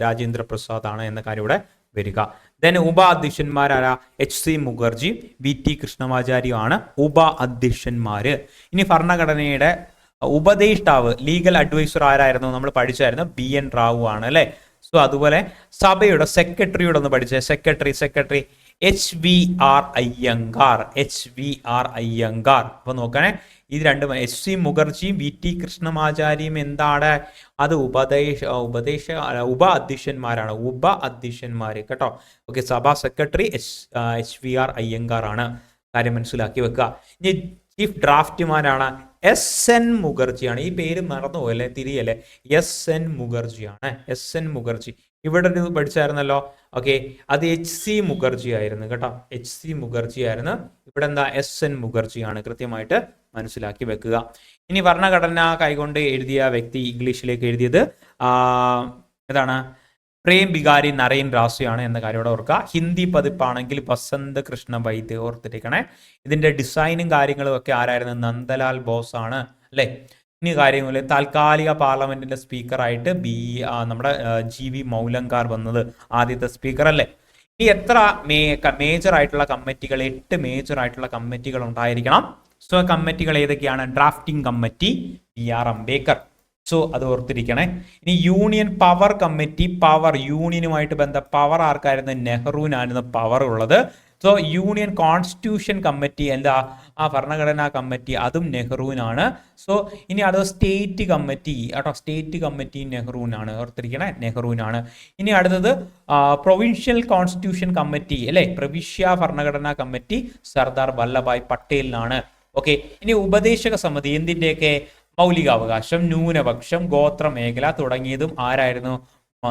രാജേന്ദ്ര പ്രസാദ് ആണ് എന്ന കാര്യം ഇവിടെ വരിക. ദെൻ ഉപ അധ്യക്ഷന്മാരായ HC മുഖർജി, VT കൃഷ്ണമാചാര്യയാണ് ഉപ അധ്യക്ഷന്മാര്. ഇനി ഭരണഘടനയുടെ ഉപദേഷ്ടാവ് ലീഗൽ അഡ്വൈസർ ആരായിരുന്നു? നമ്മൾ പഠിച്ചായിരുന്നു BN റാവു ആണ് അല്ലെ. സോ അതുപോലെ സഭയുടെ സെക്രട്ടറിയോട് ഒന്ന് പഠിച്ച സെക്രട്ടറി HVR അയ്യങ്കാർ. അപ്പൊ നോക്കണേ, ഇത് രണ്ടും HC മുഖർജിയും VT കൃഷ്ണമാചാരിയും എന്താണ്? അത് ഉപ അധ്യക്ഷന്മാരാണ്. ഉപ അധ്യക്ഷന്മാര് കേട്ടോ. ഓക്കെ, സഭാ സെക്രട്ടറി HVR അയ്യങ്കാർ ആണ്. കാര്യം മനസ്സിലാക്കി വെക്കുക. ഇനി ചീഫ് ഡ്രാഫ്റ്റ്മാനാണ് SN മുഖർജിയാണ്. ഈ പേര് മറന്നുപോയല്ലേ, തിരിയല്ലേ. SN മുഖർജിയാണ്. SN മുഖർജി ഇവിടെ പഠിച്ചായിരുന്നല്ലോ. ഓക്കെ, അത് HC മുഖർജി ആയിരുന്നു കേട്ടോ. HC മുഖർജി ആയിരുന്നു. ഇവിടെ എന്താ? SN മുഖർജിയാണ്. കൃത്യമായിട്ട് മനസ്സിലാക്കി വെക്കുക. ഇനി ഭരണഘടന കൈകൊണ്ട് എഴുതിയ വ്യക്തി ഇംഗ്ലീഷിലേക്ക് എഴുതിയത് ഏതാണ്? പ്രേം ബിഹാരി നരൈൻ റാസുയാണ് എന്ന കാര്യം ഓർക്കുക. ഹിന്ദി പതിപ്പാണെങ്കിൽ വസന്ത് കൃഷ്ണ വൈദ്യ. ഓർത്തിരിക്കണേ. ഇതിന്റെ ഡിസൈനും കാര്യങ്ങളും ഒക്കെ ആരായിരുന്നു? നന്ദലാൽ ബോസ് ആണ് അല്ലെ. ഇനി കാര്യങ്ങളിൽ താൽക്കാലിക പാർലമെന്റിന്റെ സ്പീക്കറായിട്ട് നമ്മുടെ GV മൗലങ്കാർ വന്നത് ആദ്യത്തെ സ്പീക്കർ അല്ലേ. ഇനി എത്ര മേജർ ആയിട്ടുള്ള കമ്മിറ്റികൾ? 8 മേജർ ആയിട്ടുള്ള കമ്മിറ്റികൾ ഉണ്ടായിരിക്കണം. സോ കമ്മിറ്റികൾ ഏതൊക്കെയാണ്? Drafting committee BR Ambedkar. So അത് ഓർത്തിരിക്കണേ. ഇനി യൂണിയൻ പവർ കമ്മിറ്റി. പവർ യൂണിയനുമായിട്ട് പവർ ആർക്കായിരുന്നു? നെഹ്റുവിനായിരുന്നു പവർ ഉള്ളത്. സോ യൂണിയൻ കോൺസ്റ്റിറ്റ്യൂഷൻ കമ്മിറ്റി എന്താ? ആ ഭരണഘടനാ കമ്മിറ്റി അതും നെഹ്റുവിനാണ്. സോ ഇനി അടുത്ത സ്റ്റേറ്റ് കമ്മിറ്റി കേട്ടോ. സ്റ്റേറ്റ് കമ്മിറ്റി നെഹ്റുവിനാണ്. ഓർത്തിരിക്കണേ, നെഹ്റുവിനാണ്. ഇനി അടുത്തത് പ്രൊവിൻഷ്യൽ കോൺസ്റ്റിറ്റ്യൂഷൻ കമ്മിറ്റി അല്ലെ, പ്രവിശ്യ ഭരണഘടനാ കമ്മിറ്റി സർദാർ വല്ലഭായ് പട്ടേലിനാണ്. ഓക്കെ, ഇനി ഉപദേശക സമിതി എന്തിന്റെയൊക്കെ? മൗലികാവകാശം, ന്യൂനപക്ഷം, ഗോത്ര മേഖല തുടങ്ങിയതും ആരായിരുന്നു?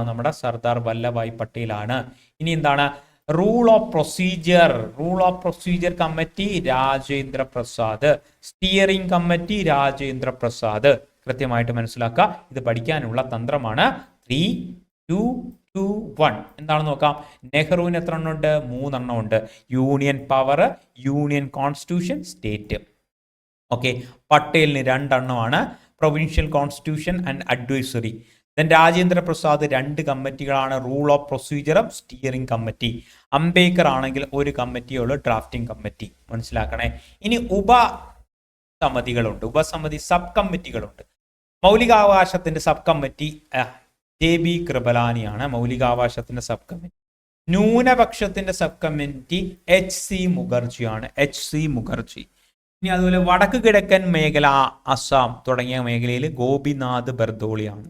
നമ്മുടെ സർദാർ വല്ലഭായ് പട്ടേലാണ്. ഇനി എന്താണ്? Rule of procedure committee Rajendra Prasad. Steering committee Rajendra Prasad. കൃത്യമായിട്ട് മനസ്സിലാക്കുക. ഇത് പഠിക്കാനുള്ള തന്ത്രമാണ് 3, 2, 2 1 എന്താണെന്ന് നോക്കാം. നെഹ്റുവിന് എത്ര എണ്ണം ഉണ്ട്? 3 എണ്ണം ഉണ്ട്. Union power, union constitution, state. Okay, പട്ടേലിന് 2 എണ്ണമാണ്. Provincial constitution and advisory. Then Rajendra Prasad 2 കമ്മിറ്റികളാണ്, റൂൾ ഓഫ് പ്രൊസീജിയറും സ്റ്റിയറിംഗ് കമ്മിറ്റി. അംബേദ്കർ ആണെങ്കിൽ 1 കമ്മിറ്റിയുള്ളൂ, ഡ്രാഫ്റ്റിംഗ് കമ്മിറ്റി. മനസ്സിലാക്കണേ. ഇനി ഉപസമിതികളുണ്ട്, ഉപസമിതി സബ് കമ്മിറ്റികളുണ്ട്. മൗലികാവകാശത്തിന്റെ സബ് കമ്മിറ്റി JB കൃപലാനിയാണ് മൗലികാവകാശത്തിന്റെ സബ് കമ്മിറ്റി. ന്യൂനപക്ഷത്തിന്റെ സബ് കമ്മിറ്റി HC മുഖർജിയാണ്, HC മുഖർജി. ഇനി അതുപോലെ വടക്ക് കിഴക്കൻ മേഖല, അസം തുടങ്ങിയ മേഖലയിൽ ഗോപിനാഥ് ബർദോളിയാണ്.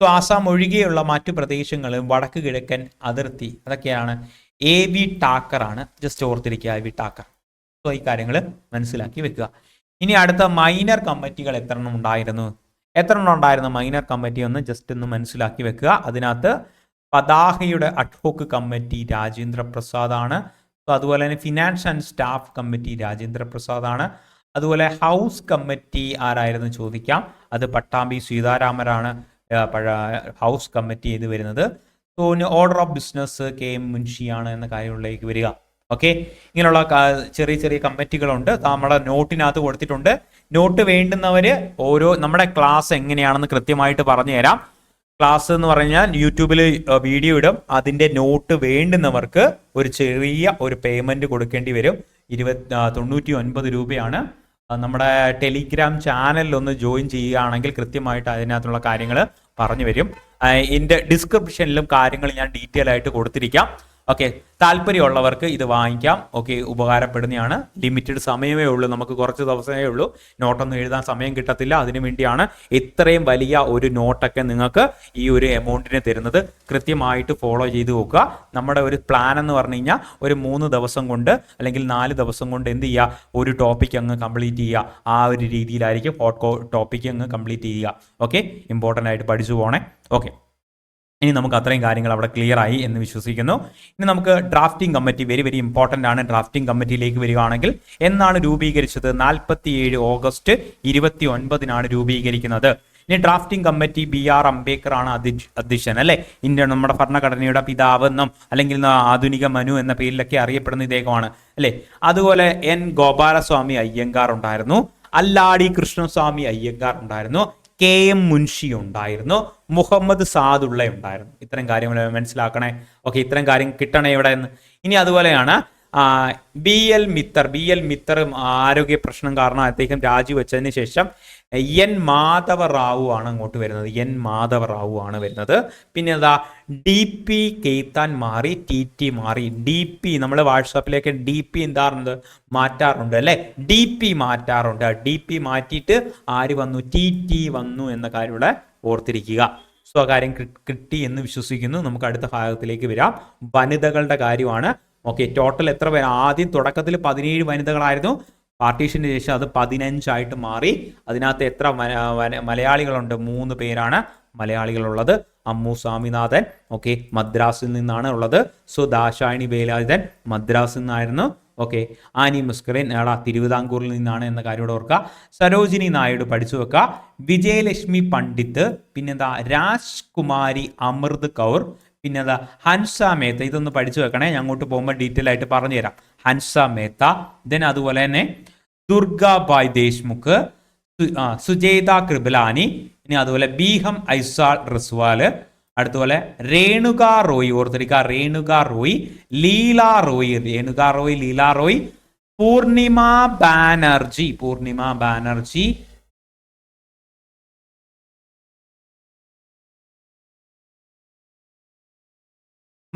സോ ആസാം ഒഴികെയുള്ള മറ്റു പ്രദേശങ്ങളും വടക്ക് കിഴക്കൻ അതിർത്തി അതൊക്കെയാണ് AB ഠാക്കർ ആണ്. ജസ്റ്റ് ഓർത്തിരിക്കുക, AB ഠാക്കർ. സോ ഈ കാര്യങ്ങൾ മനസ്സിലാക്കി വെക്കുക. ഇനി അടുത്ത മൈനർ കമ്മിറ്റികൾ എത്ര എണ്ണം ഉണ്ടായിരുന്നു? മൈനർ കമ്മിറ്റി ഒന്ന് ജസ്റ്റ് ഒന്ന് മനസ്സിലാക്കി വെക്കുക. അതിനകത്ത് പതാകയുടെ അഡ്ഹോക്ക് കമ്മിറ്റി രാജേന്ദ്ര പ്രസാദ് ആണ്. അതുപോലെ തന്നെ finance and staff committee Rajendra Prasad ആണ്. അതുപോലെ ഹൗസ് കമ്മിറ്റി ആരായിരുന്നു ചോദിക്കാം, അത് പട്ടാമ്പി സീതാരാമനാണ് ഹൗസ് കമ്മിറ്റി ചെയ്ത് വരുന്നത്. So order of business KM മുൻഷിയാണ് എന്ന കാര്യങ്ങളിലേക്ക് വരിക. ഓക്കെ, ഇങ്ങനെയുള്ള ചെറിയ ചെറിയ കമ്മിറ്റികളുണ്ട്, നമ്മുടെ നോട്ടിനകത്ത് കൊടുത്തിട്ടുണ്ട്. നോട്ട് വേണ്ടുന്നവര് നമ്മുടെ ക്ലാസ് എങ്ങനെയാണെന്ന് കൃത്യമായിട്ട് പറഞ്ഞു തരാം. ക്ലാസ് എന്ന് പറഞ്ഞാൽ യൂട്യൂബിൽ വീഡിയോ ഇടും. അതിന്റെ നോട്ട് വേണ്ടുന്നവർക്ക് ഒരു ചെറിയ പേയ്മെന്റ് കൊടുക്കേണ്ടി വരും. 99 രൂപയാണ്. നമ്മുടെ ടെലിഗ്രാം ചാനലിൽ ഒന്ന് ജോയിൻ ചെയ്യുകയാണെങ്കിൽ കൃത്യമായിട്ട് അതിനകത്തുള്ള കാര്യങ്ങൾ പറഞ്ഞു വരും. ഇതിന്റെ ഡിസ്ക്രിപ്ഷനിലും കാര്യങ്ങൾ ഞാൻ ഡീറ്റെയിൽ ആയിട്ട് കൊടുത്തിരിക്കാം. ഓക്കെ, താല്പര്യമുള്ളവർക്ക് ഇത് വാങ്ങിക്കാം. ഓക്കെ, ഉപകാരപ്പെടുന്നതാണ്. ലിമിറ്റഡ് സമയമേ ഉള്ളൂ, നമുക്ക് കുറച്ച് ദിവസമേ ഉള്ളൂ. നോട്ടൊന്നും എഴുതാൻ സമയം കിട്ടത്തില്ല. അതിനു വേണ്ടിയാണ് ഇത്രയും വലിയ ഒരു നോട്ടൊക്കെ നിങ്ങൾക്ക് ഈ ഒരു എമൗണ്ടിന് തരുന്നത്. കൃത്യമായിട്ട് ഫോളോ ചെയ്ത് നോക്കുക. നമ്മുടെ ഒരു പ്ലാൻ എന്ന് പറഞ്ഞു കഴിഞ്ഞാൽ ഒരു 3 ദിവസം കൊണ്ട് അല്ലെങ്കിൽ 4 ദിവസം കൊണ്ട് എന്ത് ചെയ്യുക, ഒരു ടോപ്പിക് അങ്ങ് കംപ്ലീറ്റ് ചെയ്യുക. ആ ഒരു രീതിയിലായിരിക്കും ടോപ്പിക് അങ്ങ് കംപ്ലീറ്റ് ചെയ്യുക. ഓക്കെ, ഇമ്പോർട്ടൻ്റ് ആയിട്ട് പഠിച്ചു പോകണേ. ഓക്കെ, ഇനി നമുക്ക് അത്രയും കാര്യങ്ങൾ അവിടെ ക്ലിയർ ആയി എന്ന് വിശ്വസിക്കുന്നു. ഇനി നമുക്ക് drafting committee, very very important ആണ്. ഡ്രാഫ്റ്റിംഗ് കമ്മിറ്റിയിലേക്ക് വരികയാണെങ്കിൽ എന്നാണ് രൂപീകരിച്ചത്? 47 ഓഗസ്റ്റ് 29 രൂപീകരിക്കുന്നത്. ഇനി ഡ്രാഫ്റ്റിംഗ് കമ്മിറ്റി BR അംബേദ്കർ ആണ് അധ്യക്ഷൻ, അല്ലെ? ഇന്ത്യ നമ്മുടെ ഭരണഘടനയുടെ പിതാവ് എന്നും അല്ലെങ്കിൽ ആധുനിക മനു എന്ന പേരിലൊക്കെ അറിയപ്പെടുന്ന ഇദ്ദേഹമാണ്, അല്ലെ? അതുപോലെ N ഗോപാലസ്വാമി അയ്യങ്കാർ ഉണ്ടായിരുന്നു, അല്ലാടി കൃഷ്ണസ്വാമി അയ്യങ്കാർ ഉണ്ടായിരുന്നു, KM മുൻഷി ഉണ്ടായിരുന്നു, മുഹമ്മദ് സാദുള്ള ഉണ്ടായിരുന്നു. ഇത്തരം കാര്യങ്ങൾ മനസ്സിലാക്കണേ. ഓക്കെ, ഇത്തരം കാര്യം കിട്ടണേ ഇവിടെ നിന്ന്. ഇനി അതുപോലെയാണ് BL മിത്തർ ആരോഗ്യ പ്രശ്നം കാരണം അദ്ദേഹം രാജിവെച്ചതിന് ശേഷം N മാധവ റാവു ആണ് അങ്ങോട്ട് വരുന്നത്. N മാധവ റാവു ആണ് വരുന്നത്. പിന്നെ എന്താ, DP കേത്താൻ മാറി, TT മാറി. DP നമ്മൾ വാട്സാപ്പിലേക്ക് DP എന്താറുണ്ട്, മാറ്റാറുണ്ട്, അല്ലെ? DP മാറ്റാറുണ്ട്. DP മാറ്റിയിട്ട് ആര് വന്നു? TT വന്നു എന്ന കാര്യം ഇവിടെ ഓർത്തിരിക്കുക. സോ ആ കാര്യം കിട്ടി എന്ന് വിശ്വസിക്കുന്നു. നമുക്ക് അടുത്ത ഭാഗത്തിലേക്ക് വരാം. വനിതകളുടെ കാര്യമാണ്. ഓക്കെ, ടോട്ടൽ എത്ര പേര്? ആദ്യം തുടക്കത്തിൽ 17 വനിതകളായിരുന്നു. പാർട്ടീഷന് ശേഷം അത് 15 ആയിട്ട് മാറി. അതിനകത്ത് എത്ര മലയാളികളുണ്ട്? 3 പേരാണ് മലയാളികളുള്ളത്. അമ്മു സ്വാമിനാഥൻ, ഓക്കെ, മദ്രാസിൽ നിന്നാണ് ഉള്ളത്. സോ ദാശായണി വേലായുധൻ മദ്രാസിൽ നിന്നായിരുന്നു. ഓക്കെ, ആനി മുസ്കറിൻ തിരുവിതാംകൂറിൽ നിന്നാണ് എന്ന കാര്യം ഓർക്കുക. സരോജിനി നായിഡു പഠിച്ചു വെക്കുക. വിജയലക്ഷ്മി പണ്ഡിറ്റ്, പിന്നെന്താ രാജ്കുമാരി അമൃത് കൗർ, പിന്നെന്താ ഹൻസ മേത്ത. ഇതൊന്ന് പഠിച്ചു വെക്കണേ, ഞാൻ അങ്ങോട്ട് പോകുമ്പോൾ ഡീറ്റെയിൽ ആയിട്ട് പറഞ്ഞു തരാം. ഹൻസ മേത്ത. ദെൻ അതുപോലെ തന്നെ ദുർഗാബായ് ദേശ്മുഖ്, സുജേത കൃപലാനി, ഇനി അതുപോലെ ബീഹം ഐസാൾ റിസ്വാല്, അടുത്തുപോലെ രേണുക റോയ്, ഓർത്തിരിക്കുക, രേണുക റോയ്, ലീല റോയ്, പൂർണിമ ബാനർജി,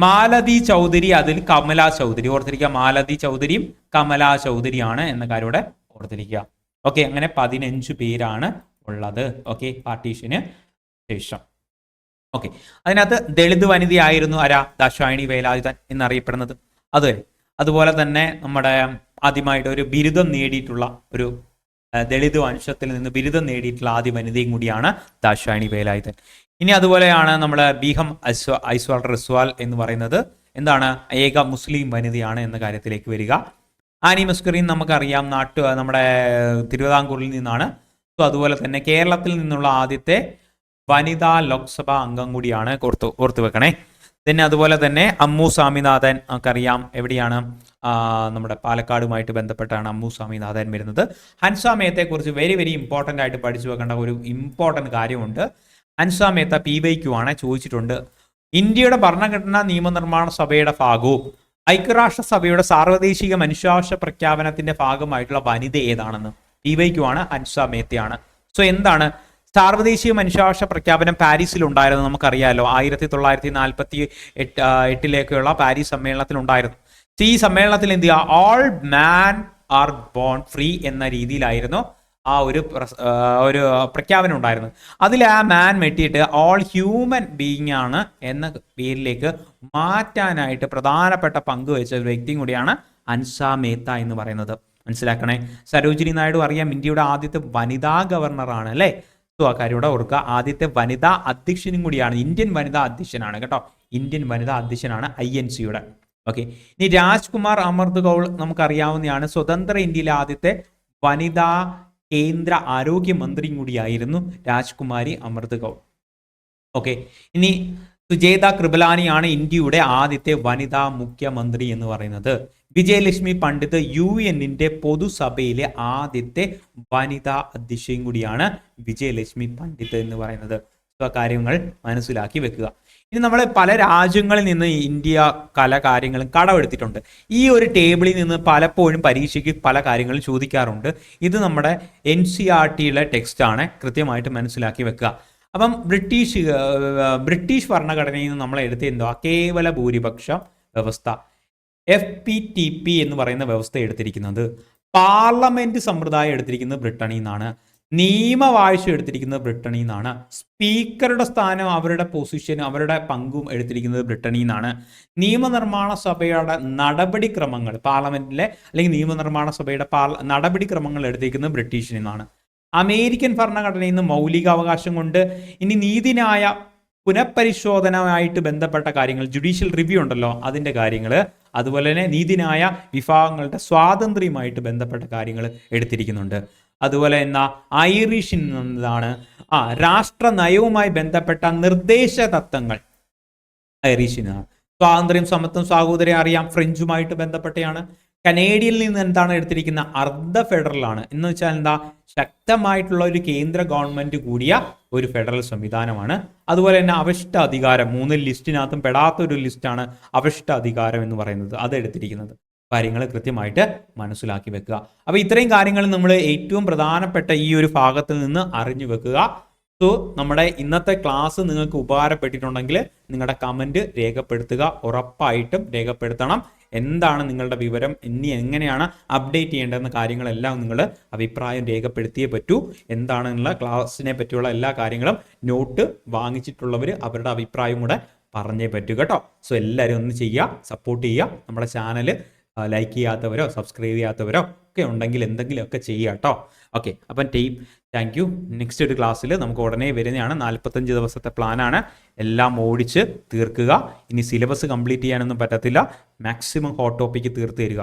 മാലതി ചൗധരി, അതിൽ കമല ചൗധരി, ഓർത്തിരിക്കുക. മാലതി ചൗധരിയും കമല ചൗധരിയാണ് എന്ന കാര്യം ഇവിടെ ഓർത്തിരിക്കുക. ഓക്കെ, അങ്ങനെ 15 പേരാണ് ഉള്ളത്. ഓക്കെ, പാർട്ടീഷന് ശേഷം. ഓക്കെ, അതിനകത്ത് ദളിത് വനിതയായിരുന്നു ആരാ? ദാശായണി വേലായുധൻ എന്നറിയപ്പെടുന്നത്. അതുപോലെ തന്നെ നമ്മുടെ ആദ്യമായിട്ട് ഒരു ബിരുദം നേടിയിട്ടുള്ള ഒരു ദളിത് വംശത്തിൽ നിന്ന് ബിരുദം നേടിയിട്ടുള്ള ആദ്യ വനിതയും കൂടിയാണ് ദാശായണി വേലായുധൻ. ഇനി അതുപോലെയാണ് നമ്മൾ ബീഹം ഐസ്വാൾ റിസ്വാൽ എന്ന് പറയുന്നത് എന്താണ്? ഏക മുസ്ലിം വനിതയാണ് എന്ന കാര്യത്തിലേക്ക് വരിക. ആനി മുസ്കറിൻ നമുക്കറിയാം, നമ്മുടെ തിരുവിതാംകൂറിൽ നിന്നാണ്. സോ അതുപോലെ തന്നെ കേരളത്തിൽ നിന്നുള്ള ആദ്യത്തെ വനിതാ ലോക്സഭാ അംഗം കൂടിയാണ്. ഓർത്തു വെക്കണേ. പിന്നെ അതുപോലെ തന്നെ അമ്മു സ്വാമിനാഥൻ നമുക്കറിയാം എവിടെയാണ്, നമ്മുടെ പാലക്കാടുമായിട്ട് ബന്ധപ്പെട്ടാണ് അമ്മു സ്വാമിനാഥൻ വരുന്നത്. ഹൻസ മേത്തയെക്കുറിച്ച് വെരി വെരി ഇമ്പോർട്ടൻ്റ് ആയിട്ട് പഠിച്ചു വെക്കേണ്ട ഒരു ഇമ്പോർട്ടൻ്റ് കാര്യമുണ്ട്. ഹൻസ മേത്ത PYQ ആണ്, ചോദിച്ചിട്ടുണ്ട്. ഇന്ത്യയുടെ ഭരണഘടനാ നിയമനിർമ്മാണ സഭയുടെ ഭാഗവും ഐക്യരാഷ്ട്രസഭയുടെ സാർവദേശിക മനുഷ്യാവകാശ പ്രഖ്യാപനത്തിന്റെ ഭാഗമായിട്ടുള്ള വനിത ഏതാണെന്ന് PYQ ആണ്, ഹൻസ മേത്തയാണ്. സോ എന്താണ് സാർവദേശിക മനുഷ്യാവകാശ പ്രഖ്യാപനം പാരീസിൽ ഉണ്ടായിരുന്നു, നമുക്കറിയാലോ. 1948 പാരീസ് സമ്മേളനത്തിൽ ഉണ്ടായിരുന്നു. ഈ സമ്മേളനത്തിൽ എന്ത് ചെയ്യുക, ഓൾ മാൻ ആർ ബോൺ ഫ്രീ എന്ന രീതിയിലായിരുന്നു ആ ഒരു പ്രഖ്യാപനം ഉണ്ടായിരുന്നു. അതിൽ ആ മാൻ വെട്ടിയിട്ട് ഓൾ ഹ്യൂമൻ ബീയിങ് ആണ് എന്ന പേരിലേക്ക് മാറ്റാനായിട്ട് പ്രധാനപ്പെട്ട പങ്ക് വഹിച്ച ഒരു വ്യക്തിയും കൂടിയാണ് ഹൻസ മേത്ത എന്ന് പറയുന്നത്. മനസ്സിലാക്കണേ. സരോജിനി നായിഡു അറിയാം ഇന്ത്യയുടെ ആദ്യത്തെ വനിതാ ഗവർണറാണ് അല്ലേ. സോ ആ കാര്യം ഇവിടെ ഓർക്കുക. ആദ്യത്തെ വനിതാ അധ്യക്ഷനും കൂടിയാണ്, ഇന്ത്യൻ വനിതാ അധ്യക്ഷനാണ് കേട്ടോ. ഇന്ത്യൻ വനിതാ അധ്യക്ഷനാണ് INCയുടെ. ഓക്കെ. ഇനി രാജ്കുമാർ അമൃത് കൗൾ നമുക്കറിയാവുന്നതാണ്, സ്വതന്ത്ര ഇന്ത്യയിലെ ആദ്യത്തെ വനിതാ കേന്ദ്ര ആരോഗ്യമന്ത്രിയും കൂടിയായിരുന്നു രാജ്കുമാരി അമൃത് കൗൾ. ഓക്കെ. ഇനി സുജേത കൃപലാനിയാണ് ഇന്ത്യയുടെ ആദ്യത്തെ വനിതാ മുഖ്യമന്ത്രി എന്ന് പറയുന്നത്. വിജയലക്ഷ്മി പണ്ഡിറ്റ് UN-ന്റെ പൊതുസഭയിലെ ആദ്യത്തെ വനിതാ അധ്യക്ഷയും കൂടിയാണ് വിജയലക്ഷ്മി പണ്ഡിറ്റ് എന്ന് പറയുന്നത്. ആ കാര്യങ്ങൾ മനസ്സിലാക്കി വെക്കുക. ഇനി നമ്മൾ പല രാജ്യങ്ങളിൽ നിന്ന് ഇന്ത്യ പല കാര്യങ്ങളും കടമെടുത്തിട്ടുണ്ട്. ഈ ഒരു ടേബിളിൽ നിന്ന് പലപ്പോഴും പരീക്ഷയ്ക്ക് പല കാര്യങ്ങളും ചോദിക്കാറുണ്ട്. ഇത് നമ്മുടെ NCERTയുടെ ടെക്സ്റ്റ് ആണ്, കൃത്യമായിട്ട് മനസ്സിലാക്കി വെക്കുക. അപ്പം ബ്രിട്ടീഷ് ഭരണഘടനയിൽ നിന്ന് നമ്മൾ എടുത്ത എന്താ, കേവല ഭൂരിപക്ഷ വ്യവസ്ഥ FPTP എന്ന് പറയുന്ന വ്യവസ്ഥ എടുത്തിരിക്കുന്നത്. പാർലമെന്റ് സമ്പ്രദായം എടുത്തിരിക്കുന്നത് ബ്രിട്ടനിൽ നിന്നാണ്. നിയമവാഴ്ച എടുത്തിരിക്കുന്നത് ബ്രിട്ടനിൽ നിന്നാണ്. സ്പീക്കറുടെ സ്ഥാനം, അവരുടെ പൊസിഷൻ, അവരുടെ പങ്കും എടുത്തിരിക്കുന്നത് ബ്രിട്ടനിൽ നിന്നാണ്. നിയമനിർമ്മാണ സഭയുടെ നടപടിക്രമങ്ങൾ, പാർലമെന്റിലെ അല്ലെങ്കിൽ നിയമനിർമ്മാണ സഭയുടെ നടപടിക്രമങ്ങൾ എടുത്തിരിക്കുന്നത് ബ്രിട്ടീഷിൽ നിന്നാണ്. അമേരിക്കൻ ഭരണഘടനയിൽ നിന്ന് മൗലികാവകാശം കൊണ്ട് ഇനി നീതിന്യായ പുനഃപരിശോധനയുമായിട്ട് ബന്ധപ്പെട്ട കാര്യങ്ങൾ, ജുഡീഷ്യൽ റിവ്യൂ ഉണ്ടല്ലോ, അതിൻ്റെ കാര്യങ്ങൾ, അതുപോലെ തന്നെ നീതിന്യായ വിഭാഗങ്ങളുടെ സ്വാതന്ത്ര്യവുമായിട്ട് ബന്ധപ്പെട്ട കാര്യങ്ങൾ എടുത്തിരിക്കുന്നുണ്ട്. അതുപോലെ തന്നെ ഐറിഷിൽ നിന്നാണ് രാഷ്ട്ര നയവുമായി ബന്ധപ്പെട്ട നിർദ്ദേശ തത്വങ്ങൾ ഐറിഷിൽ നിന്നാണ്. സ്വാതന്ത്ര്യം, സമത്വം, സാഹോദര്യം അറിയാം, ഫ്രഞ്ചുമായിട്ട് ബന്ധപ്പെട്ടാണ്. കനേഡിയയിൽ നിന്ന് എന്താണ് എടുത്തിരിക്കുന്ന, അർദ്ധ ഫെഡറൽ ആണ്. എന്ന് വെച്ചാൽ എന്താ, ശക്തമായിട്ടുള്ള ഒരു കേന്ദ്ര ഗവൺമെന്റ് കൂടിയ ഒരു ഫെഡറൽ സംവിധാനമാണ്. അതുപോലെ തന്നെ അവശിഷ്ട അധികാരം, 3 ലിസ്റ്റിനകത്തും പെടാത്ത ഒരു ലിസ്റ്റാണ് അവശിഷ്ട അധികാരം എന്ന് പറയുന്നത്, അത് എടുത്തിരിക്കുന്നത്. കാര്യങ്ങൾ കൃത്യമായിട്ട് മനസ്സിലാക്കി വെക്കുക. അപ്പോൾ ഇത്രയും കാര്യങ്ങൾ നമ്മൾ ഏറ്റവും പ്രധാനപ്പെട്ട ഈ ഒരു ഭാഗത്തിൽ നിന്ന് അറിഞ്ഞു വെക്കുക. സോ നമ്മുടെ ഇന്നത്തെ ക്ലാസ് നിങ്ങൾക്ക് ഉപകാരപ്പെട്ടിട്ടുണ്ടെങ്കിൽ നിങ്ങളുടെ കമൻറ്റ് രേഖപ്പെടുത്തുക, ഉറപ്പായിട്ടും രേഖപ്പെടുത്തണം. എന്താണ് നിങ്ങളുടെ വിവരം, ഇനി എങ്ങനെയാണ് അപ്ഡേറ്റ് ചെയ്യേണ്ടതെന്ന കാര്യങ്ങളെല്ലാം നിങ്ങൾ അഭിപ്രായം രേഖപ്പെടുത്തിയേ പറ്റൂ. എന്താണെന്നുള്ള ക്ലാസ്സിനെ പറ്റിയുള്ള എല്ലാ കാര്യങ്ങളും നോട്ട് വാങ്ങിച്ചിട്ടുള്ളവർ അവരുടെ അഭിപ്രായം കൂടെ പറഞ്ഞേ പറ്റൂ കേട്ടോ. സോ എല്ലാവരും ഒന്ന് ചെയ്യുക, സപ്പോർട്ട് ചെയ്യുക. നമ്മുടെ ചാനൽ ലൈക്ക് ചെയ്യാത്തവരോ സബ്സ്ക്രൈബ് ചെയ്യാത്തവരോ ഒക്കെ ഉണ്ടെങ്കിൽ എന്തെങ്കിലുമൊക്കെ ചെയ്യുക കേട്ടോ. ഓക്കെ, അപ്പം താങ്ക് യു. നെക്സ്റ്റ് ഒരു ക്ലാസ്സിൽ നമുക്ക് ഉടനെ വരുന്നതാണ്. 45 ദിവസത്തെ പ്ലാനാണ്. എല്ലാം ഓടിച്ച് തീർക്കുക. ഇനി സിലബസ് കംപ്ലീറ്റ് ചെയ്യാനൊന്നും പറ്റത്തില്ല. മാക്സിമം ഹോട്ട് ടോപ്പിക്ക് തീർത്ത് തരിക.